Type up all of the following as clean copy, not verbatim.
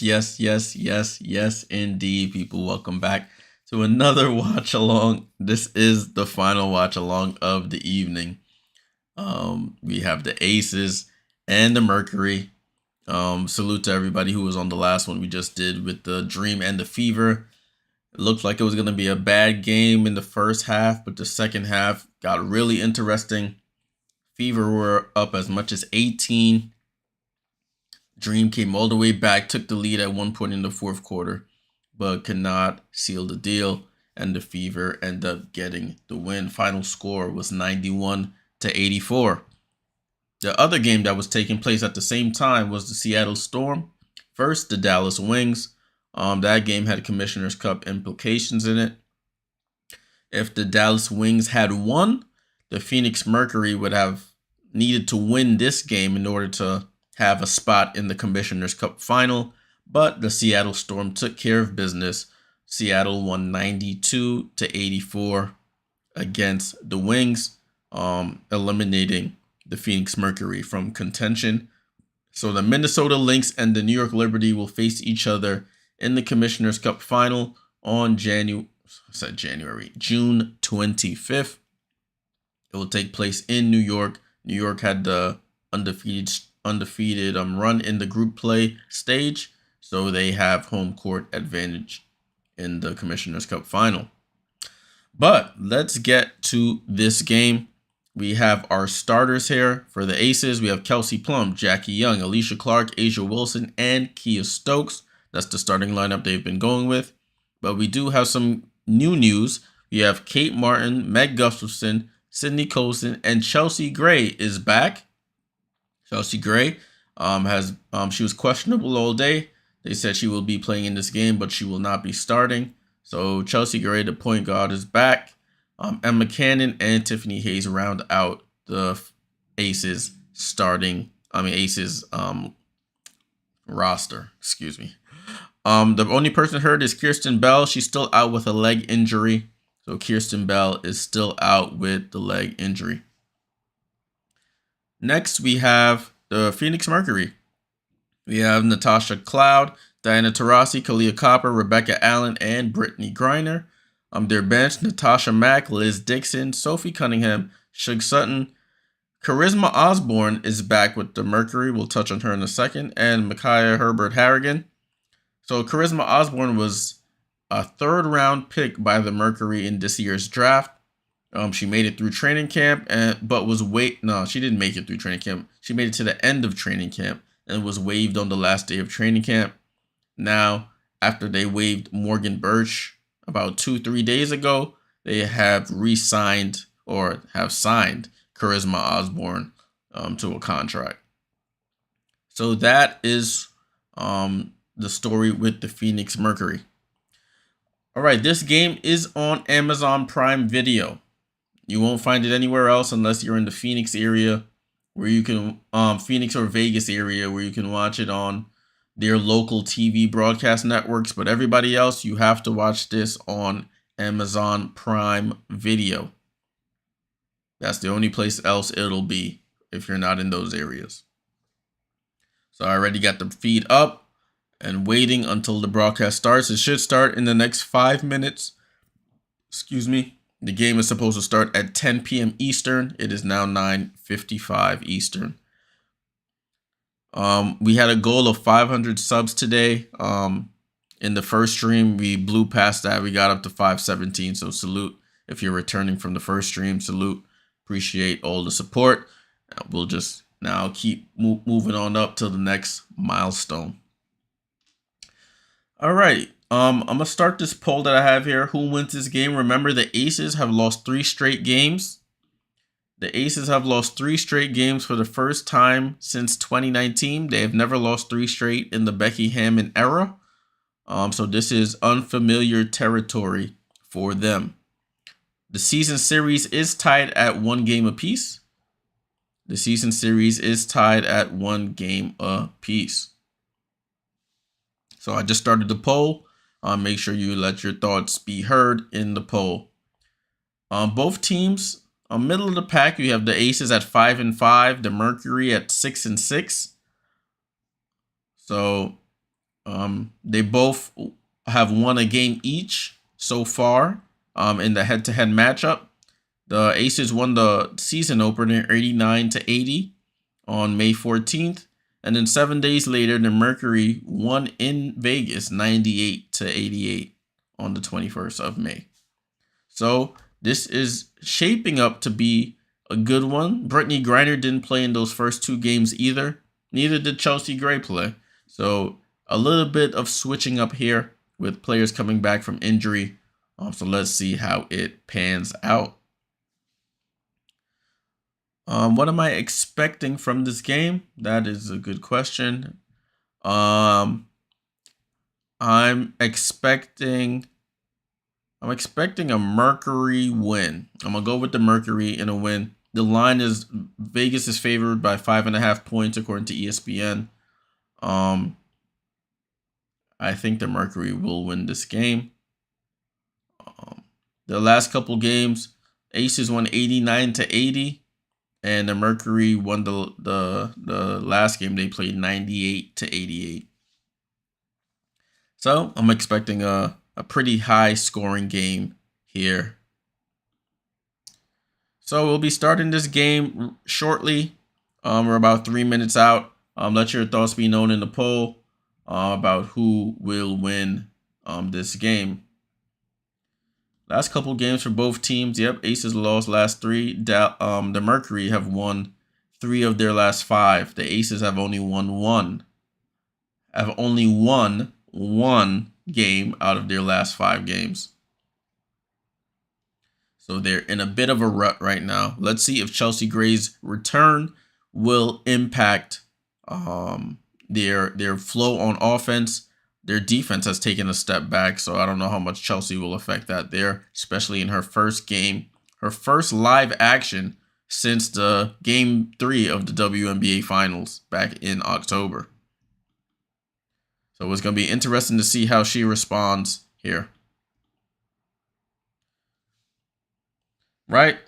Yes, indeed, people. Welcome back to another watch along. This is the final watch along of the evening. We have the Aces and the Mercury. Salute to everybody who was on the last one we just did with the Dream and the Fever. It looked like it was going to be a bad game in the first half, but the second half got really interesting. Fever were up as much as 18. Dream came all the way back, took the lead at one point in the fourth quarter, but could not seal the deal, and the Fever ended up getting the win. Final score was 91-84. The other game that was taking place at the same time was the Seattle Storm versus the Dallas Wings. That game had Commissioner's Cup implications in it. If the Dallas Wings had won, the Phoenix Mercury would have needed to win this game in order to have a spot in the Commissioner's Cup final, but the Seattle Storm took care of business. Seattle won 92-84 against the Wings, eliminating the Phoenix Mercury from contention. So the Minnesota Lynx and the New York Liberty will face each other in the Commissioner's Cup final on June 25th. It will take place in New York. New York had the undefeated run in the group play stage, so they have home court advantage in the Commissioner's Cup final. But let's get to this game. We have our starters here for the Aces. We have Kelsey Plum, Jackie Young, Alicia Clark, Asia Wilson, and Kia Stokes. That's the starting lineup they've been going with. But we do have some new news. We have Kate Martin, Meg Gustafson, Sydney Colson, and Chelsea Gray is back. Chelsea Gray she was questionable all day. They said she will be playing in this game, but she will not be starting. So Chelsea Gray, the point guard, is back. Emma Cannon and Tiffany Hayes round out the Aces roster. Excuse me. The only person hurt is Kirsten Bell. She's still out with a leg injury. So Kirsten Bell is still out with the leg injury. Next, we have the Phoenix Mercury. We have Natasha Cloud, Diana Taurasi, Kalia Copper, Rebecca Allen, and Brittany Griner. Their bench, Natasha Mack, Liz Dixon, Sophie Cunningham, Shug Sutton. Charisma Osborne is back with the Mercury. We'll touch on her in a second. And Micaiah Herbert Harrigan. So Charisma Osborne was a third-round pick by the Mercury in this year's draft. She made it through training camp, she didn't make it through training camp. She made it to the end of training camp and was waived on the last day of training camp. Now, after they waived Morgan Birch about 2-3 days ago, they have signed Charisma Osborne to a contract. So that is the story with the Phoenix Mercury. All right, this game is on Amazon Prime Video. You won't find it anywhere else unless you're in the Phoenix area, where you can Phoenix or Vegas area, where you can watch it on their local TV broadcast networks. But everybody else, you have to watch this on Amazon Prime Video. That's the only place else it'll be if you're not in those areas. So I already got the feed up and waiting until the broadcast starts. It should start in the next 5 minutes. Excuse me. The game is supposed to start at 10 p.m. Eastern. It is now 9:55 Eastern. We had a goal of 500 subs today. In the first stream, we blew past that. We got up to 517. So salute if you're returning from the first stream. Salute. Appreciate all the support. We'll just now keep moving on up to the next milestone. All right. I'm going to start this poll that I have here. Who wins this game? Remember, the Aces have lost 3 straight games. The Aces have lost 3 straight games for the first time since 2019. They have never lost 3 straight in the Becky Hammon era. So this is unfamiliar territory for them. The season series is tied at 1 game apiece. The season series is tied at 1 game apiece. So I just started the poll. Make sure you let your thoughts be heard in the poll. Both teams, middle of the pack, you have the Aces at 5-5, the Mercury at 6-6. So they both have won a game each so far in the head-to-head matchup. The Aces won the season opener 89-80 on May 14th. And then 7 days later, the Mercury won in Vegas 98-88 on the 21st of May. So this is shaping up to be a good one. Brittany Griner didn't play in those first 2 games either. Neither did Chelsea Gray play. So a little bit of switching up here with players coming back from injury. So let's see how it pans out. What am I expecting from this game? That is a good question. I'm expecting a Mercury win. I'm gonna go with the Mercury in a win. The line is Vegas is favored by 5.5 points according to ESPN. I think the Mercury will win this game. The last couple games, Aces won 89-80. And the Mercury won the last game they played 98-88. So I'm expecting a pretty high scoring game here. So we'll be starting this game shortly. We're about 3 minutes out. Let your thoughts be known in the poll about who will win this game. Last couple games for both teams. Yep, Aces lost last 3. The Mercury have won 3 of their last 5. The Aces have only won 1. Have only won 1 game out of their last 5 games. So they're in a bit of a rut right now. Let's see if Chelsea Gray's return will impact their flow on offense. Their defense has taken a step back, so I don't know how much Chelsea will affect that there, especially in her first game, her first live action since the Game 3 of the WNBA Finals back in October. So it's going to be interesting to see how she responds here. Right?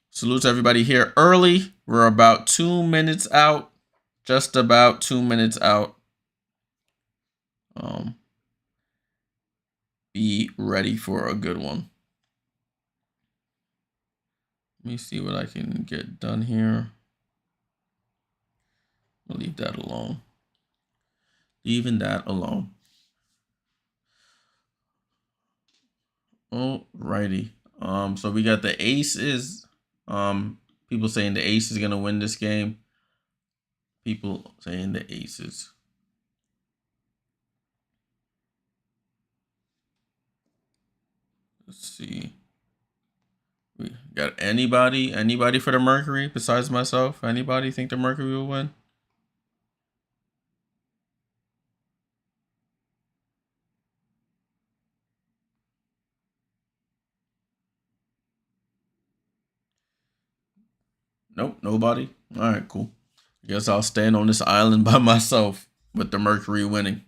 Salute to everybody here early. We're about 2 minutes out, just about 2 minutes out. Be ready for a good one. Let me see what I can get done here. I'll leave that alone. Leaving that alone. Alrighty. So we got the Aces. People saying the Aces is gonna win this game. People saying the Aces. Let's see. We got anybody for the Mercury besides myself? Anybody think the Mercury will win? Nope, nobody. All right, cool. I guess I'll stand on this island by myself with the Mercury winning.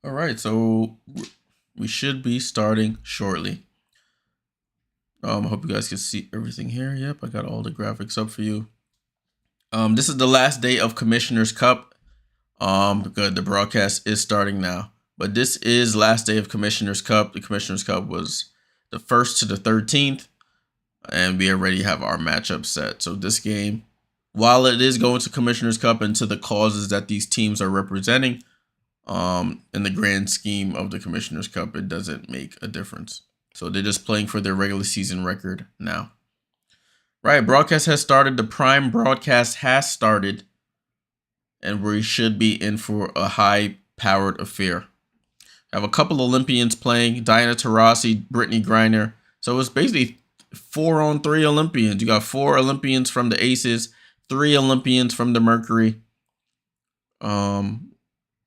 All right, so we should be starting shortly. I hope you guys can see everything here. Yep, I got all the graphics up for you. This is the last day of Commissioner's Cup. Because the broadcast is starting now. But this is last day of Commissioner's Cup. The Commissioner's Cup was the 1st to the 13th. And we already have our matchup set. So this game, while it is going to Commissioner's Cup and to the causes that these teams are representing, in the grand scheme of the Commissioner's Cup, it doesn't make a difference. So they're just playing for their regular season record now. Right, broadcast has started. The prime broadcast has started. And we should be in for a high-powered affair. I have a couple Olympians playing. Diana Taurasi, Brittany Griner. So it's basically 4-on-3 Olympians. You got 4 Olympians from the Aces, 3 Olympians from the Mercury.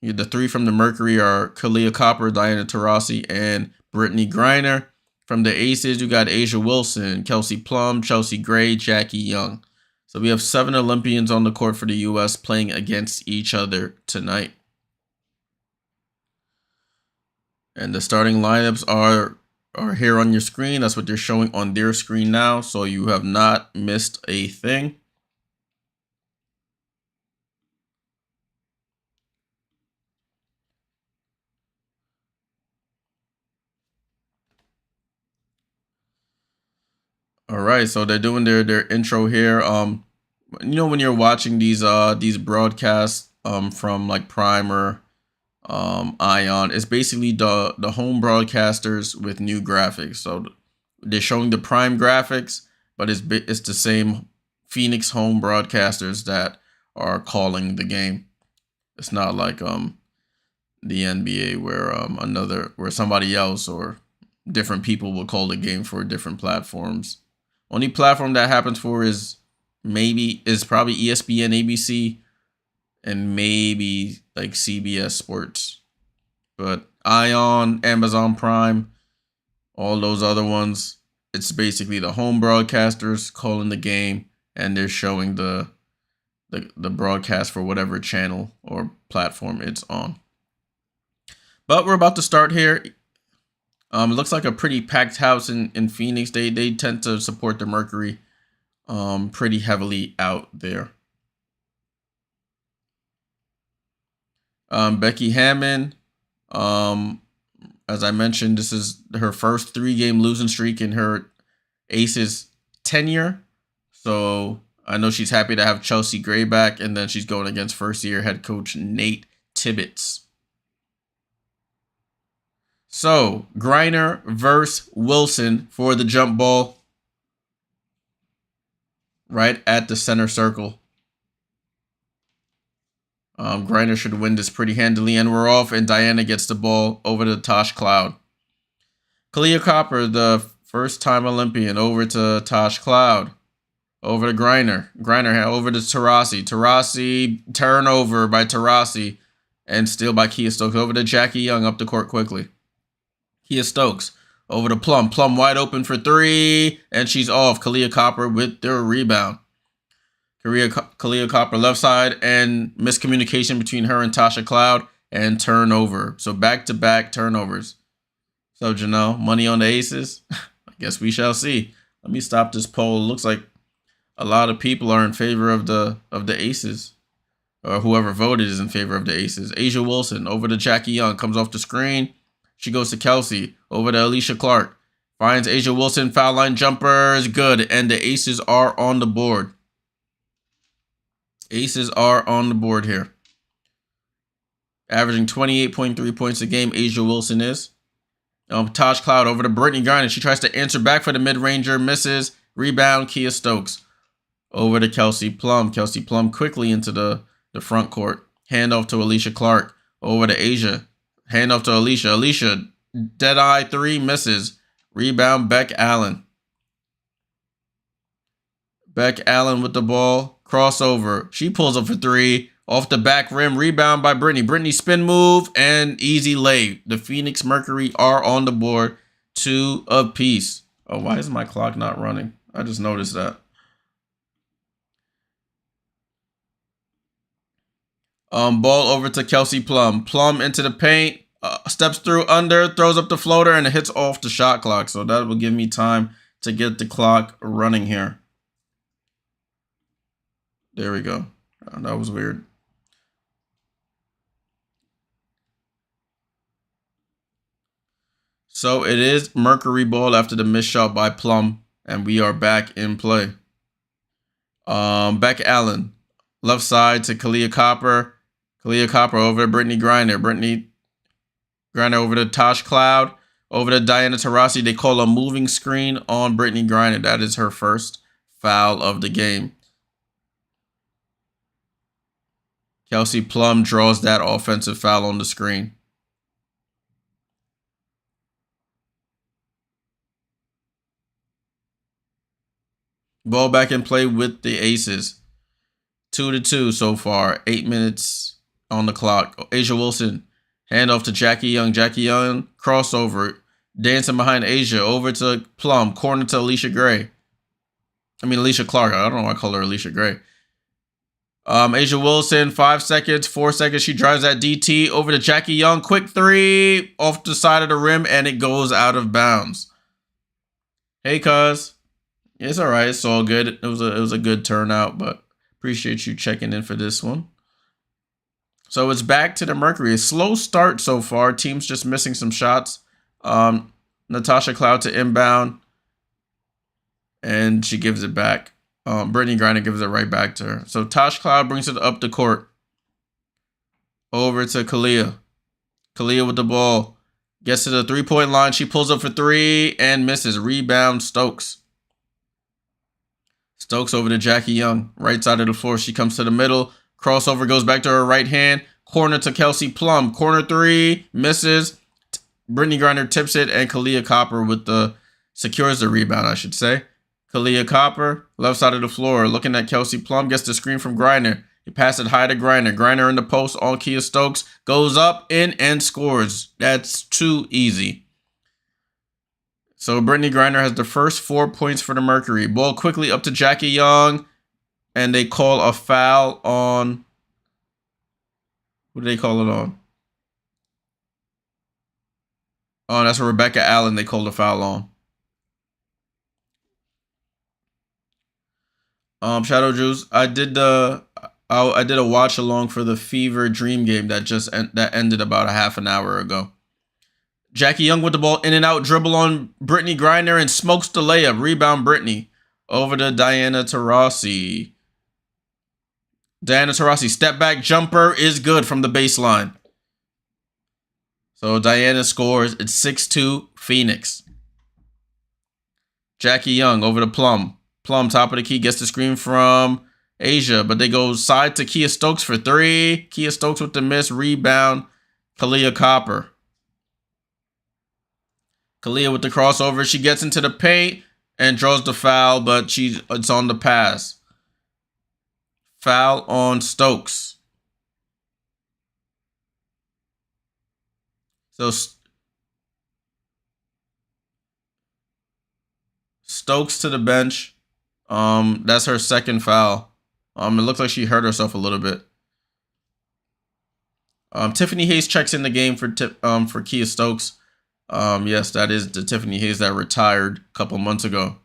The 3 from the Mercury are Kalia Copper, Diana Taurasi, and Brittany Griner. From the aces, you got A'ja Wilson, Kelsey Plum, Chelsea Gray, Jackie Young. So we have 7 Olympians on the court for the U.S. playing against each other tonight. And the starting lineups are here on your screen. That's what they're showing on their screen now. So you have not missed a thing. All right, so they're doing their intro here. You know, when you're watching these broadcasts from like Prime or Ion, it's basically the home broadcasters with new graphics. So they're showing the Prime graphics, but it's the same Phoenix home broadcasters that are calling the game. It's not like the NBA where somebody else or different people will call the game for different platforms. Only platform that happens for is probably ESPN, ABC, and maybe like CBS Sports. But Ion, Amazon Prime, all those other ones, it's basically the home broadcasters calling the game, and they're showing the broadcast for whatever channel or platform it's on. But we're about to start here. It looks like a pretty packed house in Phoenix. They tend to support the Mercury pretty heavily out there. Becky Hammon, as I mentioned, this is her first 3-game losing streak in her Aces tenure. So I know she's happy to have Chelsea Gray back, and then she's going against first-year head coach Nate Tibbetts. So, Griner versus Wilson for the jump ball right at the center circle. Griner should win this pretty handily, and we're off, and Diana gets the ball over to Tosh Cloud. Kahleah Copper, the first-time Olympian, over to Tosh Cloud. Over to Griner. Griner over to Taurasi. Taurasi, turnover by Taurasi, and steal by Kiah Stokes. Over to Jackie Young, up the court quickly. Kiah Stokes over to Plum. Plum wide open for 3, and she's off. Kahleah Copper with the rebound. Kahleah Copper left side, and miscommunication between her and Tasha Cloud, and turnover. So back-to-back turnovers. So Janelle, money on the Aces? I guess we shall see. Let me stop this poll. It looks like a lot of people are in favor of the Aces. Or whoever voted is in favor of the Aces. A'ja Wilson over to Jackie Young. Comes off the screen. She goes to Kelsey. Over to Alicia Clark. Finds A'ja Wilson. Foul line jumper is good. And the Aces are on the board. Aces are on the board here. Averaging 28.3 points a game, A'ja Wilson is. Tosh Cloud over to Brittany Griner. She tries to answer back for the mid-ranger. Misses. Rebound, Kiah Stokes. Over to Kelsey Plum. Kelsey Plum quickly into the front court. Handoff to Alicia Clark. Over to A'ja. Handoff to Alicia. Alicia, dead-eye 3, misses. Rebound, Beck Allen. Beck Allen with the ball. Crossover. She pulls up for 3. Off the back rim. Rebound by Brittany. Brittany spin move and easy lay. The Phoenix Mercury are on the board. 2 apiece. Oh, why is my clock not running? I just noticed that. Ball over to Kelsey Plum. Plum into the paint. Steps through under. Throws up the floater and it hits off the shot clock. So that will give me time to get the clock running here. There we go. That was weird. So it is Mercury ball after the missed shot by Plum. And we are back in play. Beck Allen. Left side to Kahleah Copper. Kahleah Copper over to Brittany Griner. Brittany Griner over to Tosh Cloud. Over to Diana Taurasi. They call a moving screen on Brittany Griner. That is her first foul of the game. Kelsey Plum draws that offensive foul on the screen. Ball back in play with the Aces. 2-2 so far. 8 minutes on the clock. A'ja Wilson. Handoff to Jackie Young. Jackie Young. Crossover. Dancing behind Asia. Over to Plum. Corner to Alicia Clark. I don't know why I call her Alicia Gray. Asia Wilson, 5 seconds, 4 seconds. She drives that DT over to Jackie Young. Quick 3 off the side of the rim, and it goes out of bounds. Hey, cuz. It's all right. It's all good. It was a good turnout, but appreciate you checking in for this one. So it's back to the Mercury. A slow start so far. Team's just missing some shots. Natasha Cloud to inbound, and she gives it back. Brittany Griner gives it right back to her. So Tosh Cloud brings it up the court. Over to Kalia. Kalia with the ball. Gets to the three-point line. She pulls up for 3 and misses. Rebound Stokes. Stokes over to Jackie Young. Right side of the floor. She comes to the middle. Crossover goes back to her right hand. Corner to Kelsey Plum. Corner 3. Misses. Brittany Griner tips it. And Kalia Copper with the secures the rebound, I should say. Kalia Copper, left side of the floor, looking at Kelsey Plum, gets the screen from Griner. He passes it high to Griner. Griner in the post on Kia Stokes. Goes up, in, and scores. That's too easy. So Brittany Griner has the first 4 points for the Mercury. Ball quickly up to Jackie Young. And they call a foul on... Who do they call it on? Oh, that's Rebecca Allen they called a foul on. Shadow Juice, I did a watch along for the Fever Dream game that ended about a half an hour ago. Jackie Young with the ball in and out, dribble on Brittany Griner and smokes the layup. Rebound Brittany. Over to Diana Taurasi. Diana Taurasi, step back jumper is good from the baseline. So Diana scores. It's 6-2 Phoenix. Jackie Young over to Plum. Plum, top of the key, gets the screen from Asia, but they go side to Kia Stokes for 3. Kia Stokes with the miss. Rebound, Kalia Copper. Kalia with the crossover. She gets into the paint and draws the foul, but it's on the pass. Foul on Stokes. So Stokes to the bench. That's her second foul. It looks like she hurt herself a little bit. Tiffany Hayes checks in the game for Kia Stokes. Yes, that is the Tiffany Hayes that retired a couple months ago.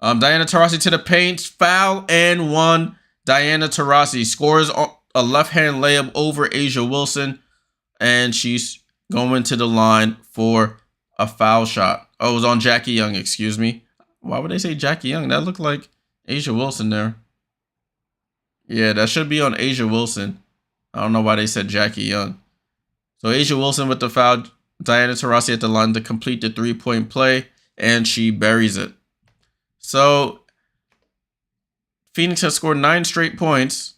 Diana Taurasi to the paint. Foul and 1. Diana Taurasi scores a left-hand layup over Asia Wilson. And she's going to the line for a foul shot. Oh, it was on Jackie Young, excuse me. Why would they say Jackie Young? That looked like Asia Wilson there. Yeah, that should be on Asia Wilson. I don't know why they said Jackie Young. So Asia Wilson with the foul. Diana Taurasi at the line to complete the 3-point play. And she buries it. So Phoenix has scored 9 straight points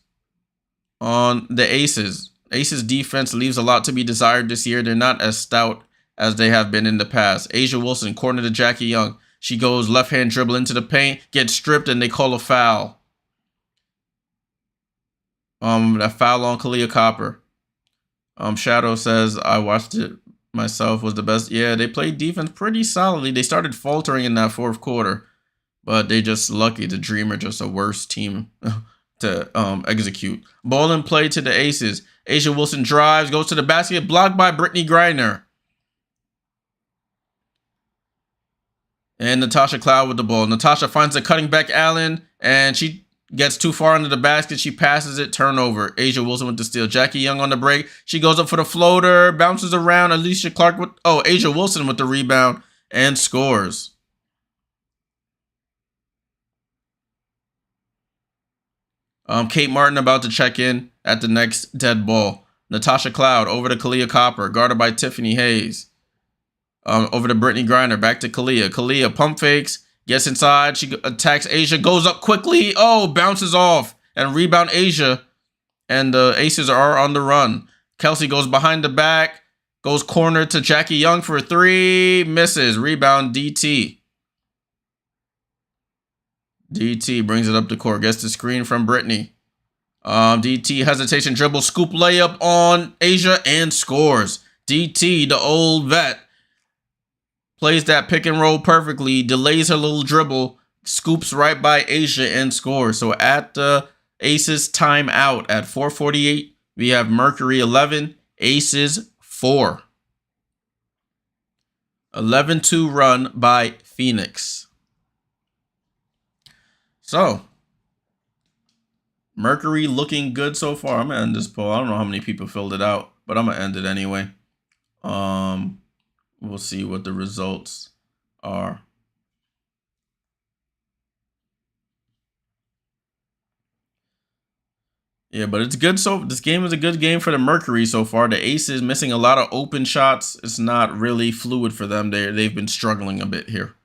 on the Aces. Aces defense leaves a lot to be desired this year. They're not as stout as they have been in the past. Asia Wilson, corner to Jackie Young. She goes left-hand dribble into the paint, gets stripped, and they call a foul. A foul on Kalia Copper. Shadow says, I watched it myself, was the best. Yeah, they played defense pretty solidly. They started faltering in that fourth quarter, but they just lucky. The Dream are just a worse team to execute. Ball in play to the Aces. Asia Wilson drives, goes to the basket, blocked by Brittany Griner. And Natasha Cloud with the ball. Natasha finds a cutting back Allen, and she gets too far under the basket. She passes it, turnover. Asia Wilson with the steal. Jackie Young on the break. She goes up for the floater, bounces around. Alicia Clark with, Asia Wilson with the rebound and scores. Kate Martin about to check in at the next dead ball. Natasha Cloud over to Kalia Copper, guarded by Tiffany Hayes. Over to Brittany Griner, back to Kalia. Kalia pump fakes, gets inside. She attacks Asia, goes up quickly. Oh, bounces off and rebound Asia. And the Aces are on the run. Kelsey goes behind the back, goes corner to Jackie Young for 3, misses. Rebound DT. DT brings it up the court, gets the screen from Brittany. DT hesitation dribble, scoop layup on Asia and scores. DT, the old vet. plays that pick and roll perfectly, delays her little dribble, scoops right by Asia and scores. So at the Aces timeout at 4:48, we have Mercury 11, Aces 4. 11-2 run by Phoenix. So, Mercury looking good so far. I'm going to end this poll. I don't know how many people filled it out, but I'm going to end it anyway. We'll see what the results are. Yeah, but it's good. So this game is a good game for the Mercury so far. The Aces missing a lot of open shots. It's not really fluid for them. They've been struggling a bit here.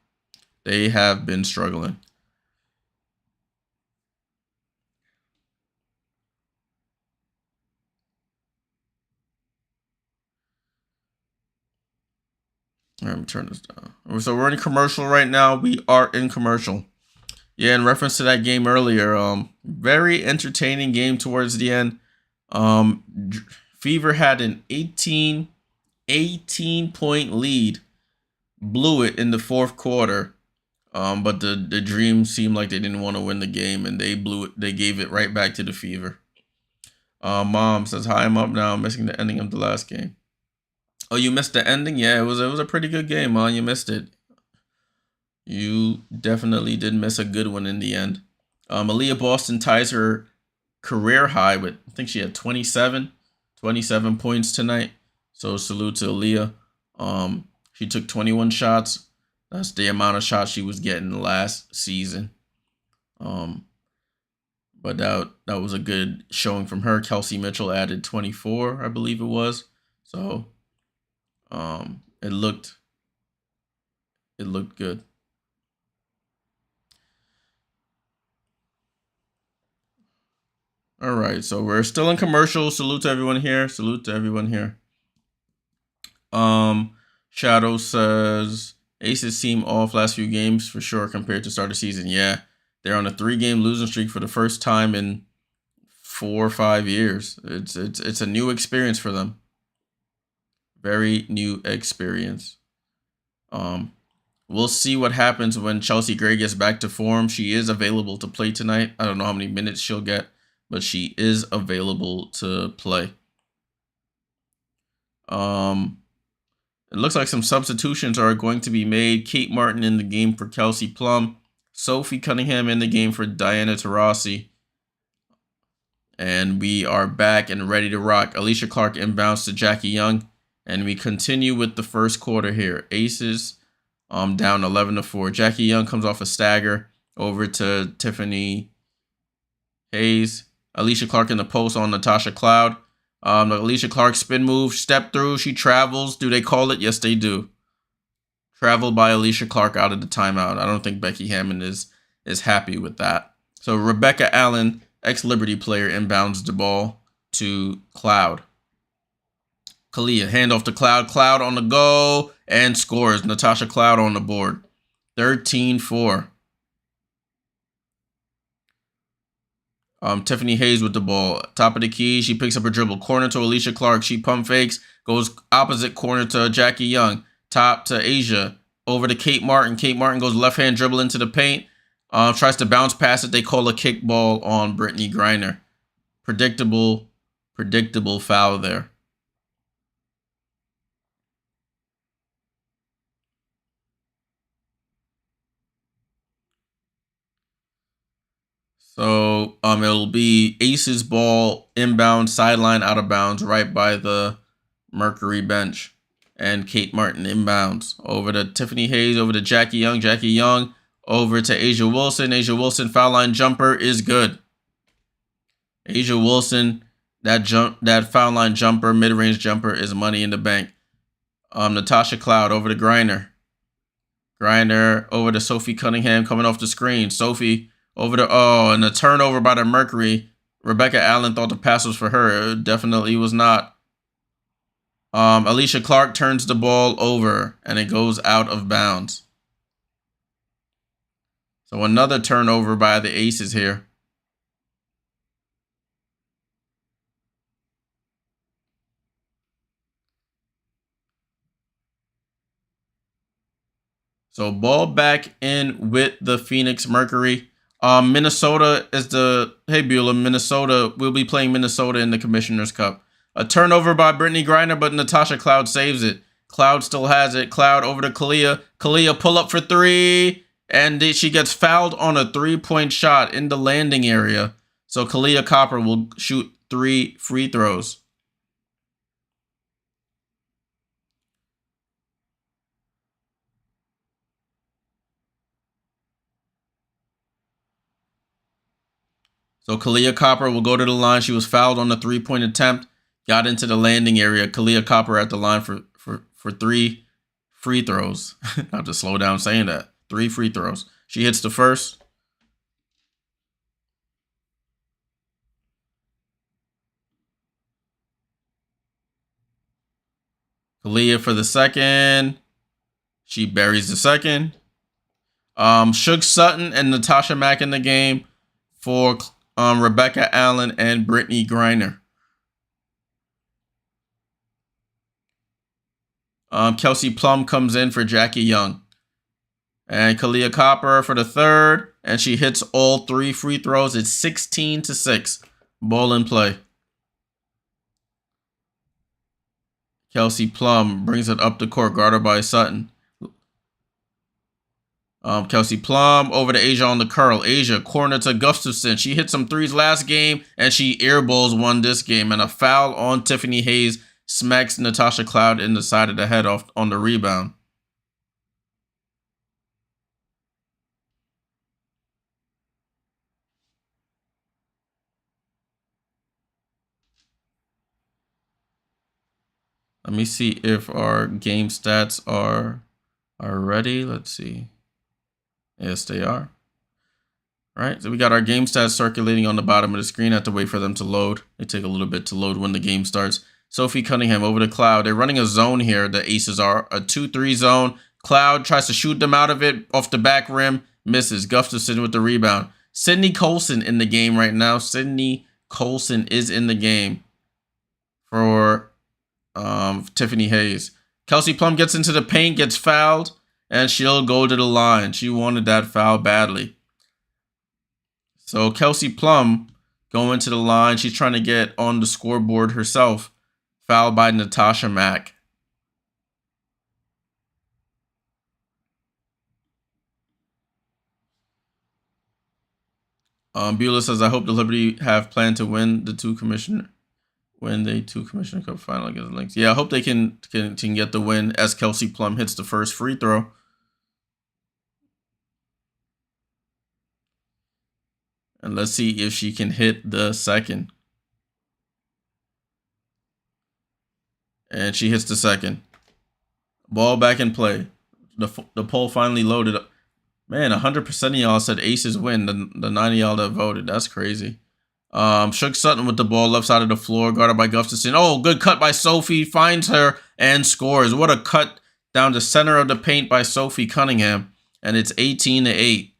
They have been struggling. All right, let me turn this down. So we're in commercial right now. We are in commercial. Yeah, in reference to that game earlier, very entertaining game towards the end. Fever had an 18 point lead, blew it in the fourth quarter. But the Dream seemed like they didn't want to win the game, and they blew it. They gave it right back to the Fever. Mom says, "Hi, I'm up now. I'm missing the ending of the last game." Oh, you missed the ending? Yeah, it was a pretty good game, Mom. You missed it. You definitely did miss a good one in the end. Aaliyah Boston ties her career high with, I think she had 27 points tonight. So salute to Aaliyah. She took 21 shots. That's the amount of shots she was getting last season. But that was a good showing from her. Kelsey Mitchell added 24, I believe it was. So it looked good. All right, so we're still in commercial. Salute to everyone here. Shadow says Aces seem off last few games for sure compared to start of season. Yeah, they're on a 3-game losing streak for the first time in 4 or 5 years. It's a new experience for them. Very new experience. We'll see what happens when Chelsea Gray gets back to form. She is available to play tonight. I don't know how many minutes she'll get, but she is available to play. It looks like some substitutions are going to be made. Kate Martin in the game for Kelsey Plum. Sophie Cunningham in the game for Diana Taurasi. And we are back and ready to rock. Alicia Clark inbounds to Jackie Young. And we continue with the first quarter here. Aces down 11-4. Jackie Young comes off a stagger over to Tiffany Hayes. Alicia Clark in the post on Natasha Cloud. Alicia Clark spin move, step through. She travels. Do they call it? Yes, they do. Traveled by Alicia Clark out of the timeout. I don't think Becky Hammond is happy with that. So Rebecca Allen, ex-Liberty player, inbounds the ball to Cloud. Kalia, handoff to Cloud. Cloud on the go and scores. Natasha Cloud on the board. 13-4. Tiffany Hayes with the ball. Top of the key. She picks up her dribble. Corner to Alicia Clark. She pump fakes. Goes opposite corner to Jackie Young. Top to Asia. Over to Kate Martin. Kate Martin goes left-hand dribble into the paint. Tries to bounce past it. They call a kickball on Brittany Griner. Predictable foul there. So it'll be Ace's ball inbound, sideline, out of bounds, right by the Mercury bench. And Kate Martin inbounds over to Tiffany Hayes, over to Jackie Young. Jackie Young over to Asia Wilson. Asia Wilson foul line jumper is good. Asia Wilson, that foul line jumper, mid-range jumper is money in the bank. Natasha Cloud over to Griner. Griner over to Sophie Cunningham coming off the screen. Sophie over to, and a turnover by the Mercury. Rebecca Allen thought the pass was for her. It definitely was not. Alicia Clark turns the ball over, and it goes out of bounds. So another turnover by the Aces here. So ball back in with the Phoenix Mercury. Minnesota is hey Beulah, Minnesota will be playing Minnesota in the Commissioner's Cup. A turnover by Brittany Griner, but Natasha Cloud saves it. Cloud still has it. Cloud over to Kalia. Kalia pull up for three, and she gets fouled on a 3-point shot in the landing area. So Kalia Copper will shoot 3 free throws. So Kalia Copper will go to the line. She was fouled on the 3-point attempt. Got into the landing area. Kalia Copper at the line for 3 free throws. I have to slow down saying that. 3 free throws. She hits the first. Kalia for the second. She buries the second. Suge Sutton and Natasha Mack in the game for Rebecca Allen and Brittany Griner. Kelsey Plum comes in for Jackie Young. And Kalia Copper for the third. And she hits all 3 free throws. It's 16-6. Ball in play. Kelsey Plum brings it up the court, guarded by Sutton. Kelsey Plum over to Asia on the curl. Asia corner to Gustafson. She hit some threes last game, and she airballs one this game. And a foul on Tiffany Hayes smacks Natasha Cloud in the side of the head off on the rebound. Let me see if our game stats are ready. Let's see. Yes, they are. All right, so we got our game stats circulating on the bottom of the screen. I have to wait for them to load. They take a little bit to load when the game starts. Sophie Cunningham over to Cloud. They're running a zone here. The Aces are a 2-3 zone. Cloud tries to shoot them out of it off the back rim. Misses. Gustafson with the rebound. Sydney Colson in the game right now. Sydney Colson is in the game for Tiffany Hayes. Kelsey Plum gets into the paint, gets fouled, and she'll go to the line. She wanted that foul badly. So Kelsey Plum going to the line. She's trying to get on the scoreboard herself. Fouled by Natasha Mack. Beulah says, I hope the Liberty have planned to win the two Commissioner Cup final against the Lynx. Yeah, I hope they can get the win as Kelsey Plum hits the first free throw. And let's see if she can hit the second. And she hits the second. Ball back in play. The poll finally loaded up. Man, 100% of y'all said Aces win. The 90 y'all that voted. That's crazy. Suge Sutton with the ball left side of the floor, guarded by Gustafson. Oh, good cut by Sophie. Finds her and scores. What a cut down the center of the paint by Sophie Cunningham. And it's 18-8.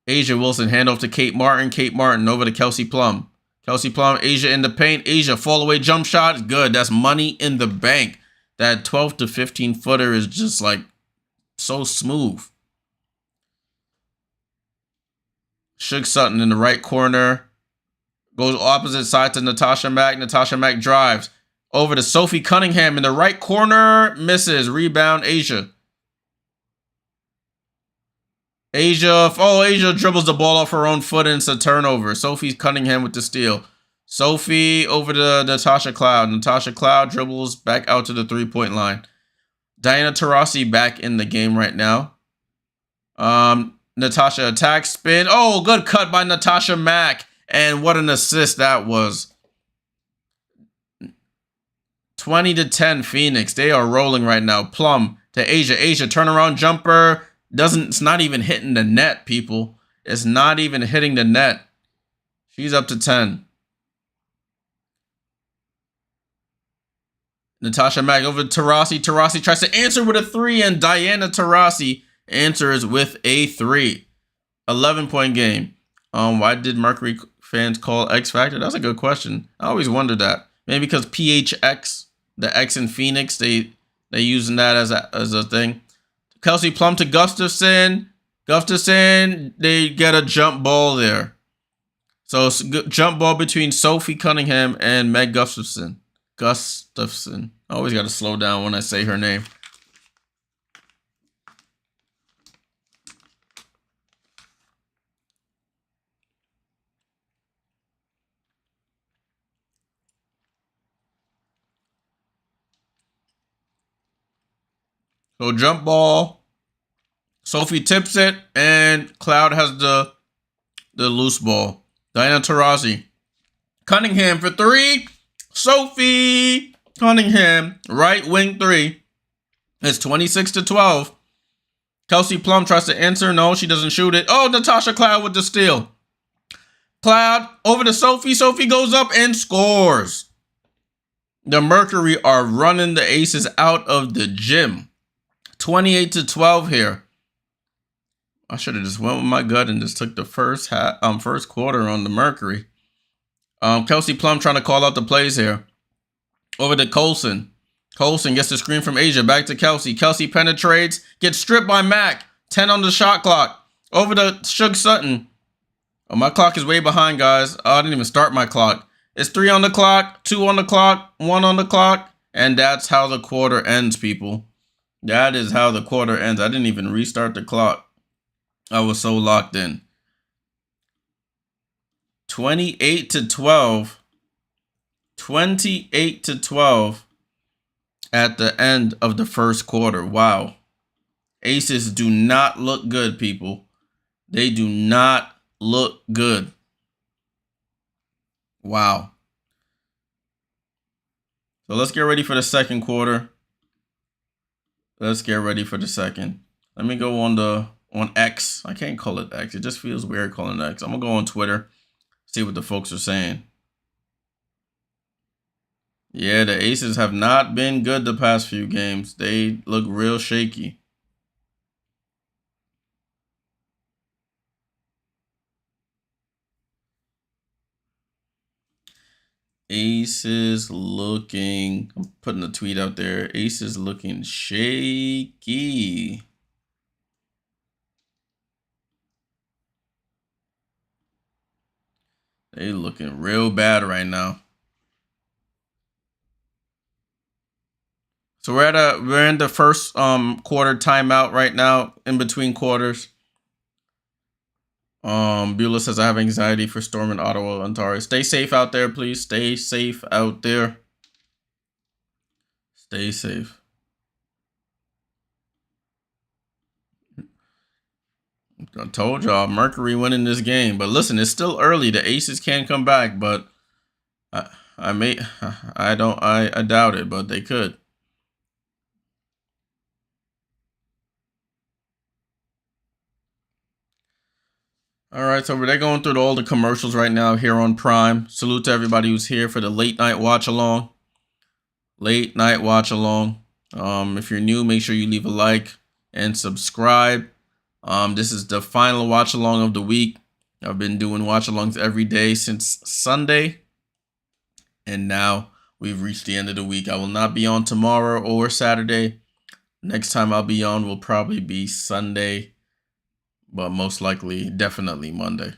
Asia Wilson, handoff to Kate Martin. Kate Martin over to Kelsey Plum. Kelsey Plum, Asia in the paint. Asia, fall away jump shot. Good. That's money in the bank. That 12 to 15 footer is just like so smooth. Suge Sutton in the right corner. Goes opposite side to Natasha Mack. Natasha Mack drives over to Sophie Cunningham in the right corner. Misses. Rebound, Asia. Asia dribbles the ball off her own foot and it's a turnover. Sophie Cunningham with the steal. Sophie over to Natasha Cloud. Natasha Cloud dribbles back out to the 3-point line. Diana Taurasi back in the game right now. Natasha attacks, spin. Oh, good cut by Natasha Mack. And what an assist that was. 20-10 Phoenix. They are rolling right now. Plum to Asia. Asia turnaround jumper. It's not even hitting the net, people. It's not even hitting the net. She's up to 10. Natasha Mack over to Taurasi. Taurasi tries to answer with a 3, and Diana Taurasi answers with a 3. 11-point game. Why did Mercury fans call X Factor? That's a good question. I always wondered that. Maybe because PHX, the X in Phoenix, they They're using that as a thing. Kelsey Plum to Gustafson. Gustafson, they get a jump ball there. So it's a jump ball between Sophie Cunningham and Meg Gustafson. Gustafson. I always got to slow down when I say her name. So jump ball. Sophie tips it, and Cloud has the loose ball. Diana Taurasi. Cunningham for three. Sophie Cunningham, right wing three. It's 26-12. Kelsey Plum tries to answer. No, she doesn't shoot it. Oh, Natasha Cloud with the steal. Cloud over to Sophie. Sophie goes up and scores. The Mercury are running the Aces out of the gym. 28-12 here. I should have just went with my gut and just took the first quarter on the Mercury. Kelsey Plum trying to call out the plays here. Over to Colson. Colson gets the screen from Asia. Back to Kelsey. Kelsey penetrates. Gets stripped by Mac. 10 on the shot clock. Over to Suge Sutton. Oh, my clock is way behind, guys. Oh, I didn't even start my clock. It's 3 on the clock, 2 on the clock, 1 on the clock. And that's how the quarter ends, people. That is how the quarter ends. I didn't even restart the clock. I was so locked in. 28-12. 28-12 at the end of the first quarter. Wow. Aces do not look good, people. They do not look good. Wow. So let's get ready for the second quarter. Let's get ready for the second. Let me go on X. I can't call it X. It just feels weird calling it X. I'm going to go on Twitter, see what the folks are saying. Yeah, the Aces have not been good the past few games. They look real shaky. Aces looking, I'm putting a tweet out there. Aces looking shaky. They looking real bad right now. So we're in the first quarter timeout right now, in between quarters. Beulah says I have anxiety for Storm and Ottawa and Ontario. Stay safe out there, please. Stay safe out there. Stay safe. I told y'all Mercury winning this game, but listen, it's still early. The Aces can come back, but I doubt it, but they could. All right, so they're going through all the commercials right now here on Prime. Salute to everybody who's here for the late night watch along. Late night watch along. If you're new, make sure you leave a like and subscribe. This is the final watch along of the week. I've been doing watch alongs every day since Sunday, and now we've reached the end of the week. I will not be on tomorrow or Saturday. Next time I'll be on will probably be Sunday, but most likely, definitely Monday.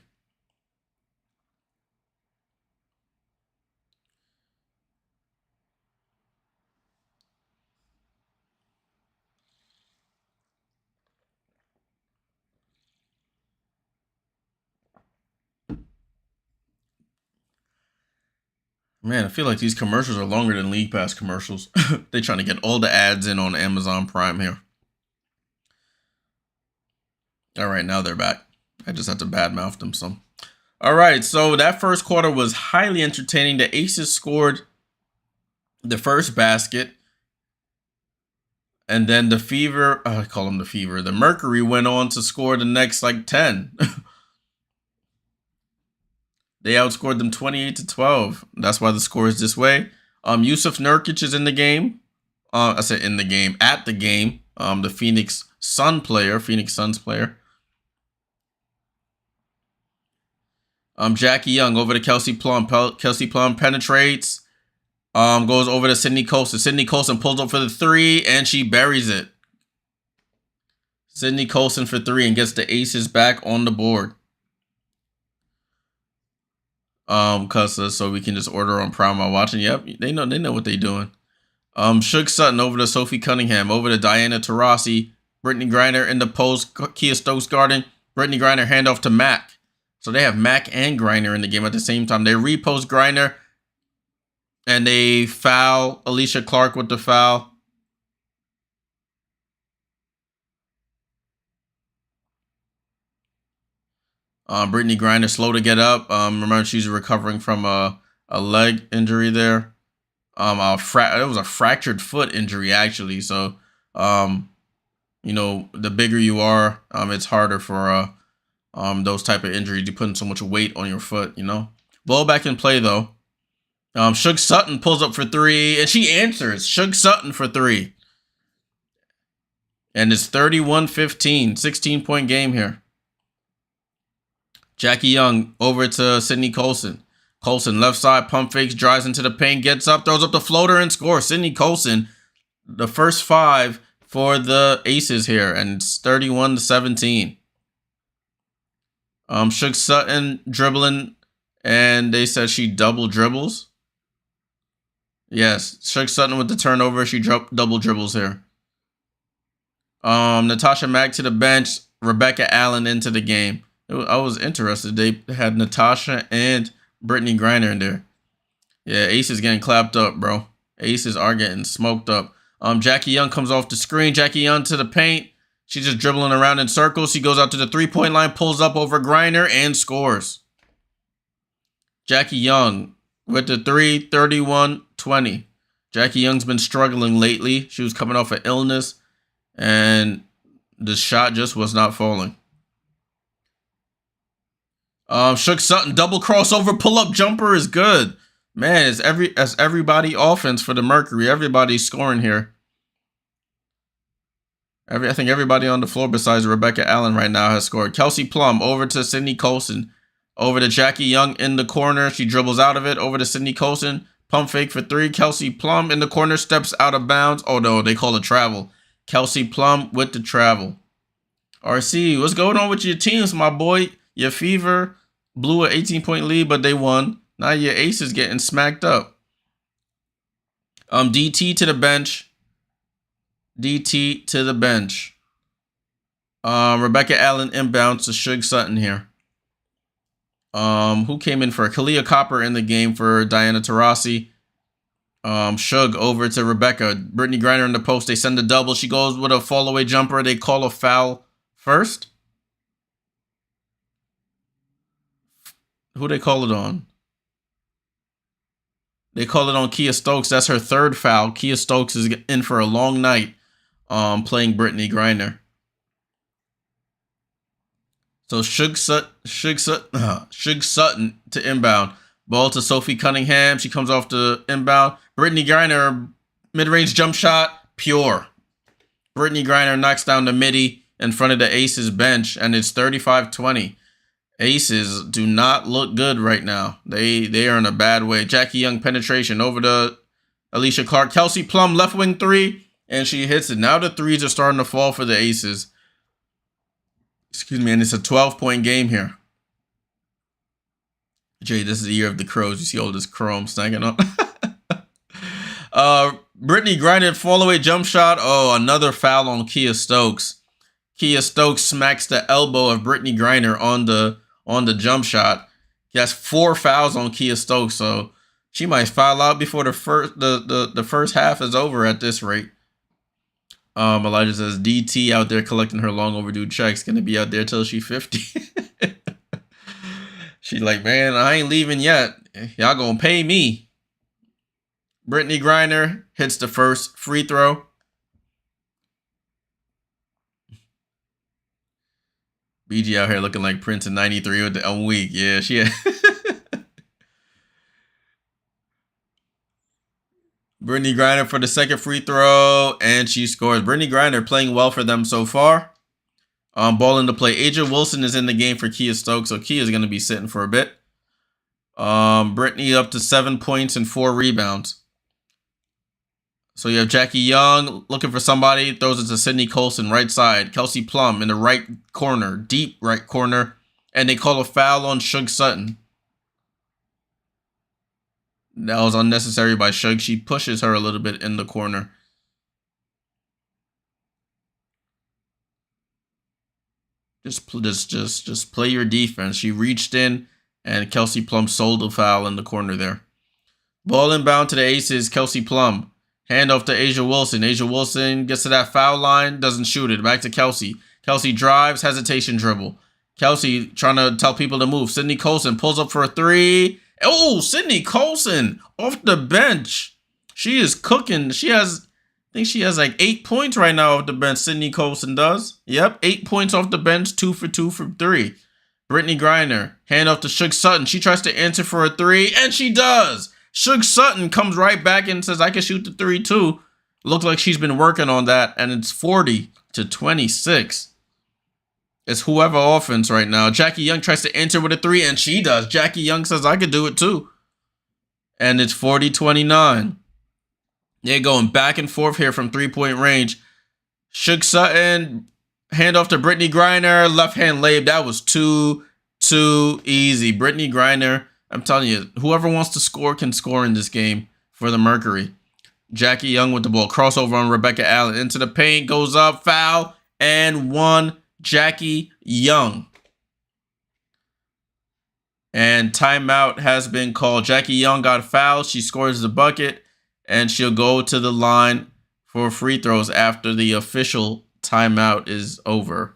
Man, I feel like these commercials are longer than League Pass commercials. They're trying to get all the ads in on Amazon Prime here. All right, now they're back. I just had to badmouth them some. All right, so that first quarter was highly entertaining. The Aces scored the first basket. And then the Fever, I call them the Fever. The Mercury went on to score the next, 10. They outscored them 28-12. That's why the score is this way. Yusuf Nurkic is in the game. I said in the game, at the game. The Phoenix Suns player. Jackie Young over to Kelsey Plum. Kelsey Plum penetrates. Goes over to Sydney Colson. Sydney Colson pulls up for the 3, and she buries it. Sydney Colson for 3 and gets the aces back on the board. So we can just order on Prime while watching. Yep, they know what they're doing. Suge Sutton over to Sophie Cunningham, over to Diana Taurasi. Brittany Griner in the post, Kia Stokes guarding. Brittany Griner handoff to Mac. So they have Mac and Griner in the game at the same time. They repost Griner, and they foul Alicia Clark with the foul. Brittany Griner slow to get up. Remember, she's recovering from a leg injury there. It was a fractured foot injury, actually. So, you know, the bigger you are, it's harder for those type of injuries. You putting so much weight on your foot, you know. Ball back in play, though. Suge Sutton pulls up for 3, and she answers. Suge Sutton for 3. And it's 31-15, 16-point game here. Jackie Young over to Sydney Colson. Colson left side, pump fakes, drives into the paint, gets up, throws up the floater, and scores. Sydney Colson, the first 5 for the aces here, and it's 31-17. Suge Sutton dribbling, and they said she double dribbles. Yes, Suge Sutton with the turnover, she double dribbles here. Natasha Mack to the bench, Rebecca Allen into the game. I was interested. They had Natasha and Brittany Griner in there. Yeah, Aces getting clapped up, bro. Aces are getting smoked up. Jackie Young comes off the screen. Jackie Young to the paint. She's just dribbling around in circles. She goes out to the 3-point line, pulls up over Griner, and scores. Jackie Young with the 3, 31-20. Jackie Young's been struggling lately. She was coming off an illness, and the shot just was not falling. Suge Sutton double crossover pull-up jumper is good. Man, it's everybody offense for the Mercury. Everybody's scoring here. I think everybody on the floor besides Rebecca Allen right now has scored. Kelsey Plum over to Sydney Colson. Over to Jackie Young in the corner. She dribbles out of it. Over to Sydney Colson. Pump fake for 3. Kelsey Plum in the corner, steps out of bounds. Oh no, they call it travel. Kelsey Plum with the travel. RC, what's going on with your teams, my boy? Your Fever blew an 18-point lead, but they won. Now your Aces getting smacked up. DT to the bench. DT to the bench. Rebecca Allen inbounds to Suge Sutton here. Who came in for Kalia Copper in the game for Diana Taurasi. Suge over to Rebecca. Brittany Griner in the post. They send a double. She goes with a fall-away jumper. They call a foul first. Who they call it on? They call it on Kia Stokes. That's her 3rd foul. Kia Stokes is in for a long night playing Brittany Griner. So Suge Sutton to inbound. Ball to Sophie Cunningham. She comes off the inbound. Brittany Griner, mid-range jump shot, pure. Brittany Griner knocks down the midi in front of the Aces bench, and it's 35-20. Aces do not look good right now. They are in a bad way. Jackie Young penetration over to Alicia Clark. Kelsey Plum left wing 3, and she hits it. Now the 3s are starting to fall for the Aces. Excuse me, and it's a 12-point game here. Jay, this is the year of the crows. You see all this chrome snagging up. Brittany Griner fall-away jump shot. Oh, another foul on Kia Stokes. Kia Stokes smacks the elbow of Brittany Griner on the jump shot. He has 4 fouls on Kia Stokes, so she might foul out before the first half is over at this rate. Elijah says DT out there collecting her long overdue checks, gonna be out there till she's 50. She's like, man, I ain't leaving yet. Y'all gonna pay me. Brittany Griner hits the first free throw. BG out here looking like Prince in 93 with the week. Yeah, she had Brittany Griner for the second free throw, and she scores. Brittany Griner playing well for them so far. Ball into play. Aja Wilson is in the game for Kia Stokes, so Kia is going to be sitting for a bit. Brittany up to 7 points and 4 rebounds. So you have Jackie Young looking for somebody, throws it to Sydney Colson, right side. Kelsey Plum in the right corner, deep right corner. And they call a foul on Suge Sutton. That was unnecessary by Suge. She pushes her a little bit in the corner. Just play your defense. She reached in, and Kelsey Plum sold the foul in the corner there. Ball inbound to the Aces. Kelsey Plum. Handoff to Asia Wilson. Asia Wilson gets to that foul line, doesn't shoot it. Back to Kelsey. Kelsey drives, hesitation dribble. Kelsey trying to tell people to move. Sydney Colson pulls up for a three. Oh, Sydney Colson off the bench. She is cooking. I think she has like 8 points right now off the bench. Sydney Colson does. Yep, 8 points off the bench, 2 for 2 from 3. Brittany Griner, hand off to Suge Sutton. She tries to answer for a three, and she does. Suge Sutton comes right back and says, I can shoot the three too. Looks like she's been working on that, and it's 40-26. It's whoever offense right now. Jackie Young tries to enter with a three, and she does. Jackie Young says, I could do it too. And it's 40-29. They're going back and forth here from three-point range. Suge Sutton, handoff to Brittany Griner, left-hand layup. That was too easy. Brittany Griner, I'm telling you, whoever wants to score can score in this game for the Mercury. Jackie Young with the ball. Crossover on Rebecca Allen. Into the paint. Goes up. Foul. And one. Jackie Young. And timeout has been called. Jackie Young got fouled. She scores the bucket. And she'll go to the line for free throws after the official timeout is over.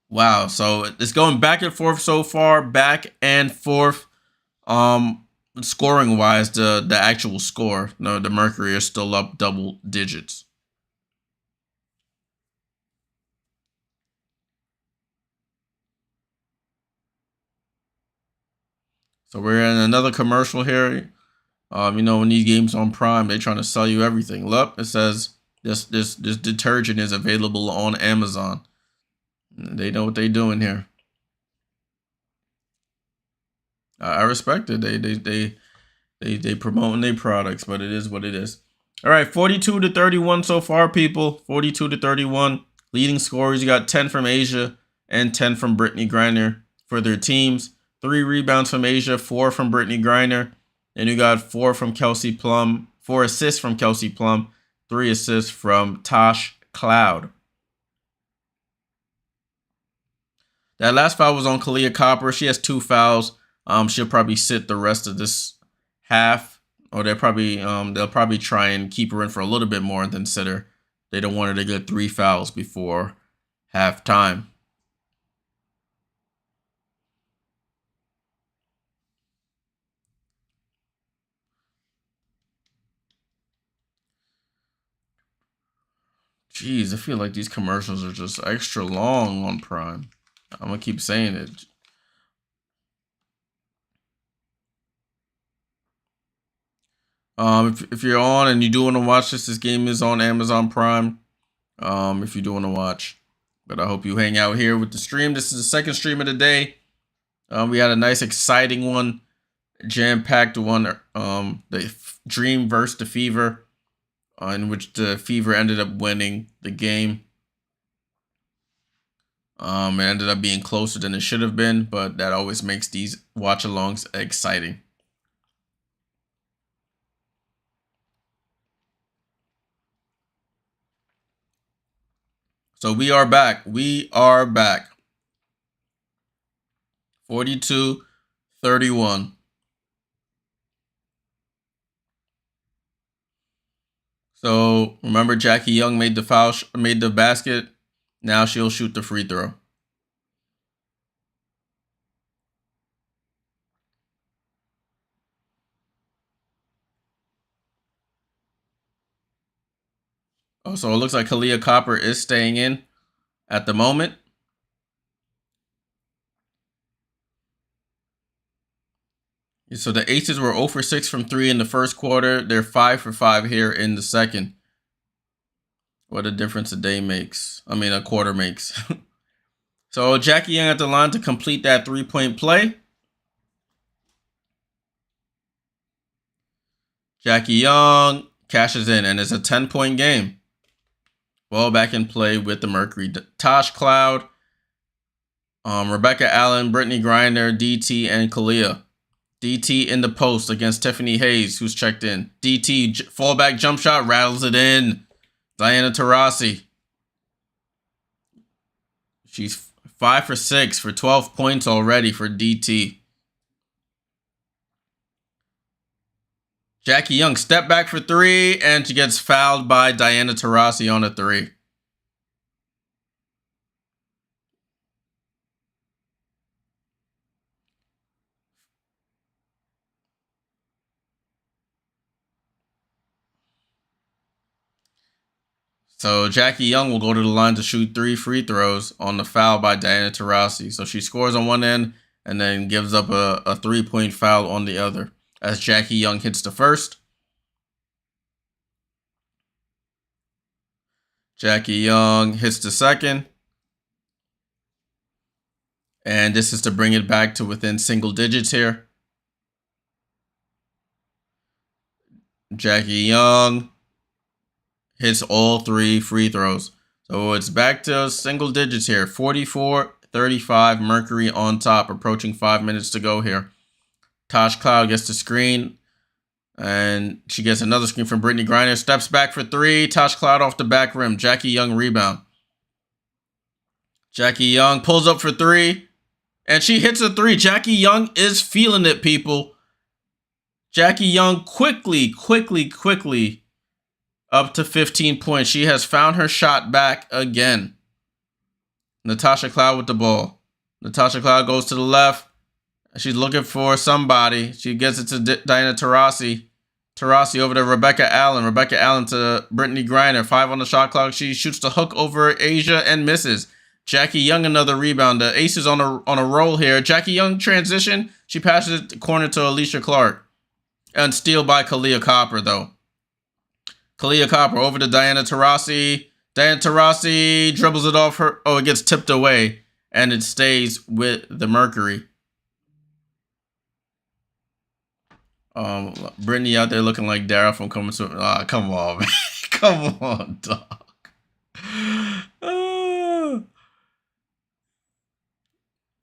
Wow, so it's going back and forth so far, back and forth. Scoring wise, the actual score, no, the Mercury is still up double digits. So we're in another commercial here. When these games on Prime, they're trying to sell you everything. Look, it says this detergent is available on Amazon. They know what they're doing here. I respect it. They promoting their products, but it is what it is. All right, 42-31 so far, people. 42-31. Leading scorers, you got 10 from Asia and 10 from Brittany Griner for their teams. 3 rebounds from Asia, 4 from Brittany Griner. And you got 4 from Kelsey Plum, 4 assists from Kelsey Plum, 3 assists from Tosh Cloud. That last foul was on Kalia Copper. She has 2 fouls. She'll probably sit the rest of this half, or they'll probably try and keep her in for a little bit more than sit her. They don't want her to get 3 fouls before halftime. Jeez, I feel like these commercials are just extra long on Prime. I'm gonna keep saying it. If you're on and you do want to watch this game is on Amazon Prime. If you do want to watch, but I hope you hang out here with the stream. This is the second stream of the day. We had a nice, exciting one, jam-packed one. The Dream versus the Fever, in which the Fever ended up winning the game. It ended up being closer than it should have been, but that always makes these watch-alongs exciting. So we are back. 42-31. So remember, Jackie Young made the foul, made the basket. Now she'll shoot the free throw. Oh, so it looks like Kalia Copper is staying in at the moment. So the Aces were 0 for 6 from 3 in the first quarter. They're 5 for 5 here in the second. What a difference a day makes. I mean, a quarter makes. So Jackie Young at the line to complete that 3-point play. Jackie Young cashes in, and it's a 10-point game. Ball back in play with the Mercury. Tosh Cloud, Rebecca Allen, Brittany Griner, DT, and Kalia. DT in the post against Tiffany Hayes, who's checked in. DT, fallback jump shot, rattles it in. Diana Taurasi. She's 5 for 6 for 12 points already for DT. Jackie Young, step back for 3, and she gets fouled by Diana Taurasi on a 3. So Jackie Young will go to the line to shoot 3 free throws on the foul by Diana Taurasi. So she scores on one end and then gives up a 3-point foul on the other as Jackie Young hits the first. Jackie Young hits the second. And this is to bring it back to within single digits here. Jackie Young hits all 3 free throws. So it's back to single digits here. 44-35, Mercury on top, approaching 5 minutes to go here. Tosh Cloud gets the screen, and she gets another screen from Brittany Griner. Steps back for 3. Tosh Cloud off the back rim. Jackie Young rebound. Jackie Young pulls up for 3, and she hits a 3. Jackie Young is feeling it, people. Jackie Young quickly up to 15 points. She has found her shot back again. Natasha Cloud with the ball. Natasha Cloud goes to the left. She's looking for somebody. She gets it to Diana Taurasi. Taurasi over to Rebecca Allen. Rebecca Allen to Brittany Griner. 5 on the shot clock. She shoots the hook over Asia and misses. Jackie Young another rebound. The Aces on a roll here. Jackie Young transition. She passes it corner to Alicia Clark. And steal by Kalia Copper, though. Kalia Copper over to Diana Taurasi. Diana Taurasi dribbles it off her. Oh, it gets tipped away. And it stays with the Mercury. Brittany out there looking like Dara from Coming to... Ah, come on, man. Come on, dog.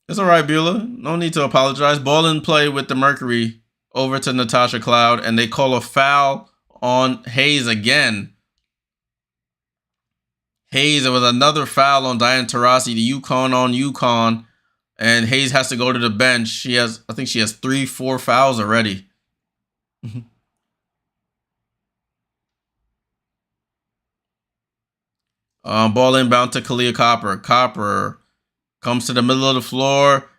It's all right, Beulah. No need to apologize. Ball in play with the Mercury over to Natasha Cloud, and they call a foul on Hayes again. Hayes, there was another foul on Diana Taurasi, the UConn on UConn, and Hayes has to go to the bench. I think she has 3-4 fouls already. Ball inbound to Kalia Copper. Copper comes to the middle of the floor.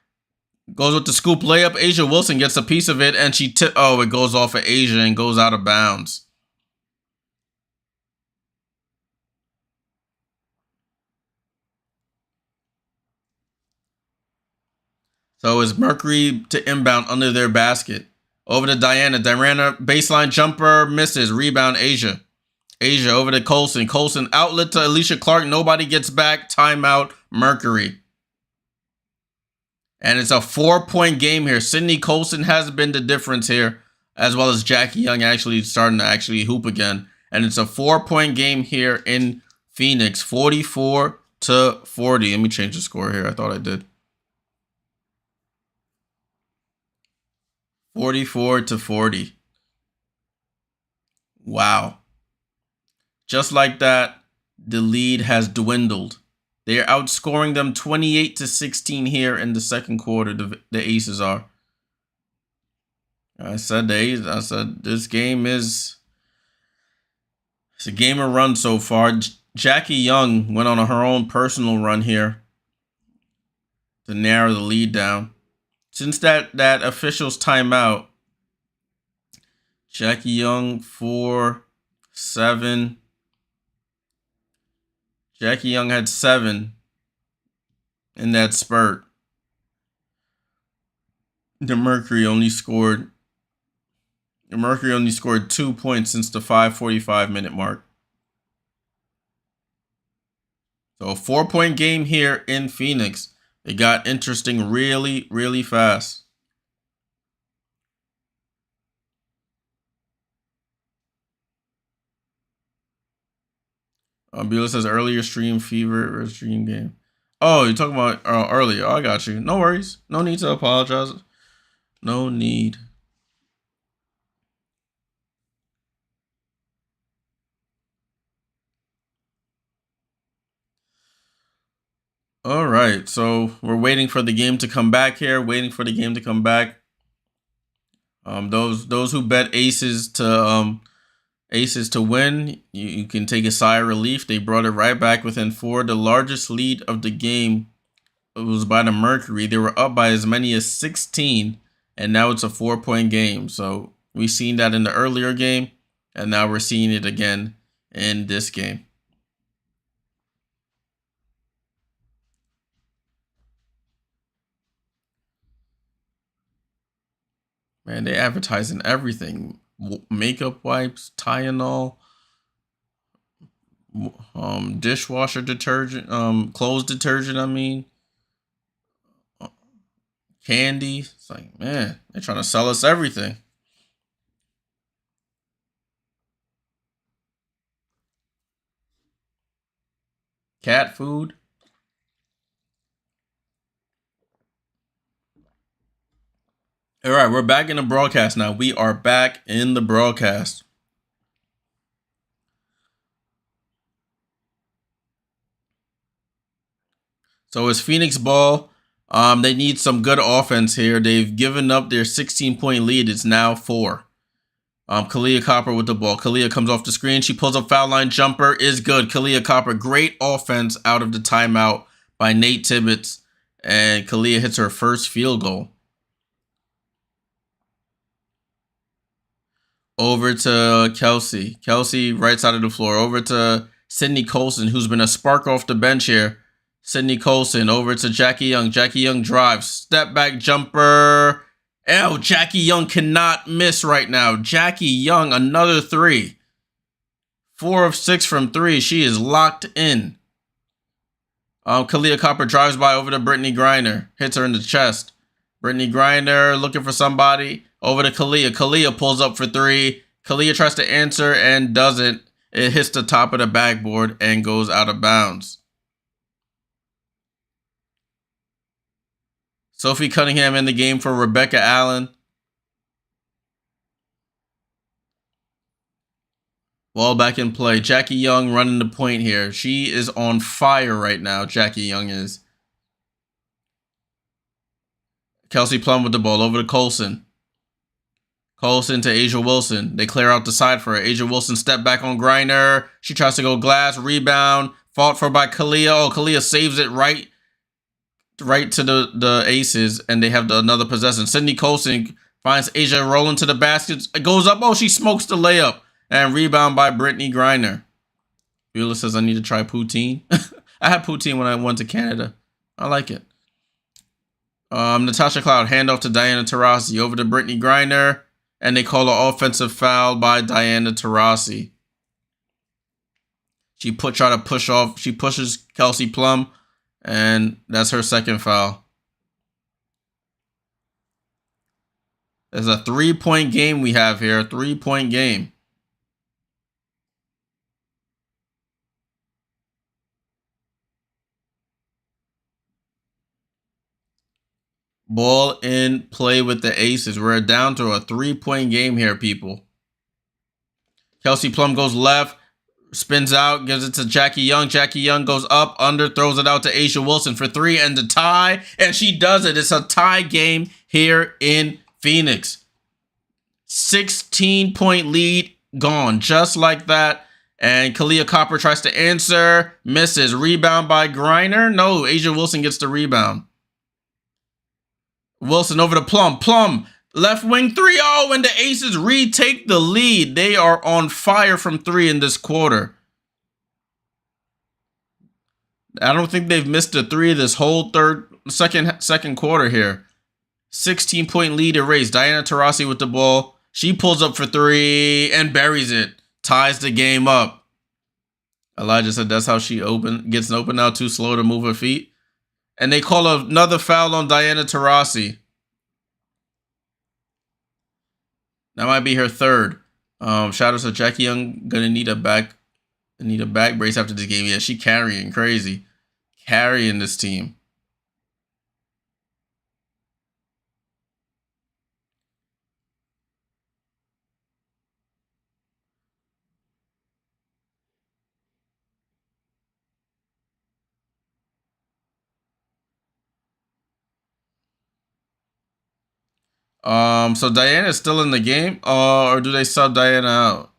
Goes with the scoop layup. Asia Wilson gets a piece of it, and it goes off of Asia and goes out of bounds. So it's Mercury to inbound under their basket. Over to Diana. Diana baseline jumper misses. Rebound Asia. Asia over to Colson. Colson outlet to Alicia Clark. Nobody gets back. Timeout Mercury. And it's a 4-point game here. Sydney Colson has been the difference here, as well as Jackie Young actually starting to hoop again. And it's a 4-point game here in Phoenix, 44-40. Let me change the score here. I thought I did. 44-40. Wow. Just like that, the lead has dwindled. They are outscoring them 28-16 here in the second quarter. The Aces are. I said this game it's a game of run so far. Jackie Young went on her own personal run here to narrow the lead down. Since that official's timeout, Jackie Young 4-7. Jackie Young had 7 in that spurt. The Mercury only scored 2 points since the 5:45-minute mark. So a 4-point game here in Phoenix. It got interesting really, really fast. Beulah says earlier stream fever or stream game. Oh, you're talking about earlier. Oh, I got you. No worries. No need to apologize. No need. All right. So we're waiting for the game to come back here. Waiting for the game to come back. Those who bet aces to win, you can take a sigh of relief. They brought it right back within 4. The largest lead of the game was by the Mercury. They were up by as many as 16, and now it's a 4-point game. So we've seen that in the earlier game, and now we're seeing it again in this game. Man, they advertising everything: makeup wipes, Tylenol, dishwasher detergent, clothes detergent. I mean, candy. It's like, man, they're trying to sell us everything. Cat food. All right, we're back in the broadcast now. We are back in the broadcast. So it's Phoenix ball. They need some good offense here. They've given up their 16-point lead. It's now 4. Kalia Copper with the ball. Kalia comes off the screen. She pulls up foul line jumper. Is good. Kalia Copper, great offense out of the timeout by Nate Tibbetts. And Kalia hits her first field goal. Over to Kelsey. Kelsey, right side of the floor. Over to Sydney Colson, who's been a spark off the bench here. Sydney Colson over to Jackie Young. Jackie Young drives. Step back jumper. Ew, Jackie Young cannot miss right now. Jackie Young, another 3. 4 of 6 from 3. She is locked in. Kalia Copper drives by over to Brittany Griner. Hits her in the chest. Brittany Griner looking for somebody. Over to Kalia. Kalia pulls up for 3. Kalia tries to answer and doesn't. It hits the top of the backboard and goes out of bounds. Sophie Cunningham in the game for Rebecca Allen. Ball back in play. Jackie Young running the point here. She is on fire right now, Jackie Young is. Kelsey Plum with the ball over to Colson. Colson to Asia Wilson. They clear out the side for her. Asia Wilson step back on Griner. She tries to go glass. Rebound. Fought for by Kalia. Oh, Kalia saves it right to the aces, and they have another possession. Sydney Colson finds Asia rolling to the basket. It goes up. Oh, she smokes the layup. And rebound by Brittany Griner. Beulah says, I need to try poutine. I had poutine when I went to Canada. I like it. Natasha Cloud, handoff to Diana Taurasi. Over to Brittany Griner. And they call an offensive foul by Diana Taurasi. She try to push off. She pushes Kelsey Plum. And that's her second foul. There's a 3-point game we have here. A 3-point game. Ball in play with the aces. We're down to a 3-point game here, people. Kelsey Plum goes left. Spins out, gives it to Jackie Young. Jackie Young goes up, under, throws it out to Asia Wilson for 3 and the tie. And she does it. It's a tie game here in Phoenix. 16-point lead gone just like that. And Kalia Copper tries to answer. Misses. Rebound by Griner. No, Asia Wilson gets the rebound. Wilson over to Plum. Plum. Left wing 3. Oh, and the Aces retake the lead. They are on fire from 3 in this quarter. I don't think they've missed a 3 this whole second quarter here. 16-point lead erased. Diana Taurasi with the ball. She pulls up for 3 and buries it. Ties the game up. Elijah said that's how she gets open now. Too slow to move her feet. And they call another foul on Diana Taurasi. That might be her third. Shout out to Jackie Young. Gonna need a back brace after this game. Yeah, she carrying crazy. Carrying this team. So Diana's still in the game, or do they sub Diana out?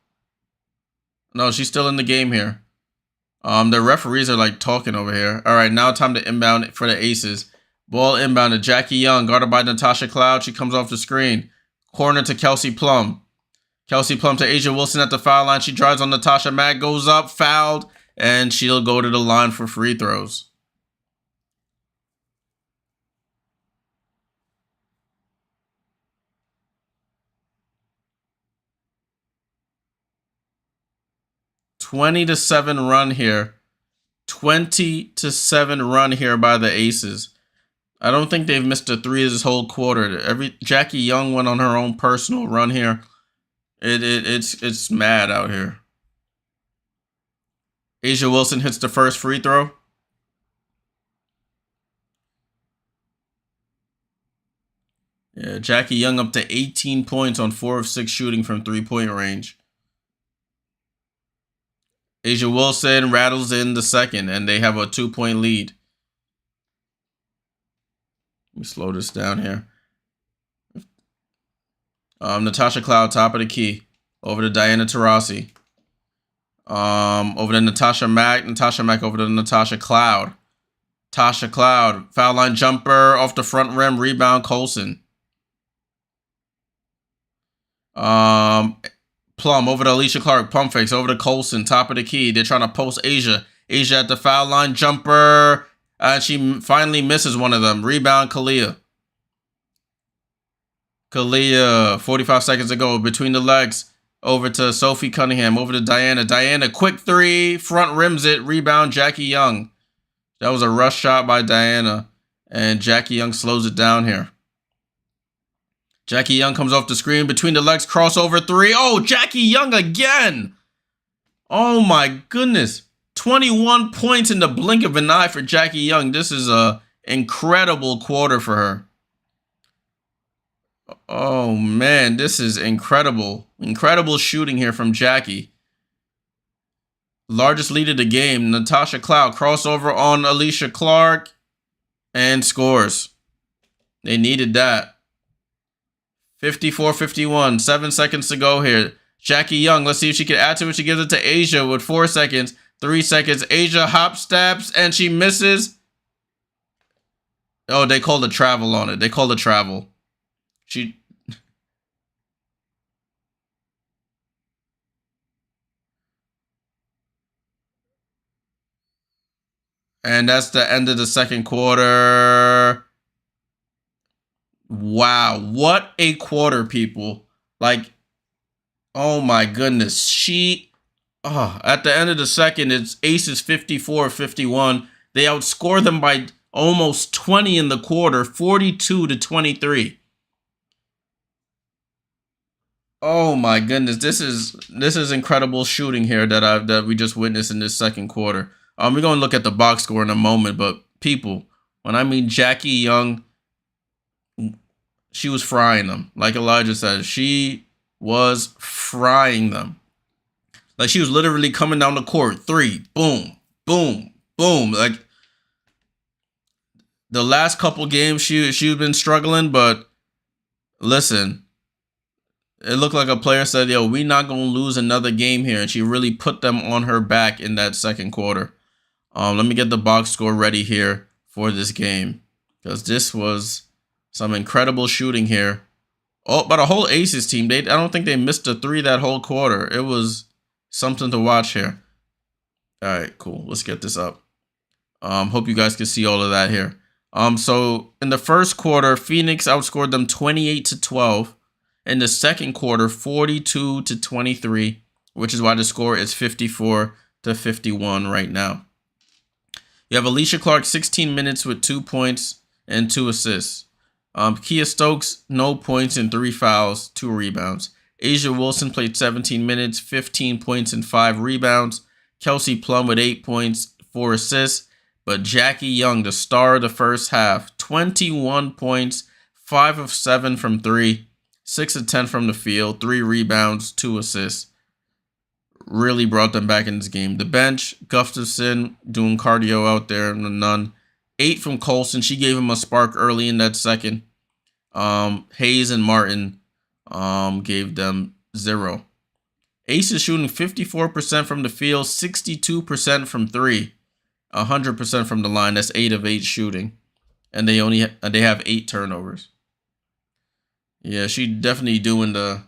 No, she's still in the game here. The referees are like talking over here. All right, now time to inbound for the Aces. Ball inbound to Jackie Young, guarded by Natasha Cloud. She comes off the screen. Corner to Kelsey Plum. Kelsey Plum to Asia Wilson at the foul line. She drives on Natasha. Mag goes up, fouled, and she'll go to the line for free throws. (20-7) run here. 20-7 run here by the Aces. I don't think they've missed a three this whole quarter. Jackie Young went on her own personal run here. It's mad out here. Asia Wilson hits the first free throw. Yeah, Jackie Young up to 18 points on 4 of 6 shooting from three-point range. Asia Wilson rattles in the second, and they have a 2-point lead. Let me slow this down here. Natasha Cloud, top of the key. Over to Diana Taurasi. Over to Natasha Mack. Natasha Mack over to Natasha Cloud. Tasha Cloud. Foul line jumper off the front rim. Rebound Colson. Plum over to Alicia Clark. Pump fakes over to Colson. Top of the key. They're trying to post Asia. Asia at the foul line. Jumper. And she finally misses one of them. Rebound Kalia. Kalia, 45 seconds ago, between the legs, over to Sophie Cunningham, over to Diana. Diana, quick three, front rims it, rebound Jackie Young. That was a rush shot by Diana, and Jackie Young slows it down here. Jackie Young comes off the screen, between the legs, crossover three. Oh, Jackie Young again. Oh my goodness. 21 points in the blink of an eye for Jackie Young. This is an incredible quarter for her. Oh, man, this is incredible. Incredible shooting here from Jackie. Largest lead of the game. Natasha Cloud crossover on Alicia Clark and scores. They needed that. 54-51. 7 seconds to go here. Jackie Young, let's see if she can add to it. She gives it to Asia with 4 seconds. 3 seconds. Asia hop steps and she misses. Oh, they called a travel on it. They called a travel. And that's the end of the second quarter. Wow, what a quarter, people. Like, oh my goodness. At the end of the second, it's Aces 54-51. They outscore them by almost 20 in the quarter, 42-23. Oh my goodness, this is incredible shooting here that we just witnessed in this second quarter. We're gonna look at the box score in a moment, but people, when I mean Jackie Young, she was frying them. Like Elijah said, she was frying them. Like she was literally coming down the court, 3, boom, boom, boom. Like the last couple games, she's been struggling, but listen. It looked like a player said, yo, we not going to lose another game here. And she really put them on her back in that second quarter. Let me get the box score ready here for this game. Because this was some incredible shooting here. Oh, but a whole Aces team. I don't think they missed a three that whole quarter. It was something to watch here. All right, cool. Let's get this up. Hope you guys can see all of that here. So in the first quarter, Phoenix outscored them 28-12. In the second quarter, 42-23, which is why the score is 54-51 right now. You have Alicia Clark, 16 minutes with 2 points and 2 assists. Kia Stokes, no points and 3 fouls, 2 rebounds. Asia Wilson played 17 minutes, 15 points and 5 rebounds. Kelsey Plum with 8 points, 4 assists. But Jackie Young, the star of the first half, 21 points, 5 of 7 from 3, 6 of 10 from the field, 3 rebounds, 2 assists. Really brought them back in this game. The bench, Gustafson doing cardio out there, none. 8 from Colson. She gave him a spark early in that second. Hayes and Martin gave them 0. Ace is shooting 54% from the field, 62% from 3, 100% from the line. That's 8 of 8 shooting, and they have 8 turnovers. Yeah, she definitely doing the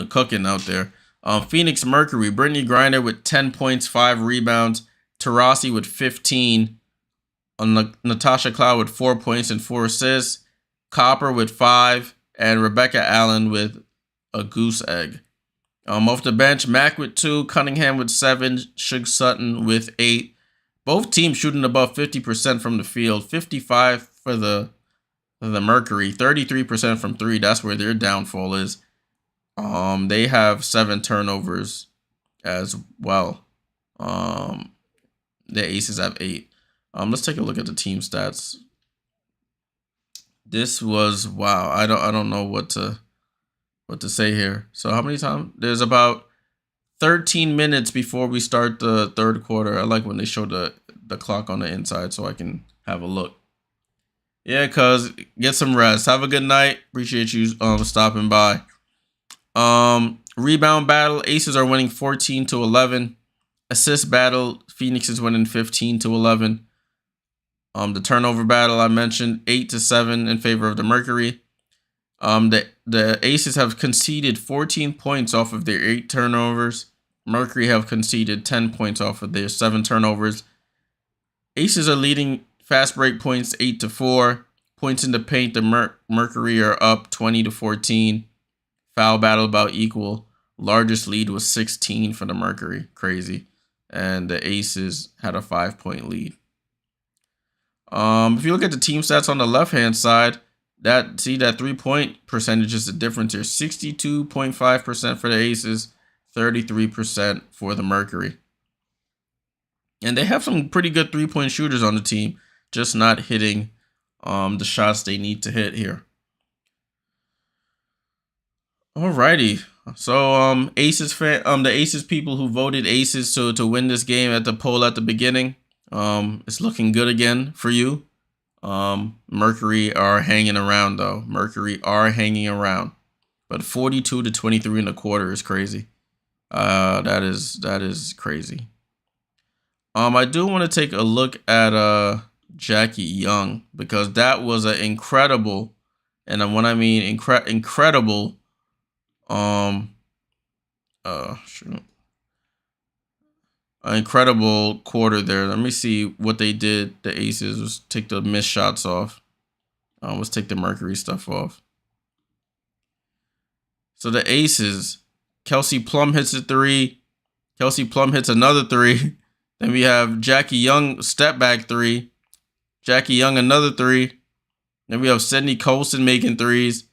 cooking out there. Phoenix Mercury, Brittany Griner with 10 points, 5 rebounds. Tarasi with 15. Natasha Cloud with 4 points and 4 assists. Copper with 5. And Rebecca Allen with a goose egg. Off the bench, Mack with 2. Cunningham with 7. Shug Sutton with 8. Both teams shooting above 50% from the field. 55 for the Mercury. 33% from 3. That's where their downfall is. They have 7 turnovers as well. The Aces have 8. Let's take a look at the team stats. This was wow. I don't know what to say here. So how many times? There's about 13 minutes before we start the third quarter. I like when they show the clock on the inside so I can have a look. Yeah, cuz get some rest. Have a good night. Appreciate you stopping by. Rebound battle, Aces are winning 14-11. Assist battle, Phoenix is winning 15-11. The turnover battle I mentioned, 8-7 in favor of the Mercury. The Aces have conceded 14 points off of their 8 turnovers. Mercury have conceded 10 points off of their 7 turnovers. Aces are leading fast break points 8-4. Points in the paint, the Mercury are up 20-14. Foul battle about equal. Largest lead was 16 for the Mercury. Crazy. And the Aces had a 5-point lead. If you look at the team stats on the left-hand side, that 3-point percentage is the difference here. 62.5% for the Aces, 33% for the Mercury. And they have some pretty good 3-point shooters on the team, just not hitting the shots they need to hit here. Alrighty. So the Aces people who voted Aces to win this game at the poll at the beginning, it's looking good again for you. Mercury are hanging around though. Mercury are hanging around. But 42-23 in the quarter is crazy. That is crazy. I do want to take a look at Jackie Young, because that was an incredible, and when I mean incredible, an incredible quarter there. Let me see what they did. The Aces was take the missed shots off. Let's take the Mercury stuff off. So the Aces, Kelsey Plum hits a 3. Kelsey Plum hits another 3. Then we have Jackie Young step back 3. Jackie Young another 3. Then we have Sydney Colson making 3s.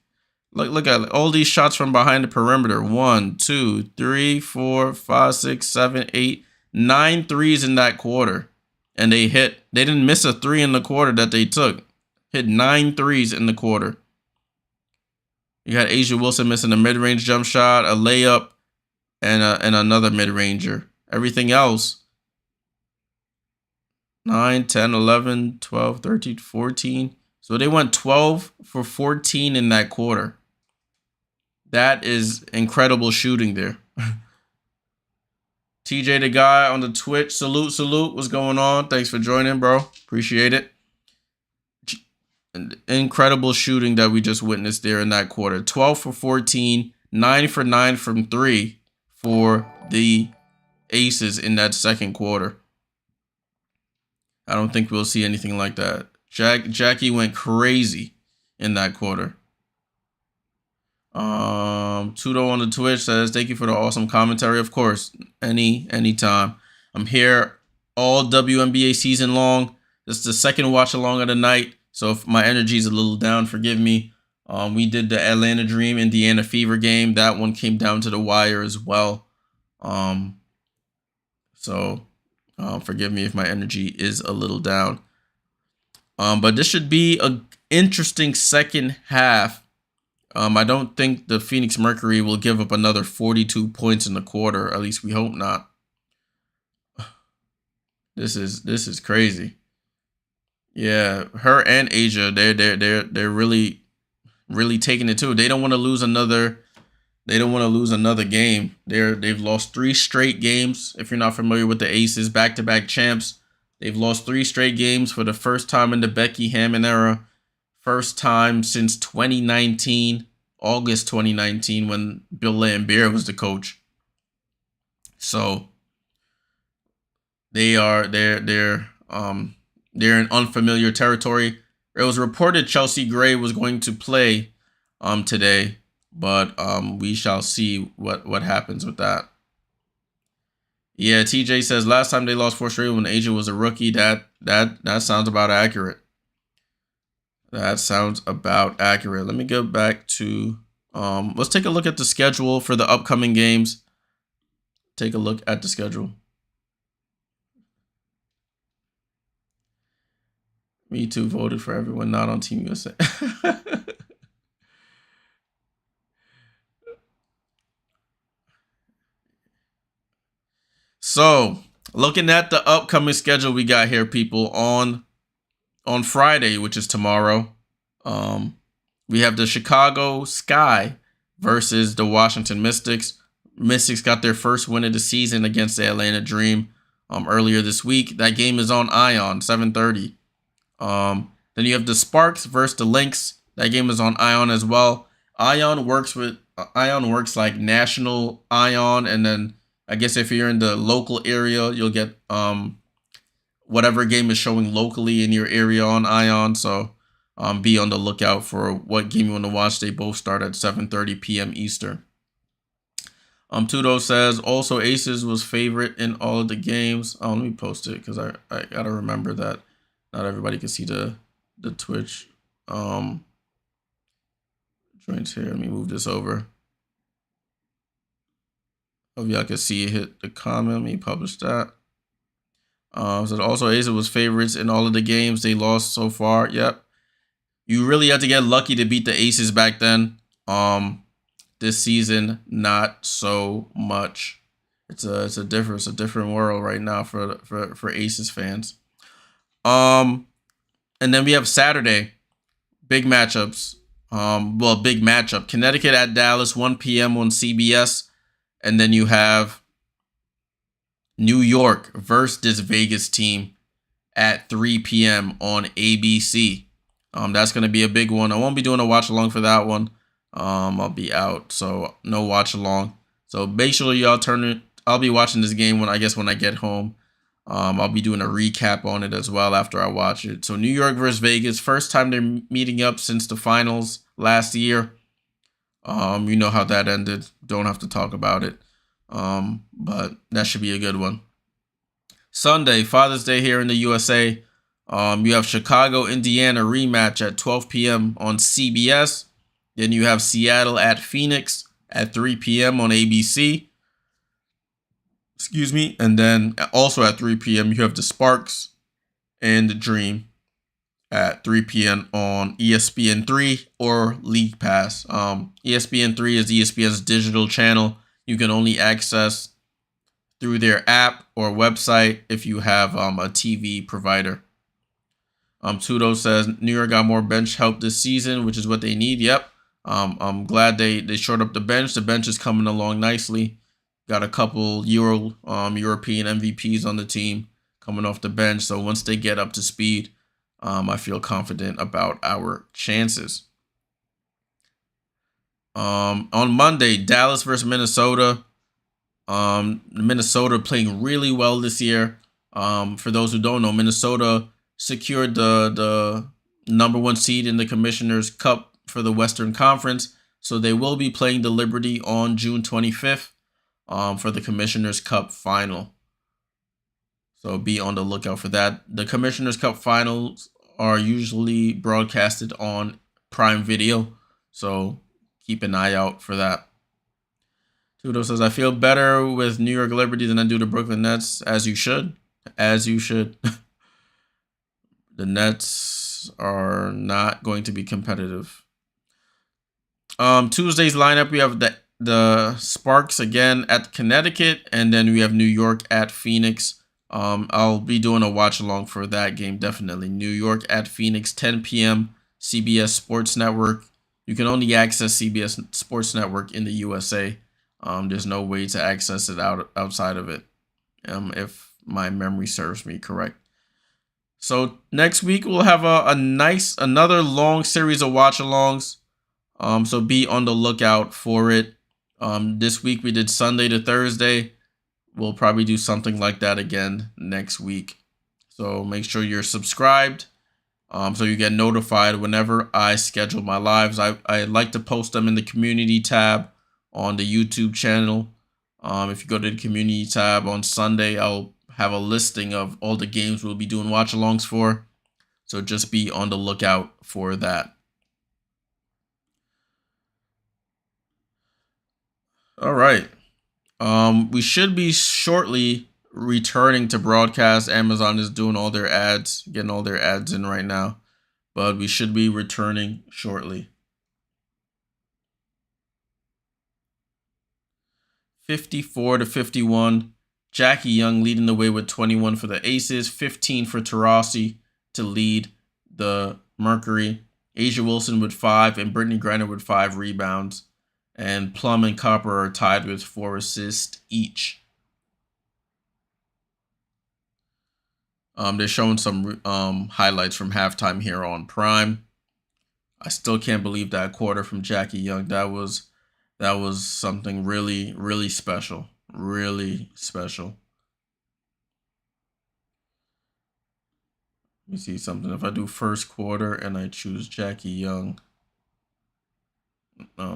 Look at all these shots from behind the perimeter. 1, 2, 3, 4, 5, 6, 7, 8, 9 threes in that quarter. And they didn't miss a 3 in the quarter that they took. Hit 9 threes in the quarter. You had Asia Wilson missing a mid-range jump shot, a layup, and another mid-ranger. Everything else, 9, 10, 11, 12, 13, 14. So they went 12 for 14 in that quarter. That is incredible shooting there. TJ the guy on the Twitch, salute. What's going on? Thanks for joining, bro. Appreciate it. Incredible shooting that we just witnessed there in that quarter. 12 for 14, 9 for 9 from 3 for the Aces in that second quarter. I don't think we'll see anything like that. Jackie went crazy in that quarter. Tudo on the Twitch says, thank you for the awesome commentary. Of course, anytime. I'm here all WNBA season long. This is the second watch along of the night. So if my energy is a little down, forgive me. We did the Atlanta Dream, Indiana Fever game. That one came down to the wire as well. So forgive me if my energy is a little down. But this should be an interesting second half. I don't think the Phoenix Mercury will give up another 42 points in the quarter. At least we hope not. This is crazy. Yeah, her and Asia, they're really taking it too. They don't want to lose another. They don't want to lose another game. They've lost 3 straight games. If you're not familiar with the Aces, back-to-back champs. They've lost 3 straight games for the first time in the Becky Hammon era. First time since 2019, August 2019, when Bill Laimbeer was the coach. So they're in unfamiliar territory. It was reported Chelsea Gray was going to play today, but we shall see what happens with that. Yeah, TJ says last time they lost 4 straight when Asia was a rookie. That sounds about accurate. That sounds about accurate. Let me go back to let's take a look at the schedule for the upcoming games. Take a look at the schedule. Me too voted for everyone not on Team USA. So, looking at the upcoming schedule we got here, people, on Friday, which is tomorrow, we have the Chicago Sky versus the Washington Mystics. Mystics got their first win of the season against the Atlanta Dream earlier this week. That game is on Ion, 7:30. Then you have the Sparks versus the Lynx. That game is on Ion as well. Ion works like national Ion, and then I guess if you're in the local area, you'll get whatever game is showing locally in your area on Ion. So be on the lookout for what game you want to watch. They both start at 7:30 p.m. Eastern. Tudo says also Aces was favorite in all of the games. Let me post it because I gotta remember that not everybody can see the Twitch joints here. Let me move this over. Hope y'all can see it. Hit the comment. Let me publish that. So also Aces was favorites in all of the games they lost so far. Yep. You really had to get lucky to beat the Aces back then. This season, not so much. It's a different world right now for Aces fans. And then we have Saturday, big matchups. Big matchup. Connecticut at Dallas, 1 p.m. on CBS. And then you have New York versus this Vegas team at 3 p.m. on ABC. That's going to be a big one. I won't be doing a watch along for that one. I'll be out, so no watch along. So make sure y'all turn it. I'll be watching this game when I get home. I'll be doing a recap on it as well after I watch it. So New York versus Vegas, first time they're meeting up since the finals last year. You know how that ended. Don't have to talk about it. But that should be a good one. Sunday, Father's Day here in the USA. You have Chicago, Indiana rematch at 12 p.m. on CBS. Then you have Seattle at Phoenix at 3 p.m. on ABC. Excuse me. And then also at 3 p.m. you have the Sparks and the Dream at 3 p.m. on ESPN3 or League Pass. ESPN3 is ESPN's digital channel. You can only access through their app or website if you have a TV provider. Tudo says New York got more bench help this season, which is what they need. Yep. I'm glad they shored up the bench. The bench is coming along nicely. Got a couple European MVPs on the team coming off the bench. So once they get up to speed, I feel confident about our chances. On Monday, Dallas versus Minnesota. Minnesota playing really well this year. For those who don't know, Minnesota secured the number 1 seed in the Commissioner's Cup for the Western Conference. So they will be playing the Liberty on June 25th for the Commissioner's Cup final. So be on the lookout for that. The Commissioner's Cup finals are usually broadcasted on Prime Video. So keep an eye out for that. Tudo says, I feel better with New York Liberty than I do the Brooklyn Nets, as you should. As you should. The Nets are not going to be competitive. Tuesday's lineup, we have the Sparks again at Connecticut, and then we have New York at Phoenix. I'll be doing a watch along for that game, definitely. New York at Phoenix, 10 p.m. CBS Sports Network. You can only access CBS Sports Network in the USA. There's no way to access it outside of it, if my memory serves me correct. So next week we'll have another long series of watch-alongs. So be on the lookout for it. This week we did Sunday to Thursday. We'll probably do something like that again next week. So make sure you're subscribed, so you get notified whenever I schedule my lives. I like to post them in the community tab on the YouTube channel. If you go to the community tab on Sunday, I'll have a listing of all the games we'll be doing watch-alongs for. So just be on the lookout for that. All right. We should be shortly returning to broadcast. Amazon is doing all their ads, getting all their ads in right now. But we should be returning shortly. 54-51. Jackie Young leading the way with 21 for the Aces, 15 for Taurasi to lead the Mercury. Asia Wilson with 5 and Brittany Griner with 5 rebounds. And Plum and Copper are tied with 4 assists each. They're showing some highlights from halftime here on Prime. I still can't believe that quarter from Jackie Young. That was something really, really special. Really special. Let me see something. If I do first quarter and I choose Jackie Young,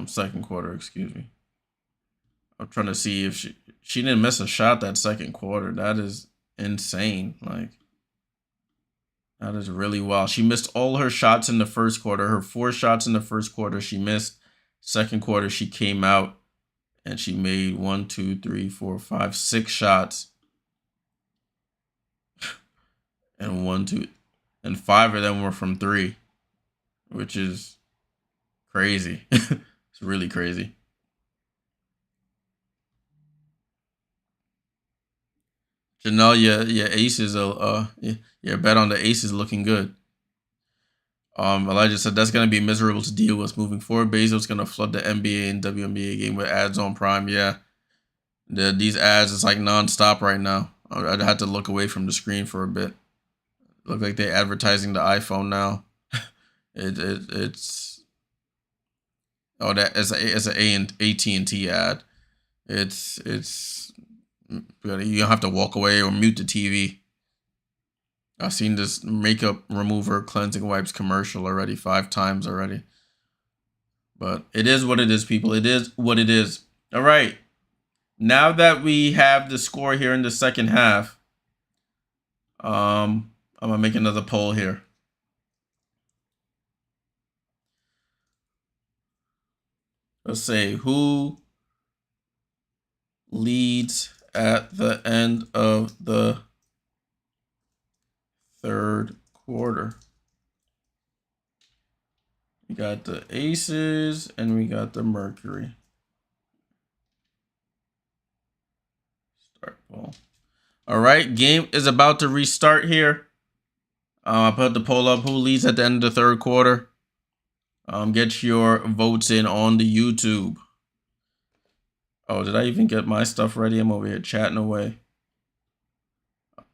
second quarter, excuse me. I'm trying to see if she didn't miss a shot that second quarter. That is insane. Like, that is really wild. She missed all her shots in the first quarter. Her 4 shots in the first quarter she missed. Second quarter she came out and she made 1, 2, 3, 4, 5, 6 shots. And 1, 2, and 5 of them were from 3, which is crazy. It's really crazy. Janelle, your aces are your bet on the aces looking good. Elijah said that's gonna be miserable to deal with moving forward. Bezos gonna flood the NBA and WNBA game with ads on Prime. Yeah, these ads is like nonstop right now. I'd have to look away from the screen for a bit. Look like they're advertising the iPhone now. It's oh, that it's an AT&T ad. It's you don't have to walk away or mute the TV. I've seen this makeup remover cleansing wipes commercial already 5 times already. But it is what it is, people. It is what it is. All right. Now that we have the score here in the second half, I'm gonna make another poll here. Let's say who leads at the end of the third quarter. We got the Aces and we got the Mercury. Start ball. All right, game is about to restart here. I put the poll up. Who leads at the end of the third quarter? Get your votes in on the YouTube. Oh, did I even get my stuff ready? I'm over here chatting away.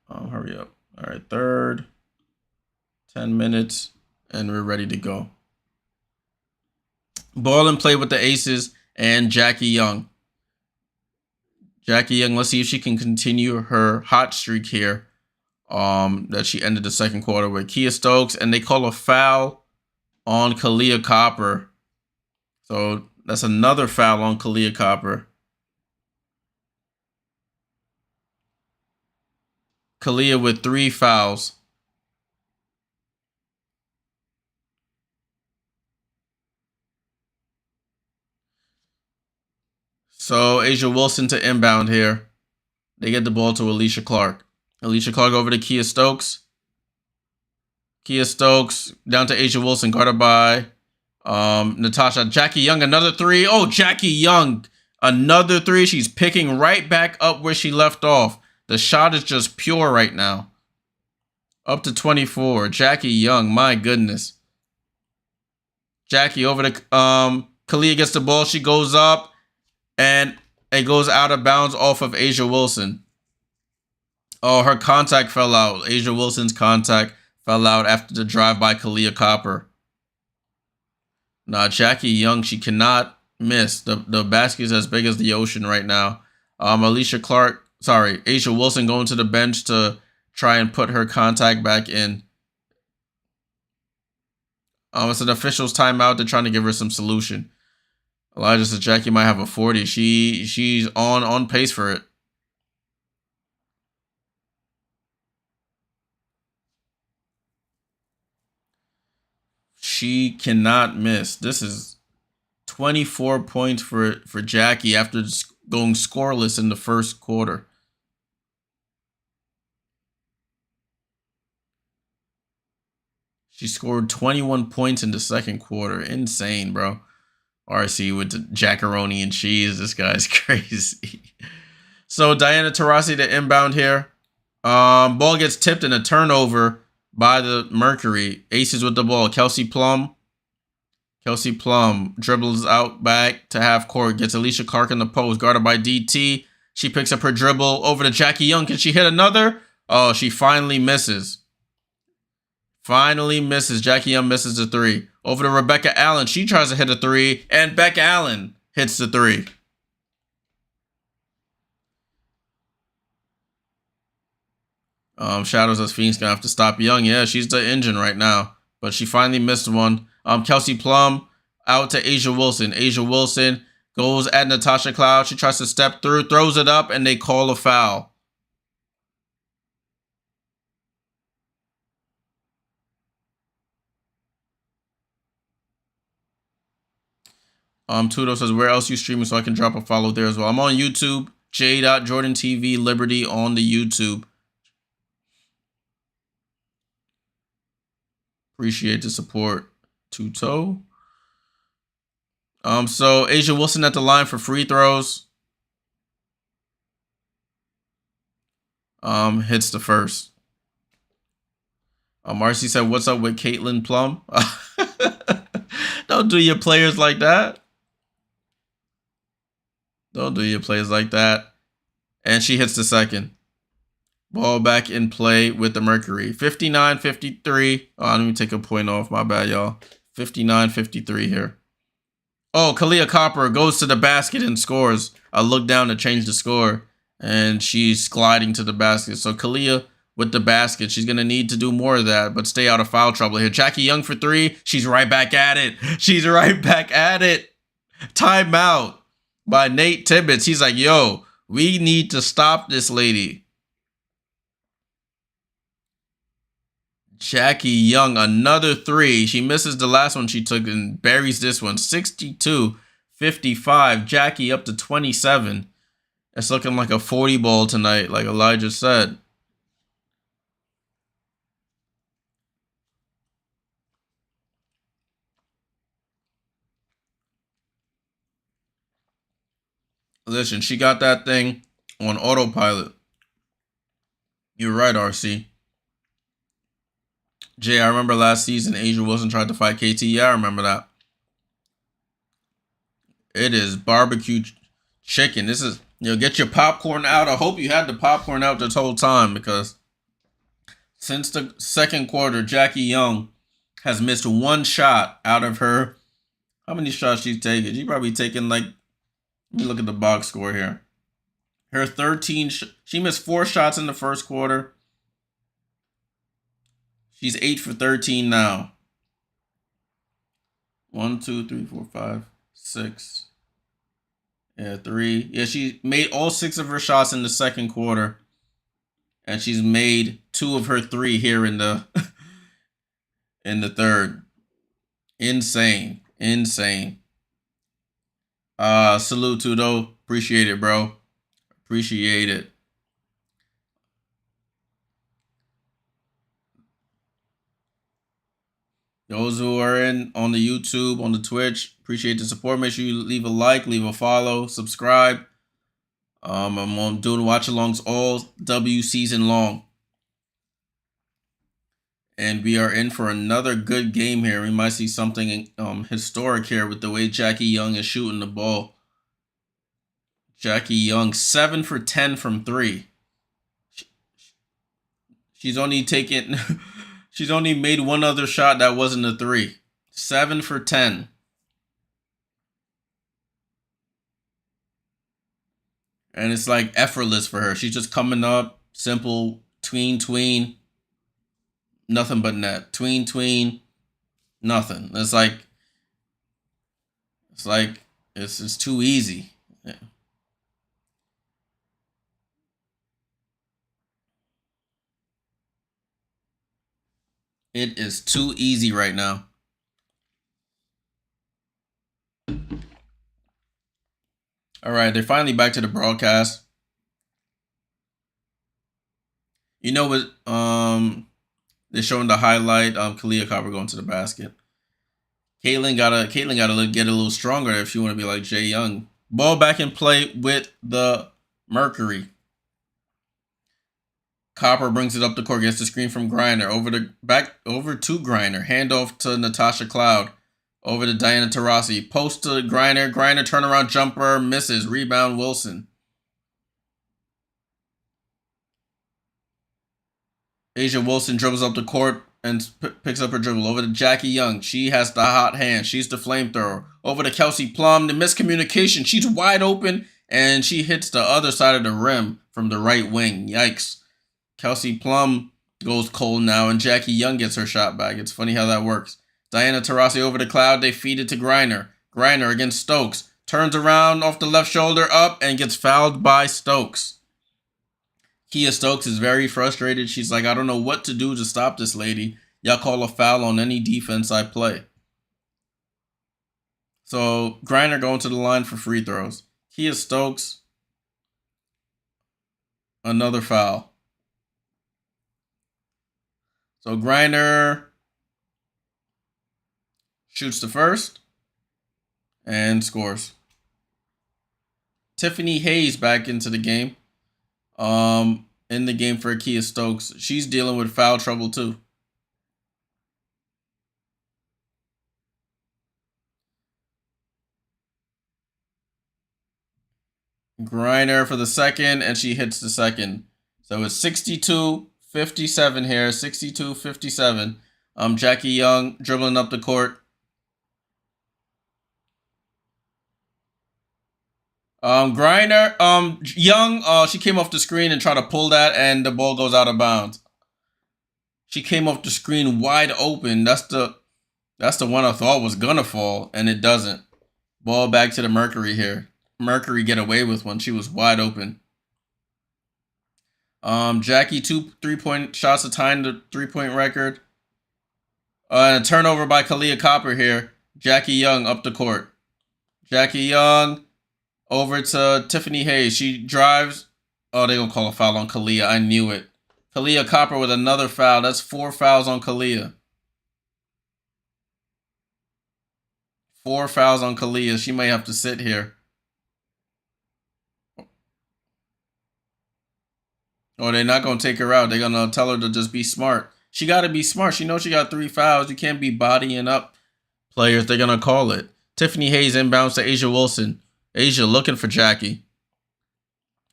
Hurry up. All right, third. 10 minutes, and we're ready to go. Ball and play with the Aces and Jackie Young. Jackie Young, let's see if she can continue her hot streak here. That she ended the second quarter with Kia Stokes, and they call a foul on Kalia Copper. So that's another foul on Kalia Copper. Kalia with 3 fouls. So Asia Wilson to inbound here. They get the ball to Alicia Clark. Alicia Clark over to Kia Stokes. Kia Stokes down to Asia Wilson, guarded by Natasha. Jackie Young, another 3. Oh, Jackie Young, another 3. She's picking right back up where she left off. The shot is just pure right now. Up to 24. Jackie Young, my goodness. Jackie over to Kalia gets the ball. She goes up, and it goes out of bounds off of Asia Wilson. Oh, her contact fell out. Asia Wilson's contact fell out after the drive by Kalia Copper. Nah, Jackie Young, she cannot miss. The basket is as big as the ocean right now. Asia Wilson going to the bench to try and put her contact back in. It's an official's timeout. They're trying to give her some solution. Elijah says Jackie might have a 40. She's on pace for it. She cannot miss. This is 24 points for Jackie after going scoreless in the first quarter. She scored 21 points in the second quarter. Insane, bro. RC with the jackaroni and cheese. This guy's crazy. So Diana Taurasi to inbound here. Ball gets tipped in a turnover by the Mercury. Aces with the ball. Kelsey Plum dribbles out back to half court. Gets Alicia Clark in the post. Guarded by DT. She picks up her dribble over to Jackie Young. Can she hit another? Oh, she finally misses. Jackie Young misses the 3. Over to Rebecca Allen. She tries to hit a 3. And Beck Allen hits the 3. Shadows as Phoenix gonna have to stop Young. Yeah, she's the engine right now. But she finally missed one. Kelsey Plum out to Asia Wilson. Asia Wilson goes at Natasha Cloud. She tries to step through, throws it up, and they call a foul. Tudo says, where else you streaming so I can drop a follow there as well. I'm on YouTube. Jay.JordanTV Liberty on the YouTube. Appreciate the support. Tuto. So Asia Wilson at the line for free throws. Hits the first. Marcy said, what's up with Caitlin Plum? Don't do your players like that. Don't do your plays like that. And she hits the second. Ball back in play with the Mercury. 59-53. Oh, let me take a point off. My bad, y'all. 59-53 here. Oh, Kalia Copper goes to the basket and scores. I look down to change the score. And she's gliding to the basket. So Kalia with the basket. She's going to need to do more of that. But stay out of foul trouble here. Jackie Young for 3. She's right back at it. Timeout by Nate Tibbetts. He's like, yo, we need to stop this lady. Jackie Young, another 3. She misses the last one she took and buries this one. 62-55. Jackie up to 27. It's looking like a 40 ball tonight, like Elijah said. Listen, she got that thing on autopilot. You're right, RC. Jay, I remember last season Asia Wilson tried to fight KT. Yeah, I remember that. It is barbecue chicken. This is, get your popcorn out. I hope you had the popcorn out this whole time because since the second quarter, Jackie Young has missed 1 shot out of her. How many shots she's taken? She's probably taken like, let me look at the box score here. Her 13, she missed 4 shots in the first quarter. She's 8 for 13 now. 1, 2, 3, 4, 5, 6. Yeah, 3. Yeah, she made all 6 of her shots in the second quarter. and she's made 2 of her 3 here in the in the third. Insane. Salute Tudo. Appreciate it, bro. Appreciate it. Those who are in on the YouTube, on the Twitch, appreciate the support. Make sure you leave a like, leave a follow, subscribe. I'm doing watch-alongs all W season long. And we are in for another good game here. We might see something historic here with the way Jackie Young is shooting the ball. Jackie Young, 7 for 10 from 3. She's only taken, she's only made one other shot that wasn't a 3. 7 for 10. And it's like effortless for her. She's just coming up, simple, tween, nothing but net. Tween, nothing. It's too easy. Yeah. It is too easy right now. All right, they're finally back to the broadcast. You know what? They're showing the highlight. Kalia Copper going to the basket. Caitlin gotta get a little stronger if she want to be like Jay Young. Ball back in play with the Mercury. Copper brings it up the court, gets the screen from Griner over to Griner. Handoff to Natasha Cloud. Over to Diana Taurasi. Post to Griner. Griner turnaround jumper misses. Rebound Wilson. Asia Wilson dribbles up the court and picks up her dribble. Over to Jackie Young. She has the hot hand. She's the flamethrower. Over to Kelsey Plum. The miscommunication. She's wide open and she hits the other side of the rim from the right wing. Yikes. Kelsey Plum goes cold now and Jackie Young gets her shot back. It's funny how that works. Diana Taurasi over to Cloud. They feed it to Griner. Griner against Stokes. Turns around off the left shoulder up and gets fouled by Stokes. Kia Stokes is very frustrated. She's like, I don't know what to do to stop this lady. Y'all call a foul on any defense I play. So Griner going to the line for free throws. Kia Stokes. Another foul. So Griner shoots the first and scores. Tiffany Hayes back into the game. In the game for Kia Stokes. She's dealing with foul trouble too. Griner for the second, and she hits the second. So it's 62-57 here. 62-57. Jackie Young dribbling up the court. Griner, Young, she came off the screen and tried to pull that, and the ball goes out of bounds. She came off the screen wide open. That's the one I thought was gonna fall, and it doesn't. Ball back to the Mercury here. Mercury get away with one. She was wide open. Jackie 2 3-point shots to tie the 3-point record. And a turnover by Kalia Copper here. Jackie Young up the court. Jackie Young over to Tiffany Hayes. She drives. Oh, they're going to call a foul on Kalia. I knew it. Kalia Copper with another foul. That's 4 fouls on Kalia. 4 fouls on Kalia. She may have to sit here. Or they're not going to take her out. They're going to tell her to just be smart. She got to be smart. She knows she got 3 fouls. You can't be bodying up players. They're going to call it. Tiffany Hayes inbounds to Asia Wilson. Asia looking for Jackie.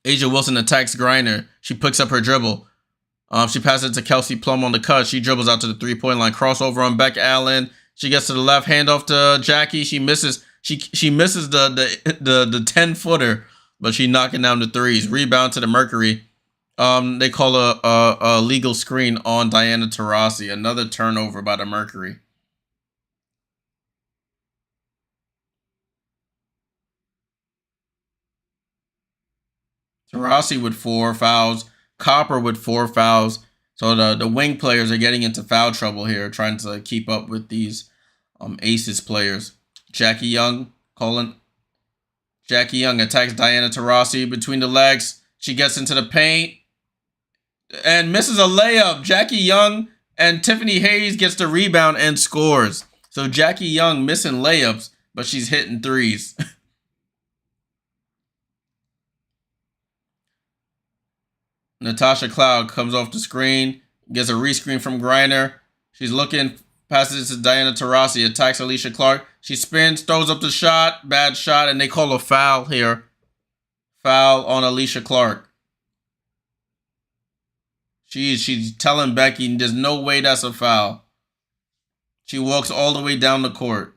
Asia Wilson attacks Griner. She picks up her dribble. She passes it to Kelsey Plum on the cut. She dribbles out to the 3-point line. Crossover on Beck Allen. She gets to the left. Handoff to Jackie. She misses. She misses the 10-footer, but she knocking down the threes. Rebound to the Mercury. They call a legal screen on Diana Taurasi. Another turnover by the Mercury. Taurasi with 4 fouls. Copper with 4 fouls. So the wing players are getting into foul trouble here, trying to keep up with these Aces players. Jackie Young attacks Diana Taurasi between the legs. She gets into the paint and misses a layup. Jackie Young and Tiffany Hayes gets the rebound and scores. So Jackie Young missing layups, but she's hitting threes. Natasha Cloud comes off the screen, gets a rescreen from Griner. She's looking, passes it to Diana Taurasi, attacks Alicia Clark. She spins, throws up the shot, bad shot, and they call a foul here. Foul on Alicia Clark. She's telling Becky, there's no way that's a foul. She walks all the way down the court.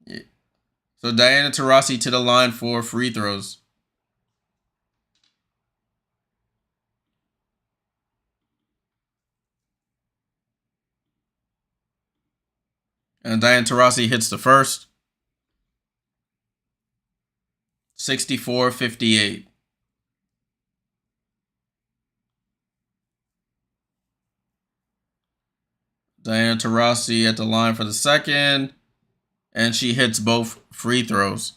Yeah. So Diana Taurasi to the line for free throws. And Diana Taurasi hits the first. 64-58. Diana Taurasi at the line for the second. And she hits both free throws.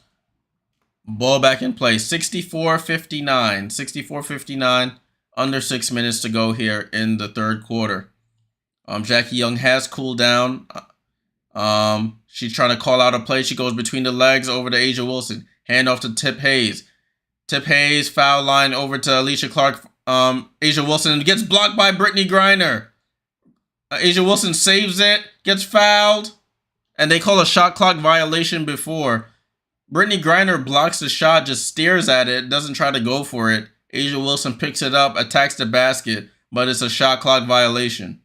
Ball back in play. 64-59. 64-59. Under 6 minutes to go here in the third quarter. Jackie Young has cooled down. She's trying to call out a play. She goes between the legs over to A'ja Wilson. Hand off to Tip Hayes. Tip Hayes, foul line over to Alicia Clark. A'ja Wilson gets blocked by Brittany Griner. A'ja Wilson saves it, gets fouled, and they call a shot clock violation before. Brittany Griner blocks the shot, just stares at it, doesn't try to go for it. A'ja Wilson picks it up, attacks the basket, but it's a shot clock violation.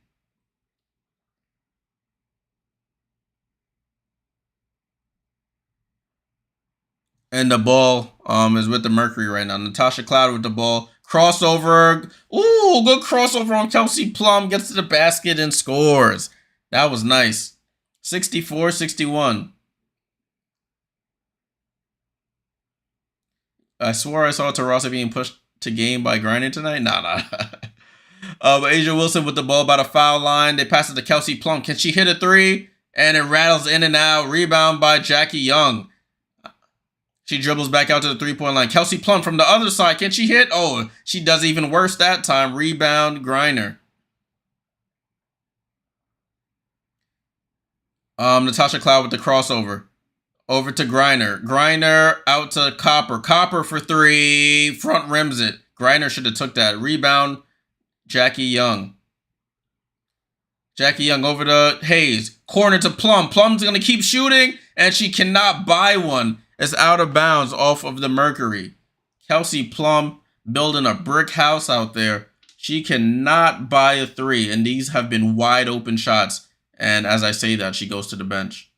And the ball is with the Mercury right now. Natasha Cloud with the ball. Crossover. Ooh, good crossover on Kelsey Plum. Gets to the basket and scores. That was nice. 64-61. I swore I saw Taurasi being pushed to game by Griner tonight. Nah. A'ja Wilson with the ball by the foul line. They pass it to Kelsey Plum. Can she hit a three? And it rattles in and out. Rebound by Jackie Young. She dribbles back out to the three-point line. Kelsey Plum from the other side. Can she hit? Oh, she does even worse that time. Rebound, Griner. Natasha Cloud with the crossover. Over to Griner. Griner out to Copper. Copper for three. Front rims it. Griner should have took that. Rebound, Jackie Young. Jackie Young over to Hayes. Corner to Plum. Plum's going to keep shooting, and she cannot buy one. It's out of bounds off of the Mercury. Kelsey Plum building a brick house out there. She cannot buy a three, and these have been wide open shots. And as I say that, she goes to the bench.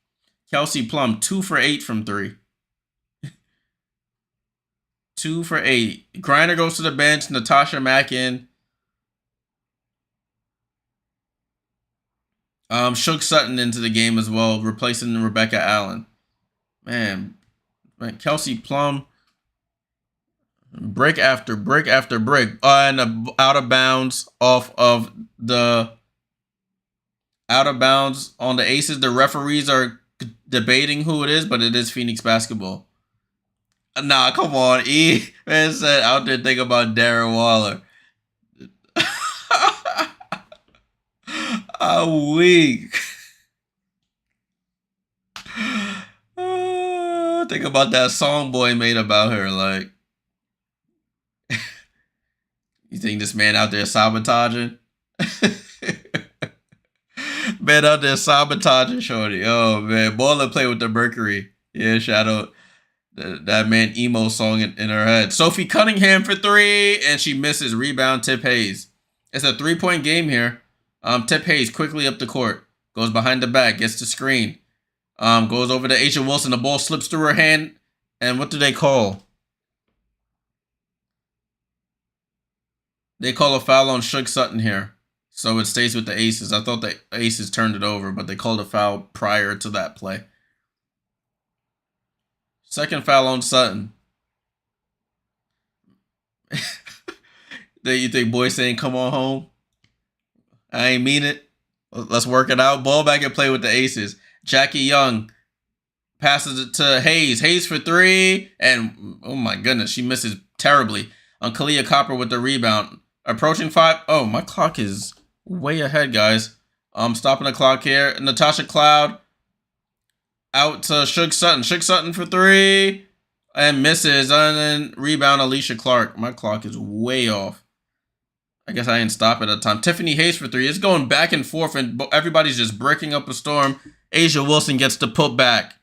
Kelsey Plum, 2 for 8 from three. 2 for 8. Griner goes to the bench. Natasha Mack in. Shook Sutton into the game as well, replacing Rebecca Allen. Man, Kelsey Plum, break after break after break, and out of bounds off of the out of bounds on the Aces. The referees are debating who it is, but it is Phoenix basketball. Nah, come on, man said out there think about Darren Waller. I'm weak. Think about that song Boy made about her. Like, you think this man out there sabotaging? Man out there sabotaging, shorty. Oh man, Baller play with the Mercury. Yeah, Shadow. That man emo song in her head. Sophie Cunningham for three, and she misses. Rebound, Tip Hayes. It's a 3-point game here. Tip Hayes quickly up the court. Goes behind the back, gets the screen. Goes over to A'ja Wilson. The ball slips through her hand. And what do they call? They call a foul on Shook Sutton here. So it stays with the Aces. I thought the Aces turned it over, but they called a foul prior to that play. Second foul on Sutton. You think boys saying come on home? I ain't mean it. Let's work it out. Ball back and play with the aces. Jackie Young passes it to Hayes. Hayes for three. And oh my goodness, she misses terribly. On Kalia Copper with the rebound. Approaching 5. Oh, my clock is way ahead, guys. I'm stopping the clock here. Natasha Cloud out to Shug Sutton. Shug Sutton for three. And misses. And then rebound Alicia Clark. My clock is way off. I guess I didn't stop at that time. Tiffany Hayes for three. It's going back and forth, and everybody's just breaking up a storm. Asia Wilson gets the put back.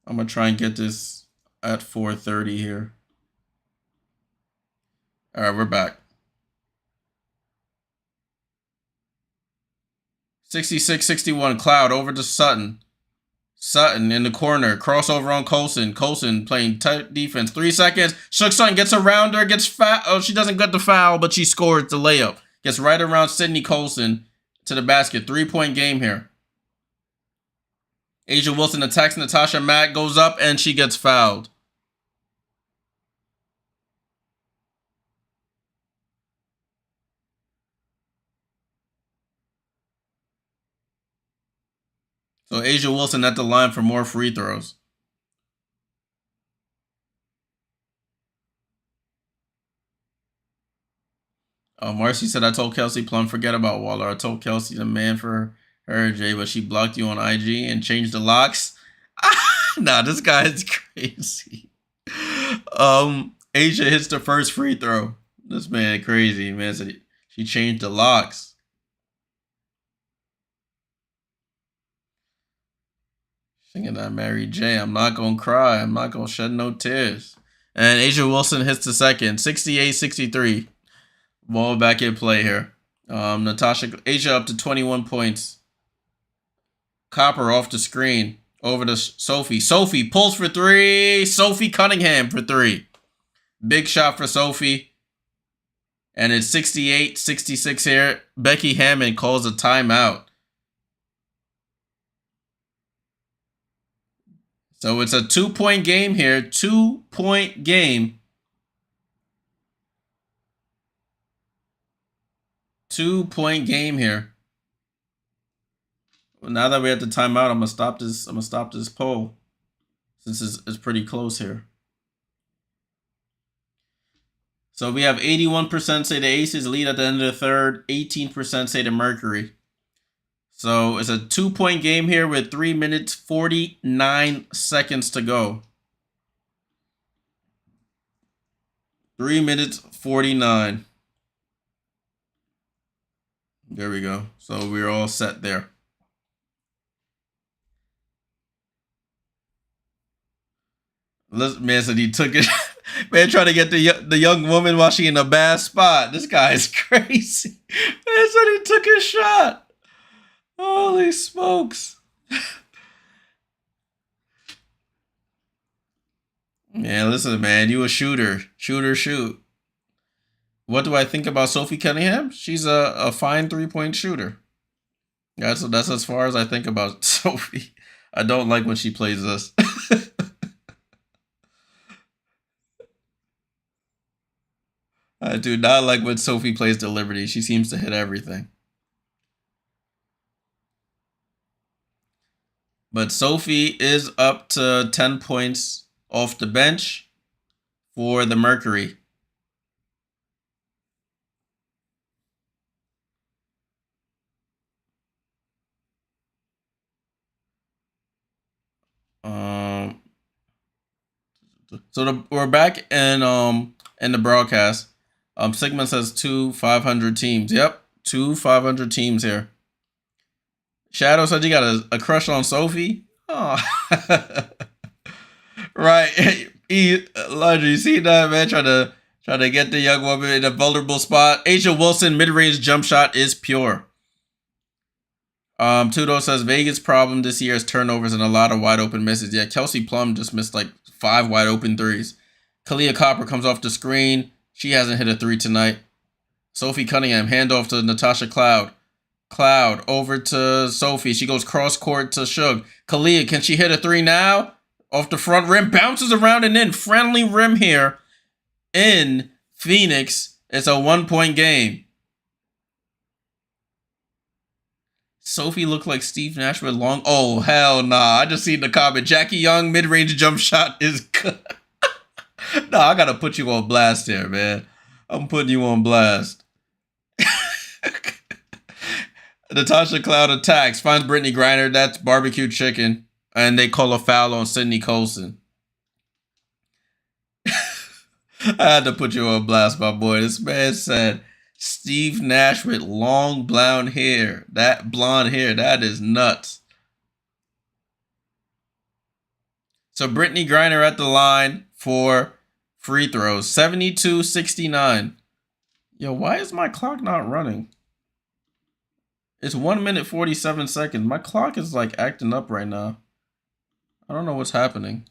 I'm going to try and get this at 4:30 here. All right, we're back. 66-61, Cloud over to Sutton. Sutton in the corner. Crossover on Colson. Colson playing tight defense. 3 seconds. Shook Sutton gets around her. Gets foul. Oh, she doesn't get the foul, but she scores the layup. Gets right around Sydney Colson to the basket. 3-point game here. Asia Wilson attacks Natasha Mack. Goes up, and she gets fouled. So Asia Wilson at the line for more free throws. Marcy said, I told Kelsey Plum, forget about Waller. I told Kelsey the man for her, Jay, but she blocked you on IG and changed the locks. Nah, this guy is crazy. Asia hits the first free throw. This man crazy, man. Said she changed the locks. Singing that Mary J. I'm not going to cry. I'm not going to shed no tears. And Asia Wilson hits the second. 68-63. Ball back in play here. Asia up to 21 points. Copper off the screen. Over to Sophie. Sophie pulls for three. Sophie Cunningham for three. Big shot for Sophie. And it's 68-66 here. Becky Hammond calls a timeout. So it's a 2-point game here. 2-point game. 2-point game here. Well, now that we're at the timeout, I'm gonna stop this. I'm gonna stop this poll since it's pretty close here. So we have 81% say the Aces lead at the end of the third. 18% say the Mercury. So it's a 2-point game here with 3 minutes 49 seconds to go. 3 minutes 49. There we go. So we're all set there. Man said he took it. Man trying to get the young woman while she in a bad spot. This guy is crazy. Man said he took his shot. Holy smokes. Man, listen, man. You a shooter. Shoot. What do I think about Sophie Cunningham? She's a fine 3-point shooter. That's as far as I think about Sophie. I don't like when she plays this. I do not like when Sophie plays the Liberty. She seems to hit everything. But Sophie is up to 10 points off the bench for the Mercury. So we're back in the broadcast. Sigma says 2 500 teams. Yep, 2 500 teams here. Shadow said you got a crush on Sophie. Oh, right. Laundry, you see that, man? Trying to get the young woman in a vulnerable spot. Asia Wilson mid-range jump shot is pure. Tudo says Vegas' problem this year is turnovers and a lot of wide open misses. Yeah, Kelsey Plum just missed like 5 wide open threes. Kalia Copper comes off the screen. She hasn't hit a 3 tonight. Sophie Cunningham, handoff to Natasha Cloud. Cloud over to Sophie. She goes cross court to Shug. Kalia, can she hit a 3 now? Off the front rim, bounces around and in. Friendly rim here in Phoenix. It's a 1-point game. Sophie looked like Steve Nash with long. Oh, hell nah. I just seen the comment. Jackie Young mid-range jump shot is good. Nah, I gotta put you on blast here, man. I'm putting you on blast. Natasha Cloud attacks. Finds Brittany Griner. That's barbecue chicken. And they call a foul on Sydney Colson. I had to put you on blast, my boy. This man said Steve Nash with long blonde hair. That blonde hair, that is nuts. So Brittany Griner at the line for free throws. 72-69. Yo, why is my clock not running? It's 1 minute 47 seconds. My clock is like acting up right now. I don't know what's happening.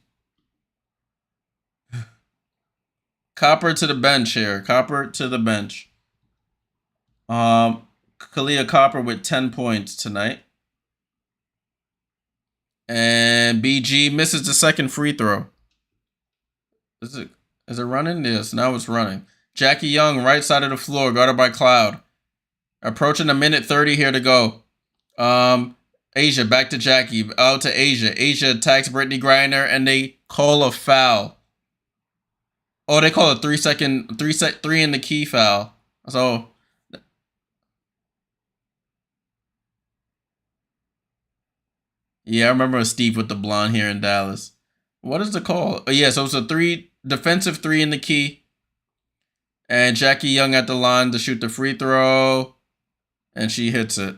Copper to the bench here. Copper to the bench. Kalia Copper with 10 points tonight. And BG misses the second free throw. Is it running? Yes, now it's running. Jackie Young, right side of the floor, guarded by Cloud. Approaching a minute 30 here to go. Asia, back to Jackie. Out to Asia. Asia attacks Brittany Griner, and they call a foul. Oh, they call a 3 in the key foul. So yeah, I remember Steve with the blonde hair in Dallas. What is the call? Oh, yeah, so it's a defensive 3 in the key. And Jackie Young at the line to shoot the free throw. And she hits it.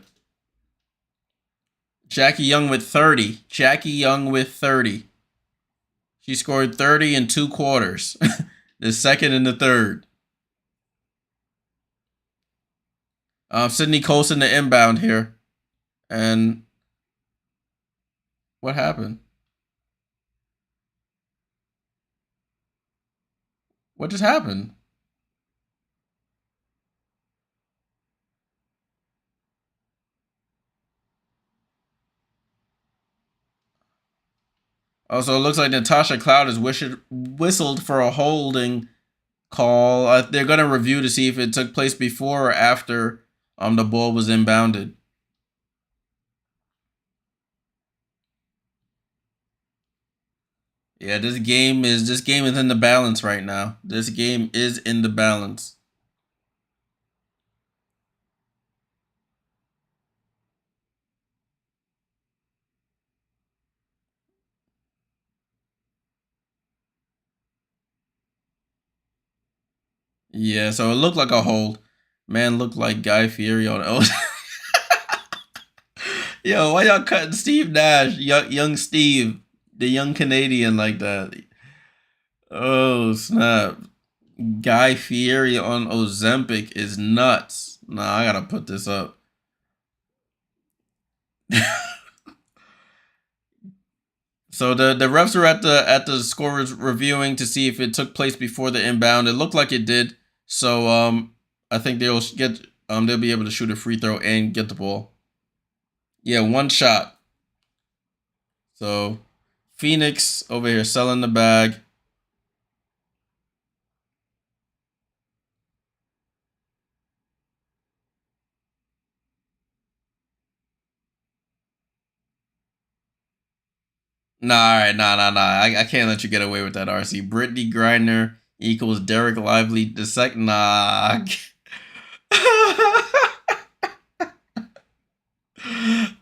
Jackie Young with 30. Jackie Young with 30. She scored 30 in 2 quarters. The second and the third. Sydney Colson the inbound here. And what happened? What just happened? Also, it looks like Natasha Cloud is whistled for a holding call. They're going to review to see if it took place before or after the ball was inbounded. Yeah, this game is in the balance right now. This game is in the balance. Yeah, so it looked like a hold. Man looked like Guy Fieri on it. Yo, why y'all cutting Steve Nash, young Steve, the young Canadian like that? Oh, snap. Guy Fieri on Ozempic is nuts. Nah, I gotta put this up. So the refs are at the scorers reviewing to see if it took place before the inbound. It looked like it did. So I think they'll be able to shoot a free throw and get the ball. Yeah, 1 shot. So Phoenix over here selling the bag. Nah, all right, nah. I can't let you get away with that, RC. Brittany Griner equals Derek Lively the second. Nah.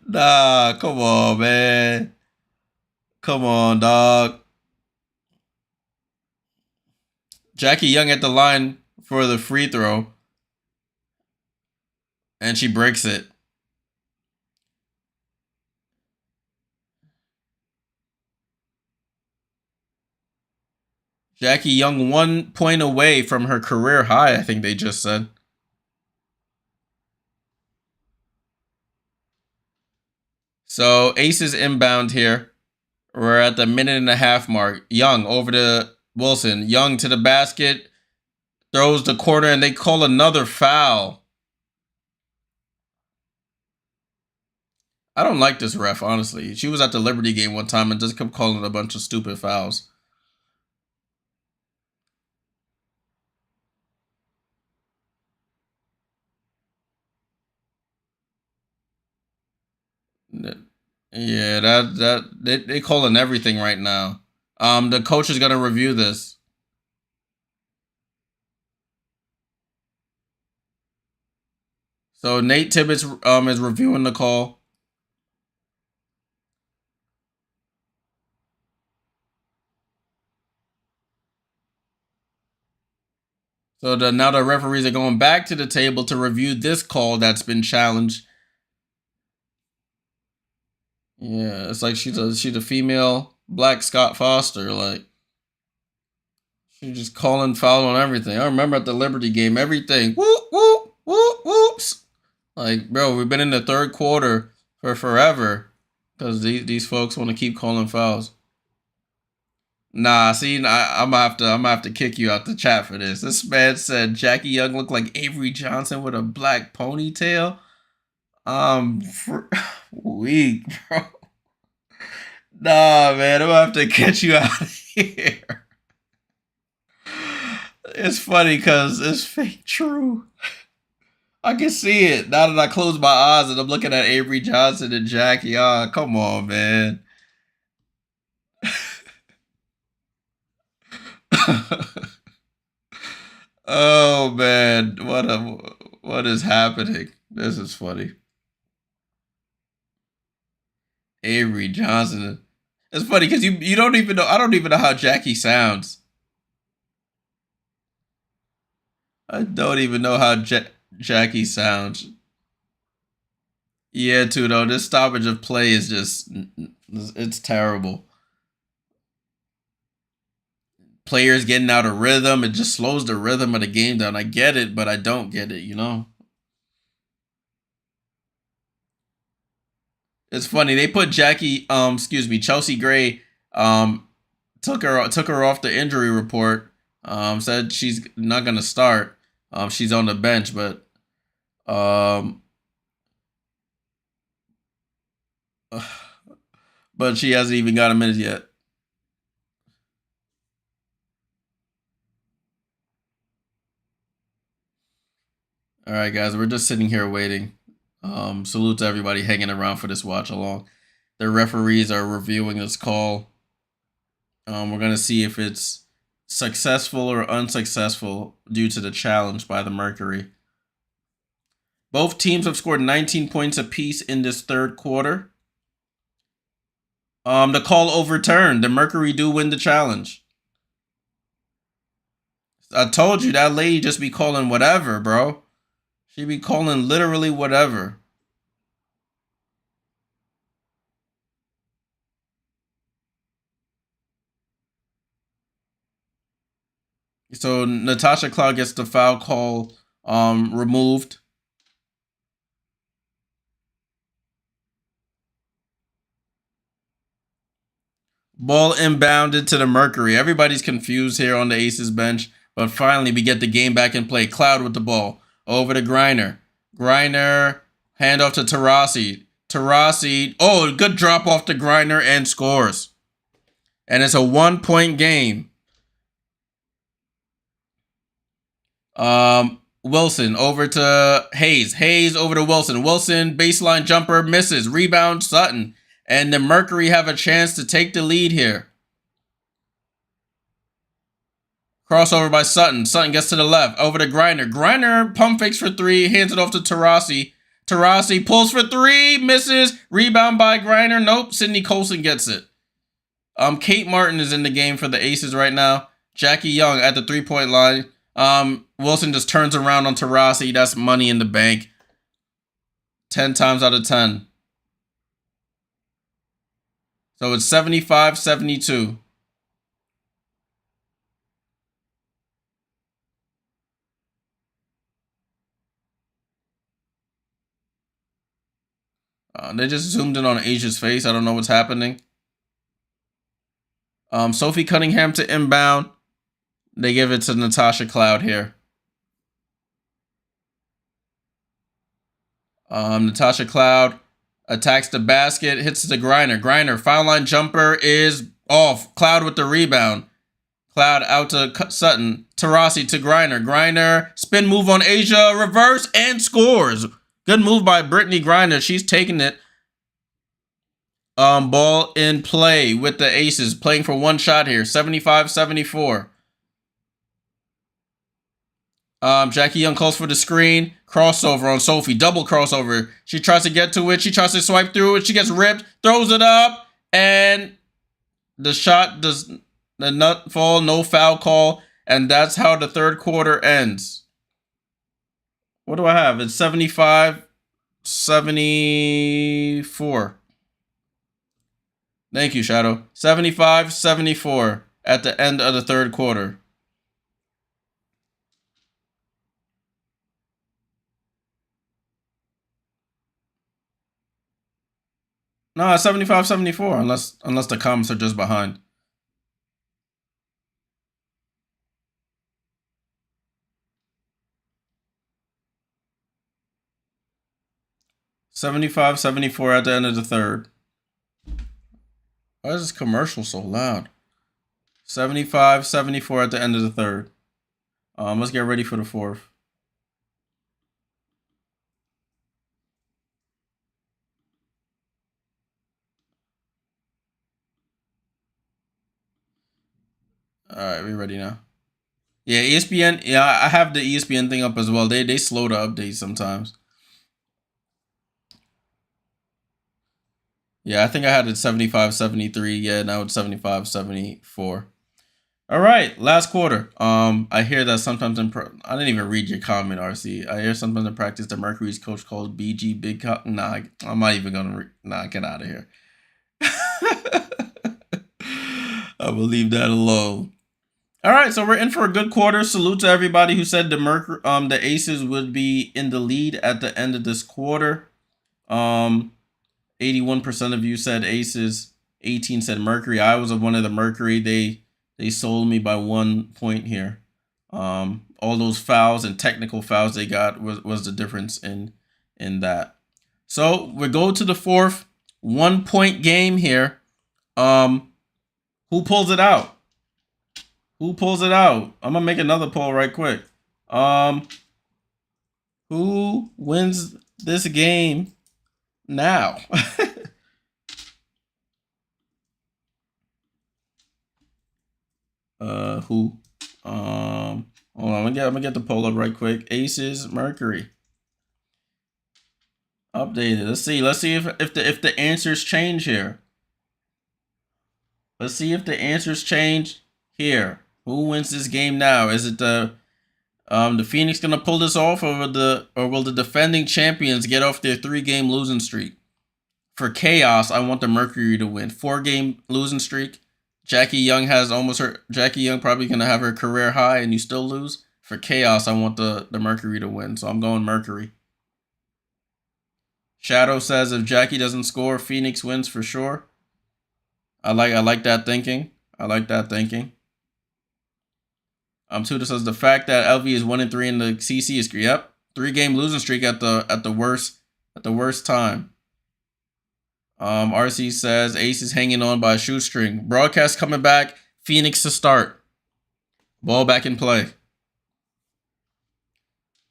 Nah, come on, man. Come on, dog. Jackie Young at the line for the free throw. And she breaks it. Jackie Young 1 point away from her career high, I think they just said. So Aces inbound here. We're at the 1.5 minute mark. Young over to Wilson. Young to the basket. Throws the corner and they call another foul. I don't like this ref, honestly. She was at the Liberty game one time and just kept calling a bunch of stupid fouls. Yeah, they calling everything right now. The coach is gonna review this. So Nate Tibbetts is reviewing the call. So now the referees are going back to the table to review this call that's been challenged. Yeah, it's like she's a female black Scott Foster. Like she's just calling foul on everything. I remember at the Liberty game, everything whoop whoop whoop whoops. Like bro, we've been in the third quarter for forever because these folks want to keep calling fouls. Nah, see, I'm gonna have to kick you out the chat for this. This man said Jackie Young looked like Avery Johnson with a black ponytail. Weak, bro. Nah, man, I'm gonna have to get you out of here. It's funny because it's fake true. I can see it now that I close my eyes and I'm looking at Avery Johnson and Jackie. Ah, come on, man. Oh man, what is happening? This is funny. Avery Johnson. It's funny because you don't even know. I don't even know how Jackie sounds. I don't even know how Jackie sounds. Yeah, too though. This stoppage of play is just it's terrible. Players getting out of rhythm. It just slows the rhythm of the game down. I get it, but I don't get it. You know. It's funny. They put Chelsea Gray, took her off the injury report. Said she's not gonna start. She's on the bench, um, but she hasn't even got a minute yet. All right, guys, we're just sitting here waiting. Salute to everybody hanging around for this watch along. The referees are reviewing this call. We're gonna see if it's successful or unsuccessful due to the challenge by the Mercury. Both teams have scored 19 points apiece in this third quarter. The call overturned. The Mercury do win the challenge. I told you that lady just be calling whatever, bro. She be calling literally whatever. So Natasha Cloud gets the foul call removed. Ball inbounded to the Mercury. Everybody's confused here on the Aces bench, but finally we get the game back in play. Cloud with the ball over to Griner. Griner handoff to Taurasi. Taurasi, oh, good drop off to Griner and scores. And it's a 1-point game. Wilson over to Hayes. Hayes over to Wilson. Wilson baseline jumper misses. Rebound Sutton. And the Mercury have a chance to take the lead here. Crossover by Sutton. Sutton gets to the left. Over to Griner. Griner pump fakes for three. Hands it off to Taurasi. Taurasi pulls for three. Misses. Rebound by Griner. Nope. Sydney Colson gets it. Kate Martin is in the game for the Aces right now. Jackie Young at the 3-point line. Wilson just turns around on Taurasi. That's money in the bank. 10 times out of 10. So it's 75-72. They just zoomed in on Asia's face. I don't know what's happening. Sophie Cunningham to inbound. They give it to Natasha Cloud here. Natasha Cloud Attacks the basket, hits the Griner. Griner, foul line jumper is off. Cloud with the rebound. Cloud out to Sutton. Taurasi to Griner. Griner, spin move on Asia, reverse, and scores. Good move by Brittany Griner. She's taking it. Ball in play with the Aces. Playing for one shot here. 75-74. Jackie Young calls for the screen. Crossover on Sophie. Double crossover. She tries to get to it. She tries to swipe through it. She gets ripped. Throws it up. And the shot does not fall. No foul call. And that's how the third quarter ends. What do I have? It's 75-74. Thank you, Shadow. 75-74 at the end of the third quarter. No, it's 75-74, unless the comments are just behind. $75-74 at the end of the third. Why is this commercial so loud? 75-74 at the end of the third. Let's get ready for the fourth. All right, we ready now. Yeah, ESPN. Yeah, I have the ESPN thing up as well. They slow to update sometimes. Yeah, I think I had it 75-73. Yeah, now it's 75-74. All right, last quarter. I hear that sometimes I didn't even read your comment, RC. I hear sometimes in practice the Mercury's coach called BG Big. Nah, I'm not even gonna. Nah, get out of here. I will leave that alone. All right, so we're in for a good quarter. Salute to everybody who said the Aces would be in the lead at the end of this quarter. 81% of you said Aces. 18 said Mercury. I was one of the Mercury. They sold me by 1 point here. All those fouls and technical fouls they got was the difference in that. So we go to the fourth 1 point game here. Who pulls it out? Who pulls it out? I'm gonna make another poll right quick. Who wins this game now? Who? Hold on, I'm gonna get the poll up right quick. Aces, Mercury. Updated. Let's see if the answers change here. Let's see if the answers change here. Who wins this game now? Is it the Phoenix gonna pull this off, or will the defending champions get off their 3-game losing streak? For chaos, I want the Mercury to win. 4-game losing streak. Jackie Young probably gonna have her career high, and you still lose. For chaos, I want the Mercury to win, so I'm going Mercury. Shadow says if Jackie doesn't score, Phoenix wins for sure. I like that thinking. I like that thinking. Tuda says the fact that LV is 1-3 in the CC is yep. 3-game losing streak at the worst time. RC says Ace is hanging on by a shoestring. Broadcast coming back. Phoenix to start. Ball back in play.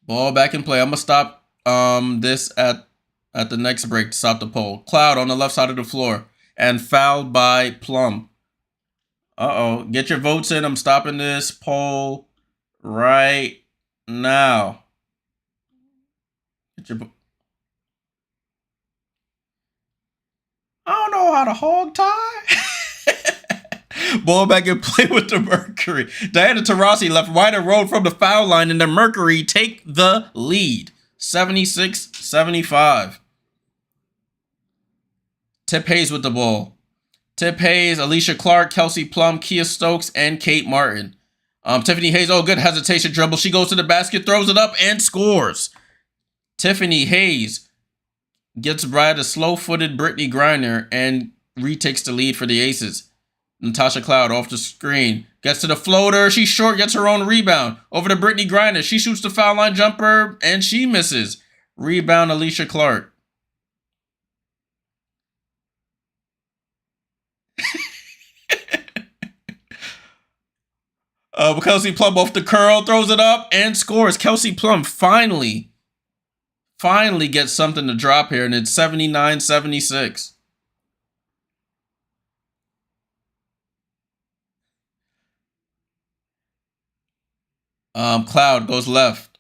Ball back in play. I'm gonna stop this at the next break to stop the poll. Cloud on the left side of the floor and fouled by Plum. Uh-oh. Get your votes in. I'm stopping this poll right now. Get your I don't know how to hog tie. Ball back and play with the Mercury. Diana Taurasi left wide and rolled from the foul line, and the Mercury take the lead. 76-75. Tip Hayes with the ball. Tip Hayes, Alicia Clark, Kelsey Plum, Kia Stokes, and Kate Martin. Tiffany Hayes, oh, good hesitation dribble. She goes to the basket, throws it up, and scores. Tiffany Hayes gets by the slow-footed Brittany Griner and retakes the lead for the Aces. Natasha Cloud off the screen. Gets to the floater. She's short, gets her own rebound. Over to Brittany Griner. She shoots the foul line jumper, and she misses. Rebound, Alicia Clark. Kelsey Plum off the curl, throws it up, and scores. Kelsey Plum finally gets something to drop here, and it's 79-76. Cloud goes left.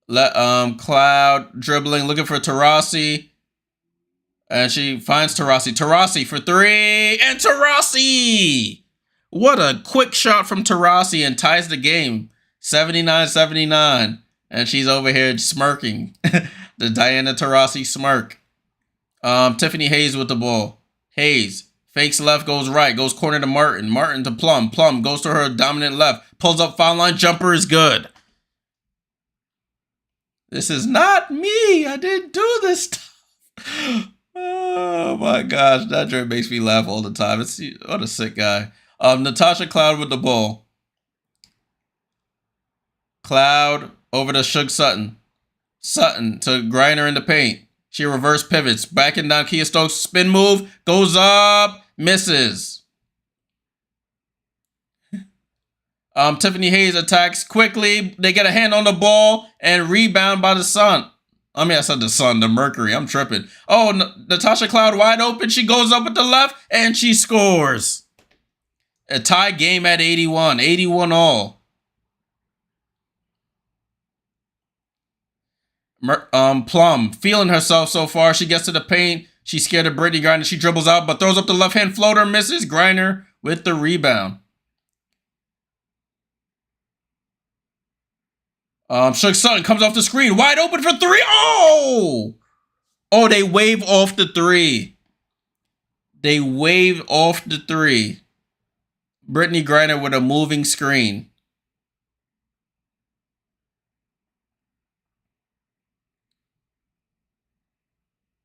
Cloud dribbling, looking for Taurasi. And she finds Taurasi. Taurasi for three. And Taurasi! What a quick shot from Taurasi and ties the game. 79-79. And she's over here smirking. The Diana Taurasi smirk. Tiffany Hayes with the ball. Hayes fakes left, goes right, goes corner to Martin. Martin to Plum. Plum goes to her dominant left. Pulls up foul line. Jumper is good. This is not me. I didn't do this stuff. Oh my gosh, that joke makes me laugh all the time. What a sick guy. Natasha Cloud with the ball. Cloud over to Shug Sutton. Sutton to Griner in the paint. She reverse pivots. Backing down Kia Stokes. Spin move. Goes up. Misses. Tiffany Hayes attacks quickly. They get a hand on the ball and rebound by the Sun. I mean, I said the Sun, the Mercury. I'm tripping. Oh, Natasha Cloud wide open. She goes up with the left and she scores. A tie game at 81. 81 all. Plum feeling herself so far. She gets to the paint. She's scared of Brittany Griner. She dribbles out, but throws up the left hand floater. Misses. Griner with the rebound. Shug Sutton comes off the screen. Wide open for three. Oh! Oh, they wave off the three. They wave off the three. Brittany Griner with a moving screen.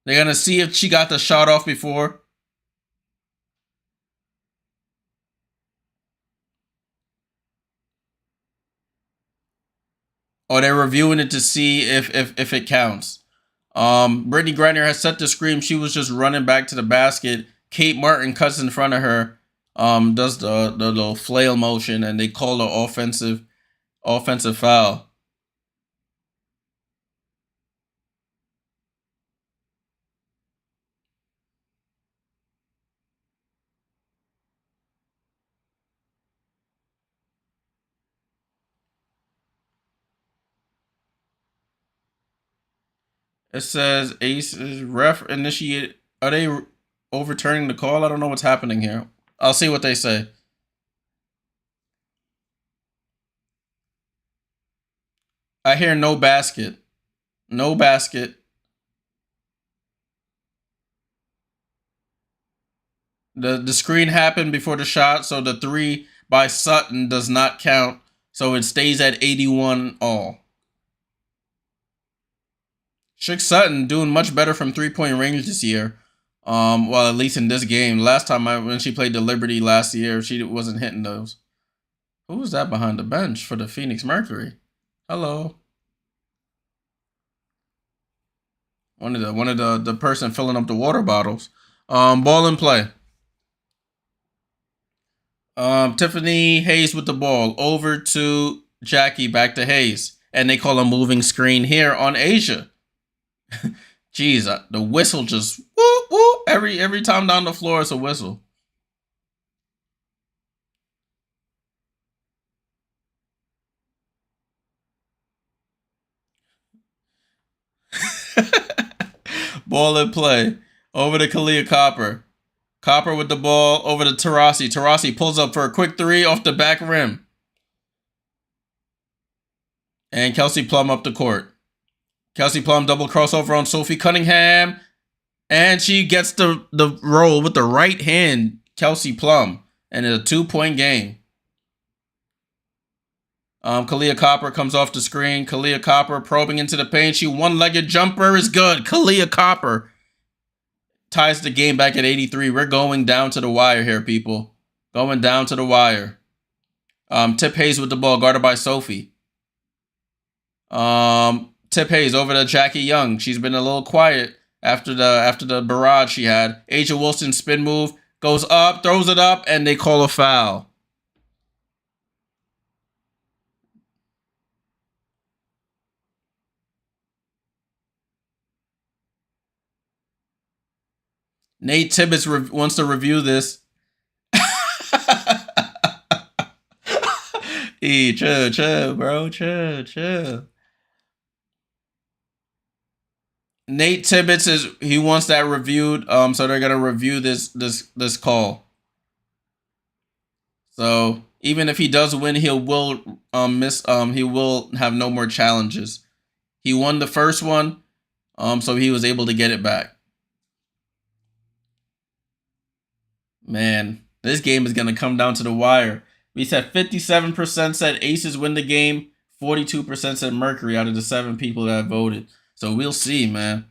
They're going to see if she got the shot off before. Oh, they're reviewing it to see if it counts. Brittany Griner has set the screen. She was just running back to the basket. Kate Martin cuts in front of her. Does the little flail motion, and they call the offensive foul. It says Aces ref initiate. Are they overturning the call? I don't know what's happening here. I'll see what they say. I hear no basket. No basket. The screen happened before the shot, so the three by Sutton does not count. So it stays at 81 all. Shug Sutton doing much better from three-point range this year. Well, at least in this game. Last time when she played the Liberty last year, she wasn't hitting those. Who was that behind the bench for the Phoenix Mercury? Hello. One of the person filling up the water bottles. Ball in play. Tiffany Hayes with the ball over to Jackie, back to Hayes, and they call a moving screen here on Asia. Jeez, the whistle just whoop whoop every time down the floor. It's a whistle. Ball in play over to Kalia Copper. Copper with the ball over to Taurasi. Taurasi pulls up for a quick three off the back rim. And Kelsey Plum up the court. Kelsey Plum double crossover on Sophie Cunningham. And she gets the roll with the right hand, Kelsey Plum. And it's a 2-point game. Kalia Copper comes off the screen. Kalia Copper probing into the paint. She one-legged jumper is good. Kalia Copper ties the game back at 83. We're going down to the wire here, people. Going down to the wire. Tip Hayes with the ball, guarded by Sophie. Tip Hayes over to Jackie Young. She's been a little quiet after the barrage she had. Asia Wilson spin move, goes up, throws it up, and they call a foul. Nate Tibbetts wants to review this. Chill, bro. Chill. Nate Tibbetts he wants that reviewed. So they're gonna review this call. So even if he does win, he will have no more challenges. He won the first one, so he was able to get it back. Man, this game is gonna come down to the wire. We said 57% said Aces win the game, 42% said Mercury out of the 7 people that voted. So we'll see, man.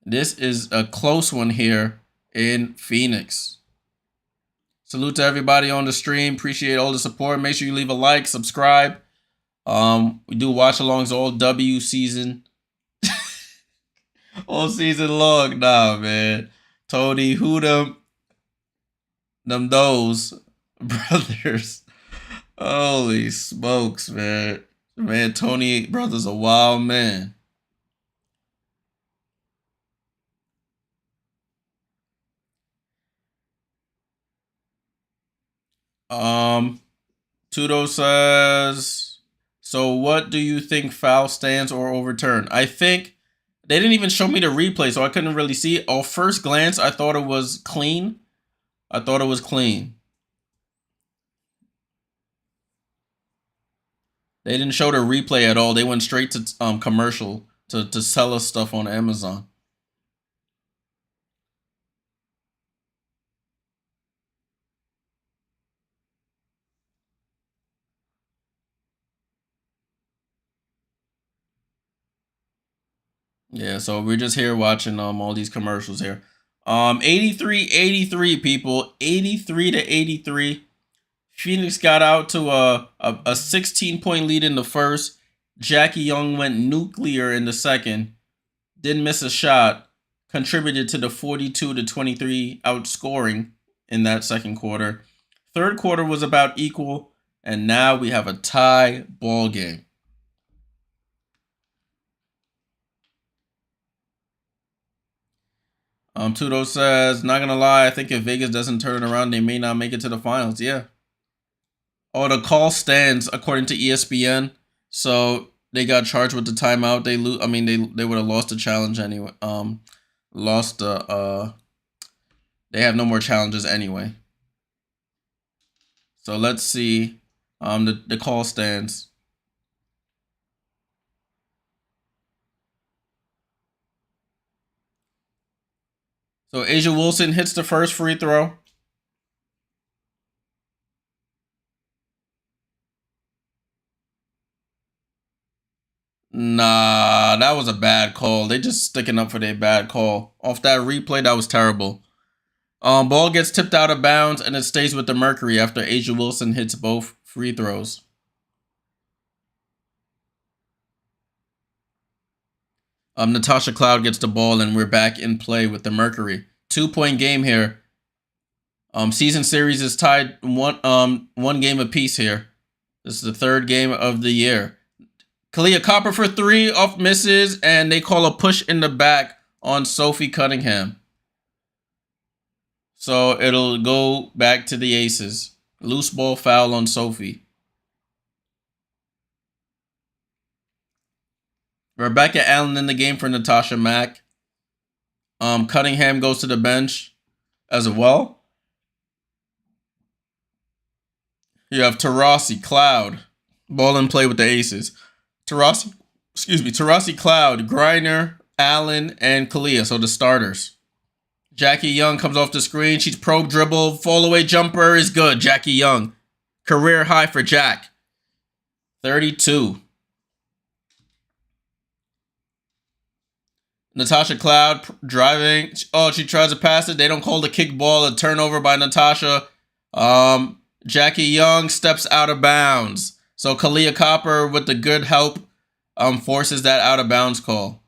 This is a close one here in Phoenix. Salute to everybody on the stream. Appreciate all the support. Make sure you leave a like, subscribe. We do watch-alongs all W season. All season long. Nah, man. Tony, who them those brothers. Holy smokes, man. Man, Tony brother's a wild man. Tudo says, so what do you think foul stands or overturned? I think they didn't even show me the replay, so I couldn't really see it. Oh, first glance, I thought it was clean. They didn't show the replay at all. They went straight to commercial to sell us stuff on Amazon. Yeah, so we're just here watching all these commercials here. 83-83 people, 83-83. Phoenix got out to a 16-point lead in the first. Jackie Young went nuclear in the second. Didn't miss a shot. Contributed to the 42-23 outscoring in that second quarter. Third quarter was about equal, and now we have a tie ball game. Tudo says, not gonna lie, I think if Vegas doesn't turn it around, they may not make it to the finals. Yeah. Oh, the call stands according to ESPN. So they got charged with the timeout. They would have lost the challenge anyway. They have no more challenges anyway. So let's see. The call stands. So A'ja Wilson hits the first free throw. Nah, that was a bad call. They just sticking up for their bad call. Off that replay, that was terrible. Ball gets tipped out of bounds, and it stays with the Mercury after A'ja Wilson hits both free throws. Natasha Cloud gets the ball, and we're back in play with the Mercury. 2-point game here. Season series is tied one game apiece here. This is the third game of the year. Kahleah Copper for 3, off misses, and they call a push in the back on Sophie Cunningham. So it'll go back to the Aces. Loose ball foul on Sophie. Rebecca Allen in the game for Natasha Mack. Cunningham goes to the bench as well. You have Taurasi, Cloud. Ball in play with the Aces. Taurasi, Cloud, Griner, Allen, and Kahleah. So the starters. Jackie Young comes off the screen. She's probe dribble. Fall away jumper is good. Jackie Young. Career high for Jack. 32. Natasha Cloud driving. Oh, she tries to pass it. They don't call the kick ball. A turnover by Natasha. Jackie Young steps out of bounds. So Kahleah Copper, with the good help, forces that out of bounds call.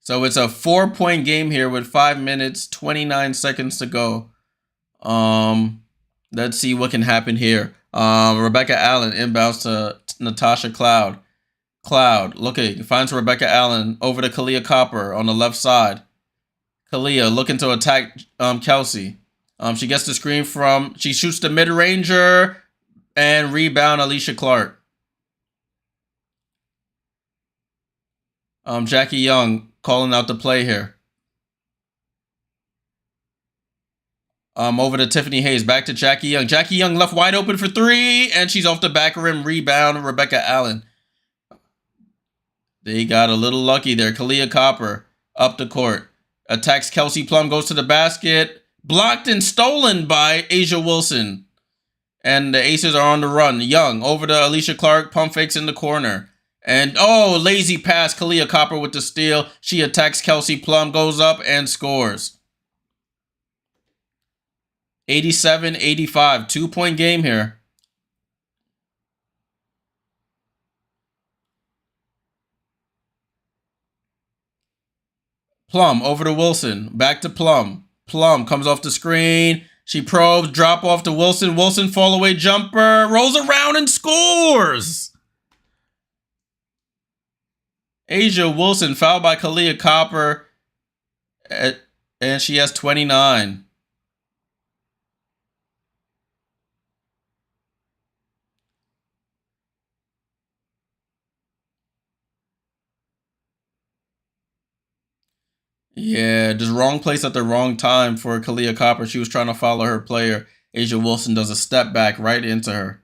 So it's a 4-point game here with 5 minutes, 29 seconds to go. Let's see what can happen here. Rebecca Allen inbounds to Natasha Cloud. Cloud looking, finds Rebecca Allen over to Kalia Copper on the left side. Kalia looking to attack Kelsey. She gets the screen she shoots the mid-ranger and rebound Alicia Clark. Jackie Young calling out the play here. Over to Tiffany Hayes, back to Jackie Young. Jackie Young left wide open for three, and she's off the back rim. Rebound, Rebecca Allen. They got a little lucky there. Kalia Copper up the court. Attacks Kelsey Plum, goes to the basket. Blocked and stolen by Asia Wilson. And the Aces are on the run. Young over to Alicia Clark, pump fakes in the corner. And, lazy pass, Kalia Copper with the steal. She attacks Kelsey Plum, goes up and scores. 87-85, 2-point game here. Plum over to Wilson, back to Plum. Plum comes off the screen. She probes, drop off to Wilson. Wilson fall away jumper, rolls around and scores. Asia Wilson fouled by Kalia Copper, and she has 29. Yeah, just wrong place at the wrong time for Kalia Copper. She was trying to follow her player. Asia Wilson does a step back right into her.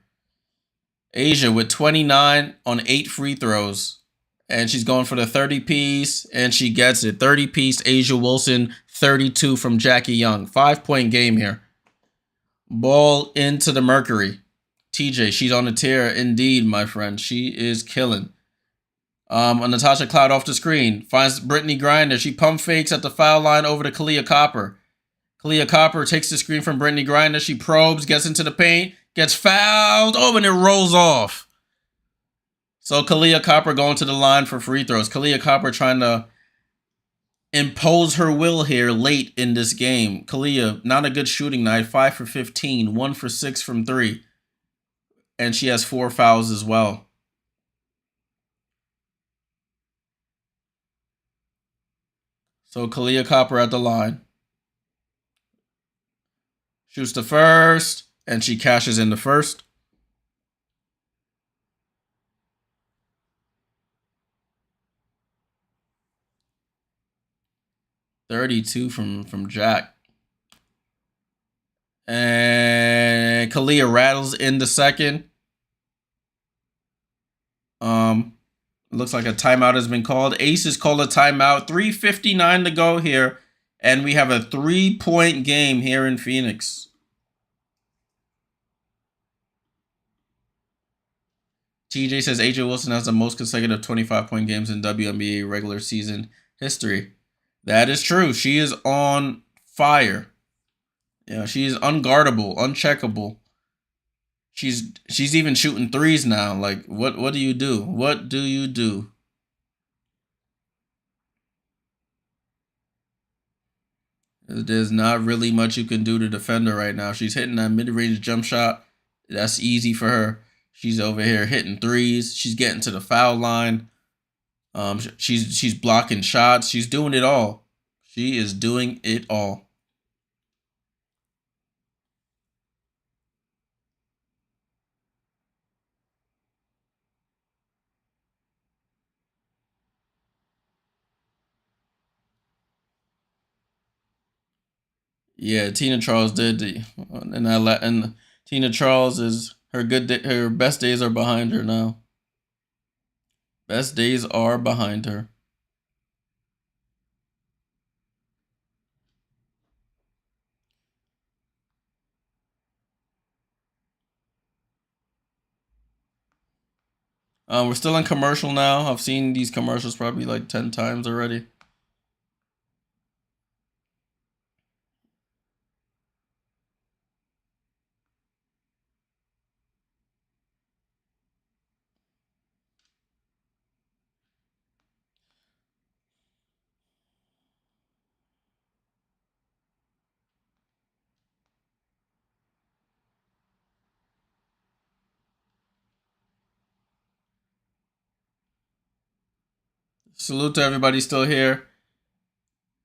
Asia with 29 on 8 free throws. And she's going for the 30-piece, and she gets it. 30-piece, Asia Wilson, 32 from Jackie Young. 5-point game here. Ball into the Mercury. TJ, she's on the tear indeed, my friend. She is killing. Natasha Cloud off the screen. Finds Brittany Griner. She pump fakes at the foul line over to Kalia Copper. Kalia Copper takes the screen from Brittany Griner. She probes, gets into the paint, gets fouled. And it rolls off. So Kalia Copper going to the line for free throws. Kalia Copper trying to impose her will here late in this game. Kalia, not a good shooting night. 5 for 15, 1 for 6 from 3. And she has 4 fouls as well. So Kalia Copper at the line. Shoots the first, and she cashes in the first. .32 from Jack. And Kalia rattles in the second. Looks like a timeout has been called. Aces call a timeout. 3:59 to go here. And we have a 3-point game here in Phoenix. TJ says Asia Wilson has the most consecutive 25-point games in WNBA regular season history. That is true. She is on fire. Yeah, she's unguardable, uncheckable. She's even shooting threes now. Like, what do you do? What do you do? There's not really much you can do to defend her right now. She's hitting that mid-range jump shot. That's easy for her. She's over here hitting threes. She's getting to the foul line. She's blocking shots. She's doing it all. She is doing it all. Yeah, Tina Charles did, and Tina Charles is her best days are behind her now. Best days are behind her. We're still in commercial now. I've seen these commercials probably like 10 times already. Salute to everybody still here.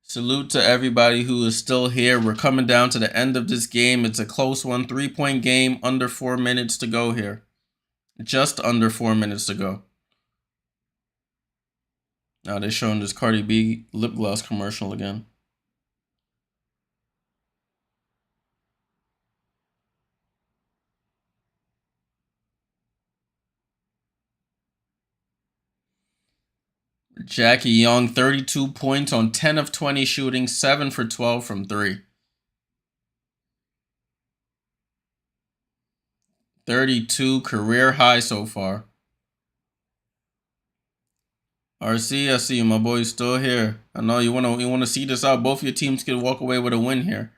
Salute to everybody who is still here. We're coming down to the end of this game. It's a close one. 3-point game. Under 4 minutes to go here. Just under 4 minutes to go. Now they're showing this Cardi B lip gloss commercial again. Jackie Young, 32 points on 10 of 20 shooting, 7 for 12 from 3. 32 career high so far. RC, I see you. My boy's still here. I know you wanna see this out. Both your teams could walk away with a win here.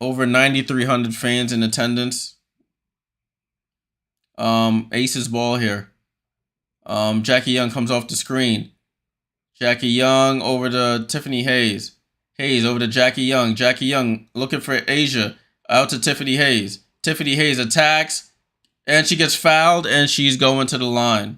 Over 9,300 fans in attendance. Ace's ball here. Jackie Young comes off the screen. Jackie Young over to Tiffany Hayes. Hayes over to Jackie Young. Jackie Young looking for Asia. Out to Tiffany Hayes. Tiffany Hayes attacks. And she gets fouled and she's going to the line.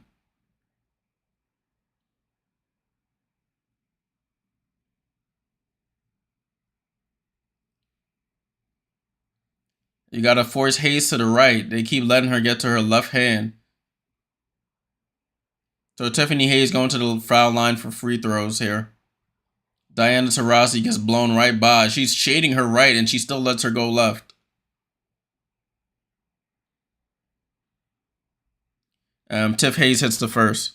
You got to force Hayes to the right. They keep letting her get to her left hand. So Tiffany Hayes going to the foul line for free throws here. Diana Taurasi gets blown right by. She's shading her right and she still lets her go left. Tiff Hayes hits the first.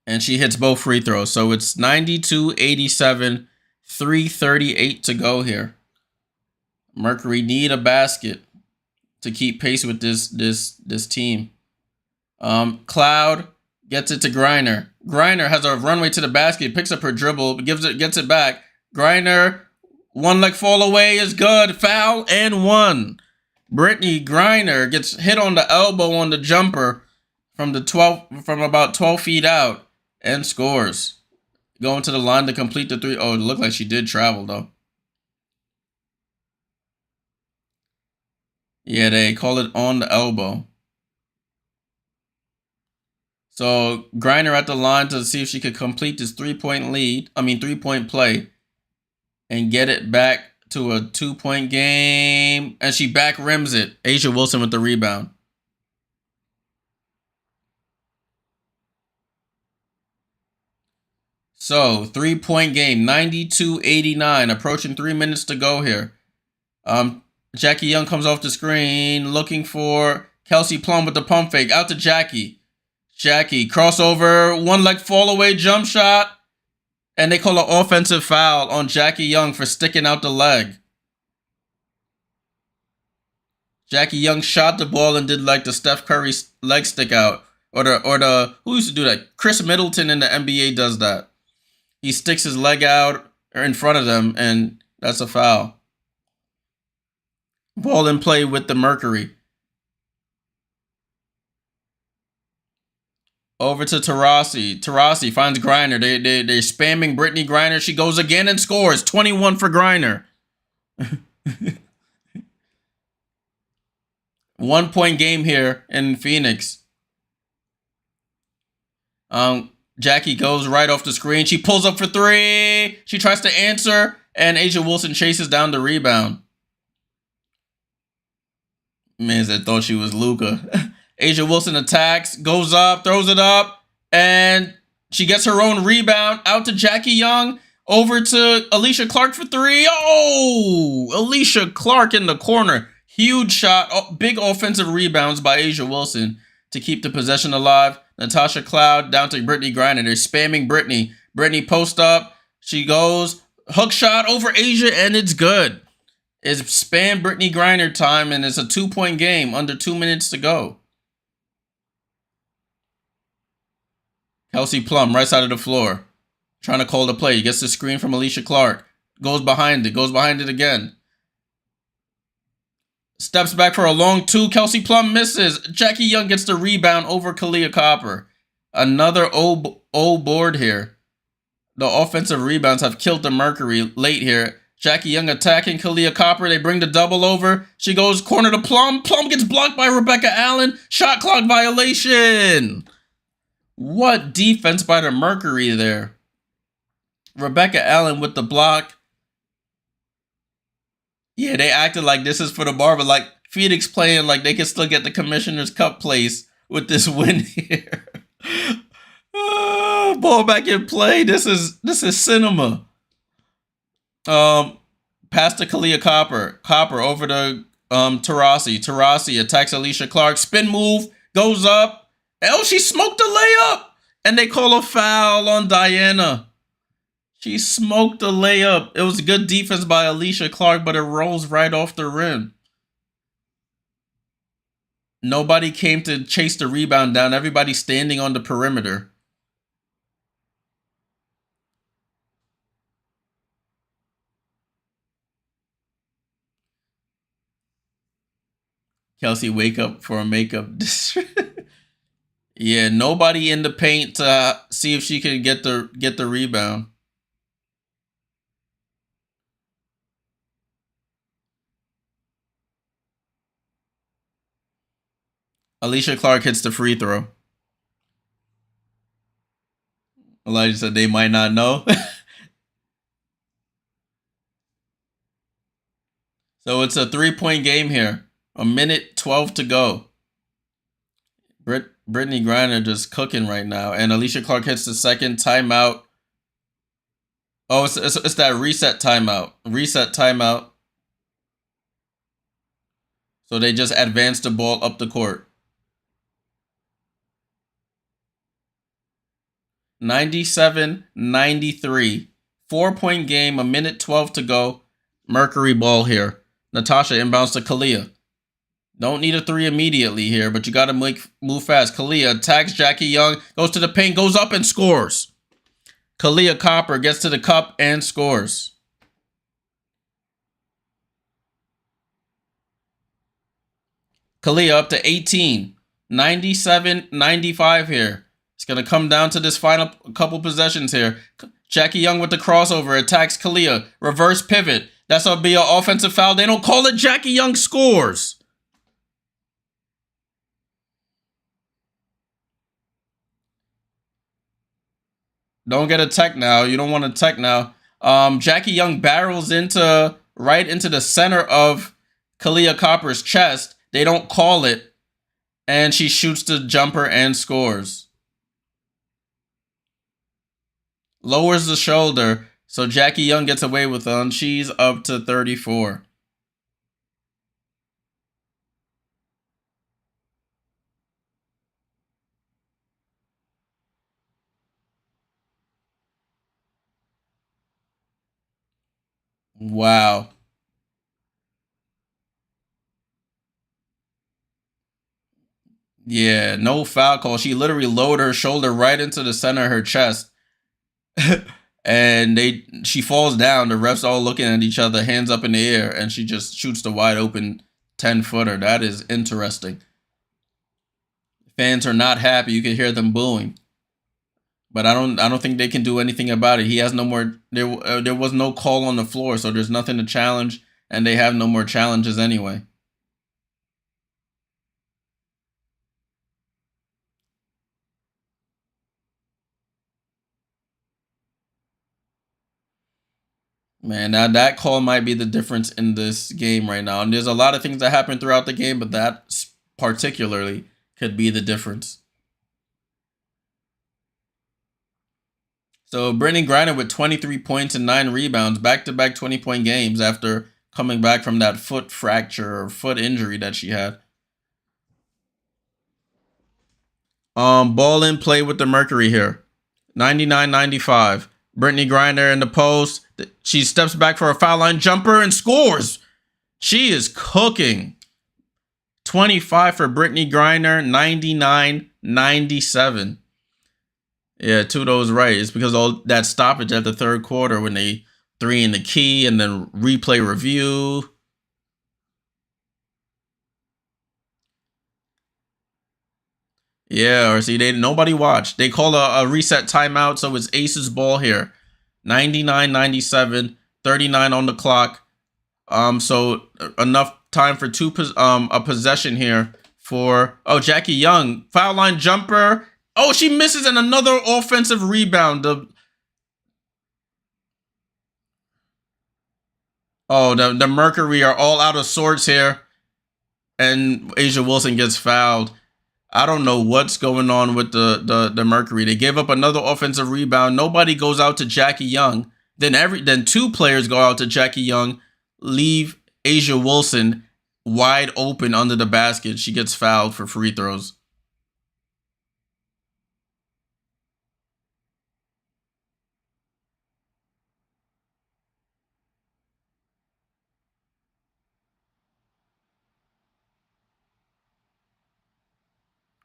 And she hits both free throws. So it's 92-87, 3:38 to go here. Mercury need a basket to keep pace with this team. Cloud gets it to Griner. Griner has a runway to the basket, picks up her dribble, gets it back. Griner, one leg fall away is good. Foul and one. Brittany Griner gets hit on the elbow on the jumper from about 12 feet out and scores. Going to the line to complete the three. Oh, it looked like she did travel though. Yeah, they call it on the elbow. So Griner at the line to see if she could complete this 3-point play and get it back to a 2-point game. And she back rims it. Asia Wilson with the rebound. So 3-point game, 92-89, approaching 3 minutes to go here. Jackie Young comes off the screen looking for Kelsey Plum with the pump fake. Out to Jackie. Jackie, crossover, one leg fall away jump shot. And they call an offensive foul on Jackie Young for sticking out the leg. Jackie Young shot the ball and did like the Steph Curry leg stick out. Or the who used to do that? Chris Middleton in the NBA does that. He sticks his leg out in front of them, and that's a foul. Ball in play with the Mercury. Over to Taurasi. Taurasi finds Griner. They're spamming Brittany Griner. She goes again and scores. 21 for Griner. 1-point game here in Phoenix. Jackie goes right off the screen. She pulls up for three. She tries to answer, and Asia Wilson chases down the rebound. Man, I thought she was Luka. Asia Wilson attacks, goes up, throws it up, and she gets her own rebound. Out to Jackie Young, over to Alicia Clark for three. Oh, Alicia Clark in the corner. Huge shot, big offensive rebounds by Asia Wilson to keep the possession alive. Natasha Cloud down to Brittany Griner. They're spamming Brittany. Brittany post up. She goes, hook shot over Asia, and it's good. It's spam Brittany Griner time, and it's a 2-point game, under 2 minutes to go. Kelsey Plum, right side of the floor. Trying to call the play. He gets the screen from Alicia Clark. Goes behind it again. Steps back for a long two. Kelsey Plum misses. Jackie Young gets the rebound over Kalia Copper. Another old board here. The offensive rebounds have killed the Mercury late here. Jackie Young attacking Kalia Copper. They bring the double over. She goes corner to Plum. Plum gets blocked by Rebecca Allen. Shot clock violation. What defense by the Mercury there? Rebecca Allen with the block. Yeah, they acted like this is for the bar, but like Phoenix playing like they can still get the Commissioner's Cup place with this win here. Ball back in play. This is cinema. Pass to Kalia Copper. Copper over to Taurasi. Taurasi attacks Alicia Clark. Spin move. Goes up. Oh, she smoked the layup. And they call a foul on Diana. She smoked the layup. It was good defense by Alicia Clark, but it rolls right off the rim. Nobody came to chase the rebound down. Everybody standing on the perimeter. Kelsey, wake up for a makeup. Yeah, nobody in the paint to see if she can get the rebound. Alicia Clark hits the free throw. Elijah said they might not know. So it's a 3-point game here. 1:12 to go. Brittany Griner just cooking right now. And Alicia Clark hits the second timeout. Oh, it's that reset timeout. Reset timeout. So they just advance the ball up the court. 97-93. 4-point game, 1:12 to go. Mercury ball here. Natasha inbounds to Kalia. Don't need a three immediately here, but you got to move fast. Kalia attacks Jackie Young, goes to the paint, goes up and scores. Kalia Copper gets to the cup and scores. Kalia up to 18. 97-95 here. It's going to come down to this final couple possessions here. Jackie Young with the crossover attacks Kalia. Reverse pivot. That's going to be an offensive foul. They don't call it. Jackie Young scores. Don't get a tech now. You don't want a tech now. Jackie Young barrels right into the center of Kalia Copper's chest. They don't call it. And she shoots the jumper and scores. Lowers the shoulder. So Jackie Young gets away with it. She's up to 34. Wow. Yeah, no foul call. She literally lowered her shoulder right into the center of her chest. And she falls down. The refs all looking at each other, hands up in the air, and she just shoots the wide open 10-footer. That is interesting. Fans are not happy. You can hear them booing. But I don't think they can do anything about it. He has no more. There was no call on the floor, so there's nothing to challenge, and they have no more challenges anyway. Man, now that call might be the difference in this game right now. And there's a lot of things that happen throughout the game, but that particularly could be the difference. So Brittany Griner with 23 points and 9 rebounds, back-to-back 20-point games after coming back from that foot fracture or foot injury that she had. Ball in play with the Mercury here. 99-95. Brittany Griner in the post. She steps back for a foul line jumper and scores. She is cooking. 25 for Brittany Griner, 99-97. Yeah, Tudo's right. It's because all that stoppage at the third quarter when they 3 in the key and then replay review. Yeah, or see, nobody watched. They call a reset timeout, so it's Ace's ball here. 99-97, 39 on the clock. So enough time for a possession here for Jackie Young. Foul line jumper. Oh, she misses, and another offensive rebound. The Mercury are all out of sorts here, and A'ja Wilson gets fouled. I don't know what's going on with the Mercury. They gave up another offensive rebound. Nobody goes out to Jackie Young. Then two players go out to Jackie Young, leave A'ja Wilson wide open under the basket. She gets fouled for free throws.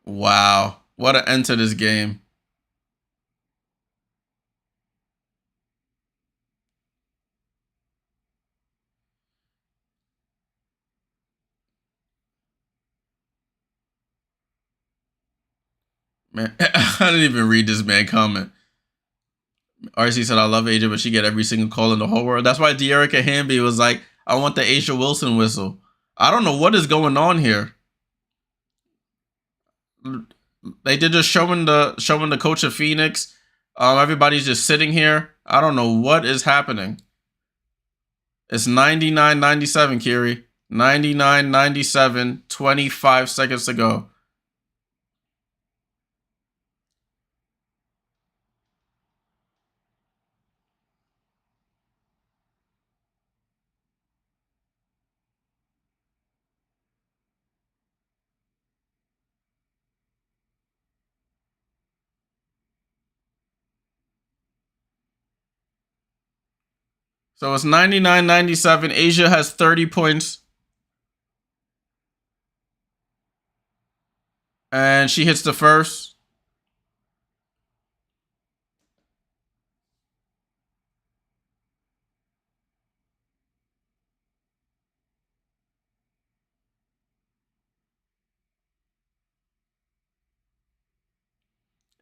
Wow. What an end to this game. Man, I didn't even read this man comment. RC said, I love A'ja, but she get every single call in the whole world. That's why De'Erica Hamby was like, I want the A'ja Wilson whistle. I don't know what is going on here. They did just showing the coach of Phoenix. Everybody's just sitting here. I don't know what is happening. It's 99-97, Kiri. 99-97, 25 seconds to go. So it's 99-97. A'ja has 30 points. And she hits the first.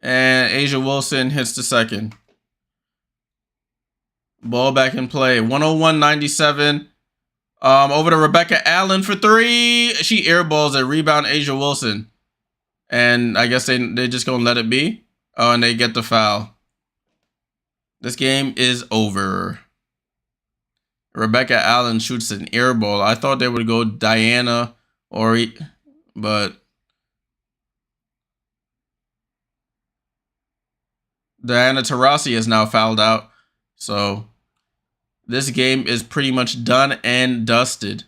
And A'ja Wilson hits the second. Ball back in play. 101-97. Over to Rebecca Allen for three. She airballs a rebound A'ja Wilson. And I guess they just gonna let it be. Oh, and they get the foul. This game is over. Rebecca Allen shoots an air ball. I thought they would go Diana but Diana Taurasi is now fouled out. So this game is pretty much done and dusted.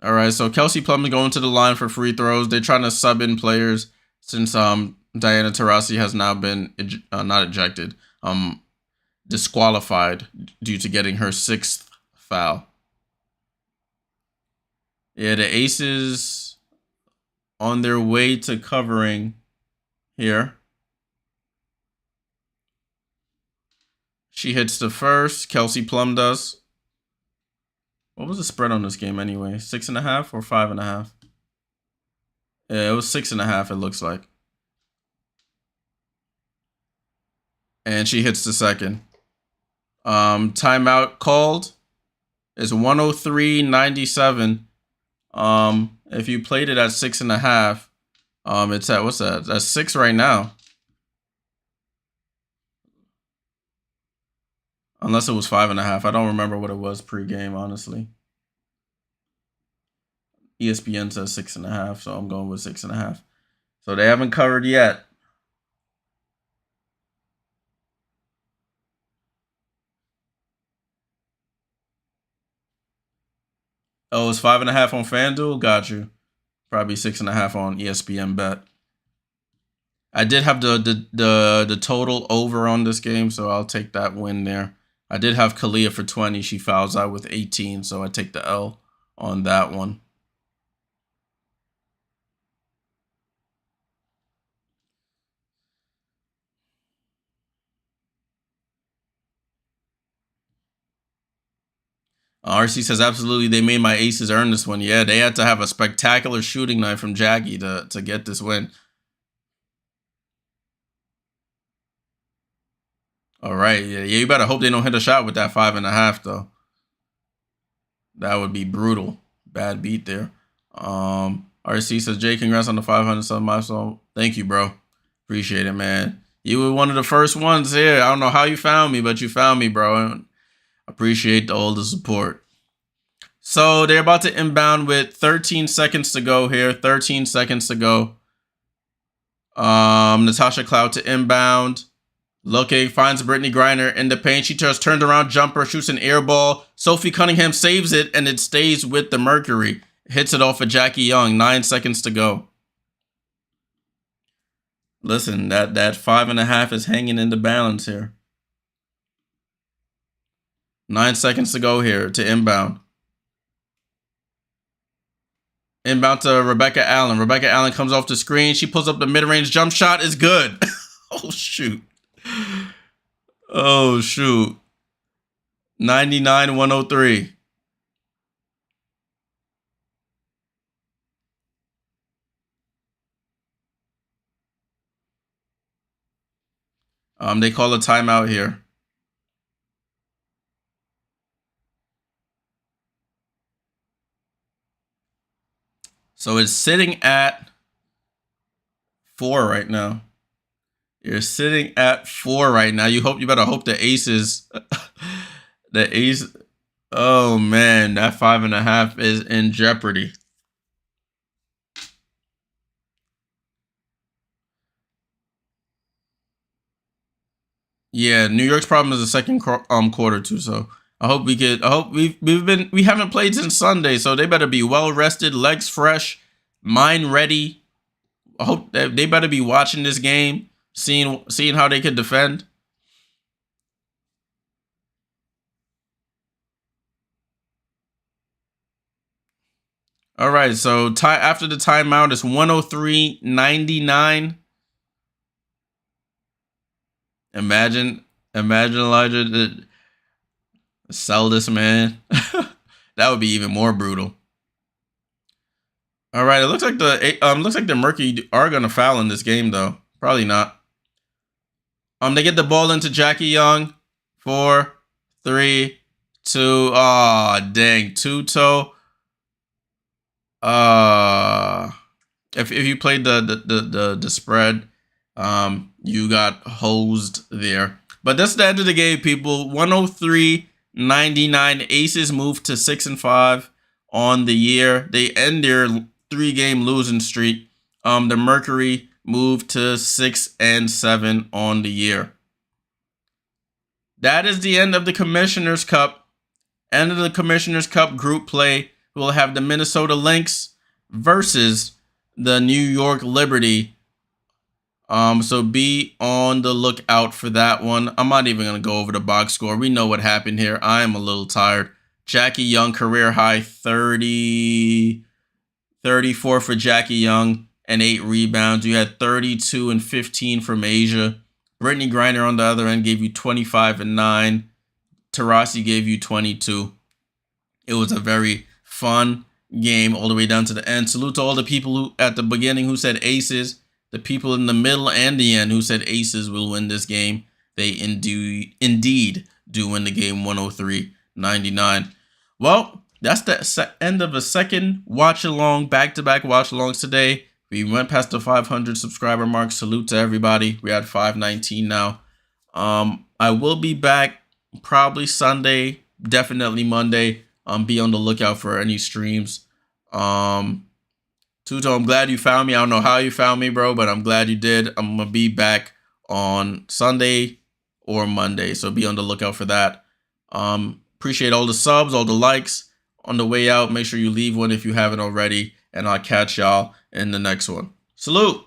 All right, so Kelsey Plum is going to the line for free throws. They're trying to sub in players since Diana Taurasi has now been not ejected, disqualified due to getting her sixth foul. Yeah, the Aces on their way to covering here. She hits the first. Kelsey Plum does. What was the spread on this game anyway? 6.5 or 5.5? Yeah, it was 6.5, it looks like. And she hits the second. Timeout called. It's 103-97. If you played it at 6.5, it's at what's that? That's 6 right now. Unless it was 5.5. I don't remember what it was pre-game, honestly. ESPN says 6.5, so I'm going with 6.5. So they haven't covered yet. Oh, it's 5.5 on FanDuel. Got you. Probably 6.5 on ESPN Bet. I did have the total over on this game, so I'll take that win there. I did have Kalia for 20. She fouls out with 18, so I take the L on that one. RC says, absolutely, they made my aces earn this one. Yeah, they had to have a spectacular shooting night from Jackie to get this win. All right, yeah, you better hope they don't hit a shot with that 5.5, though. That would be brutal. Bad beat there. RC says, Jay, congrats on the 500 sub milestone. Thank you, bro. Appreciate it, man. You were one of the first ones here. I don't know how you found me, but you found me, bro. Appreciate all the support. So they're about to inbound with 13 seconds to go here. 13 seconds to go. Natasha Cloud to inbound. Looking, finds Brittany Griner in the paint. She just turns around, jumper, shoots an air ball. Sophie Cunningham saves it, and it stays with the Mercury. Hits it off of Jackie Young. 9 seconds to go. Listen, that 5.5 is hanging in the balance here. 9 seconds to go here to inbound. Inbound to Rebecca Allen. Rebecca Allen comes off the screen. She pulls up the mid-range jump shot. Is good. Oh, shoot. Oh, shoot. 99-103. They call a timeout here. So it's sitting at 4 right now. You're sitting at 4 right now. You better hope the aces, the ace. Oh man, that 5.5 is in jeopardy. Yeah, New York's problem is the second quarter too. So I hope we haven't played since Sunday, so they better be well rested, legs fresh, mind ready. I hope they better be watching this game, seeing how they could defend. All right, so after the timeout, it's 103-99. Imagine Elijah to sell this man. That would be even more brutal. All right, it looks like the Mercury are gonna foul in this game though. Probably not. They get the ball into Jackie Young. 4, 3, 2. Oh, dang, two-toe. If you played the spread, you got hosed there. But that's the end of the game, people. 103-99. Aces moved to 6-5 on the year. They end their 3-game losing streak. The Mercury moved to 6-7 on the year. That is the end of the Commissioner's Cup. End of the Commissioner's Cup group play. We'll have the Minnesota Lynx versus the New York Liberty. So be on the lookout for that one. I'm not even going to go over the box score. We know what happened here. I am a little tired. Jackie Young, career high 34 for Jackie Young and 8 rebounds. You had 32 and 15 from Asia. Brittany Griner on the other end gave you 25 and 9. Taurasi gave you 22. It was a very fun game all the way down to the end. Salute to all the people who at the beginning who said aces. The people in the middle and the end who said aces will win this game. They indeed do win the game 103-99. Well, that's the end of a second watch-along, back-to-back watch-alongs today. We went past the 500 subscriber mark. Salute to everybody. We're at 519 now. I will be back probably Sunday, definitely Monday. Be on the lookout for any streams. Tuto, I'm glad you found me. I don't know how you found me, bro, but I'm glad you did. I'm going to be back on Sunday or Monday, so be on the lookout for that. Appreciate all the subs, all the likes. On the way out, make sure you leave one if you haven't already, and I'll catch y'all in the next one. Salute!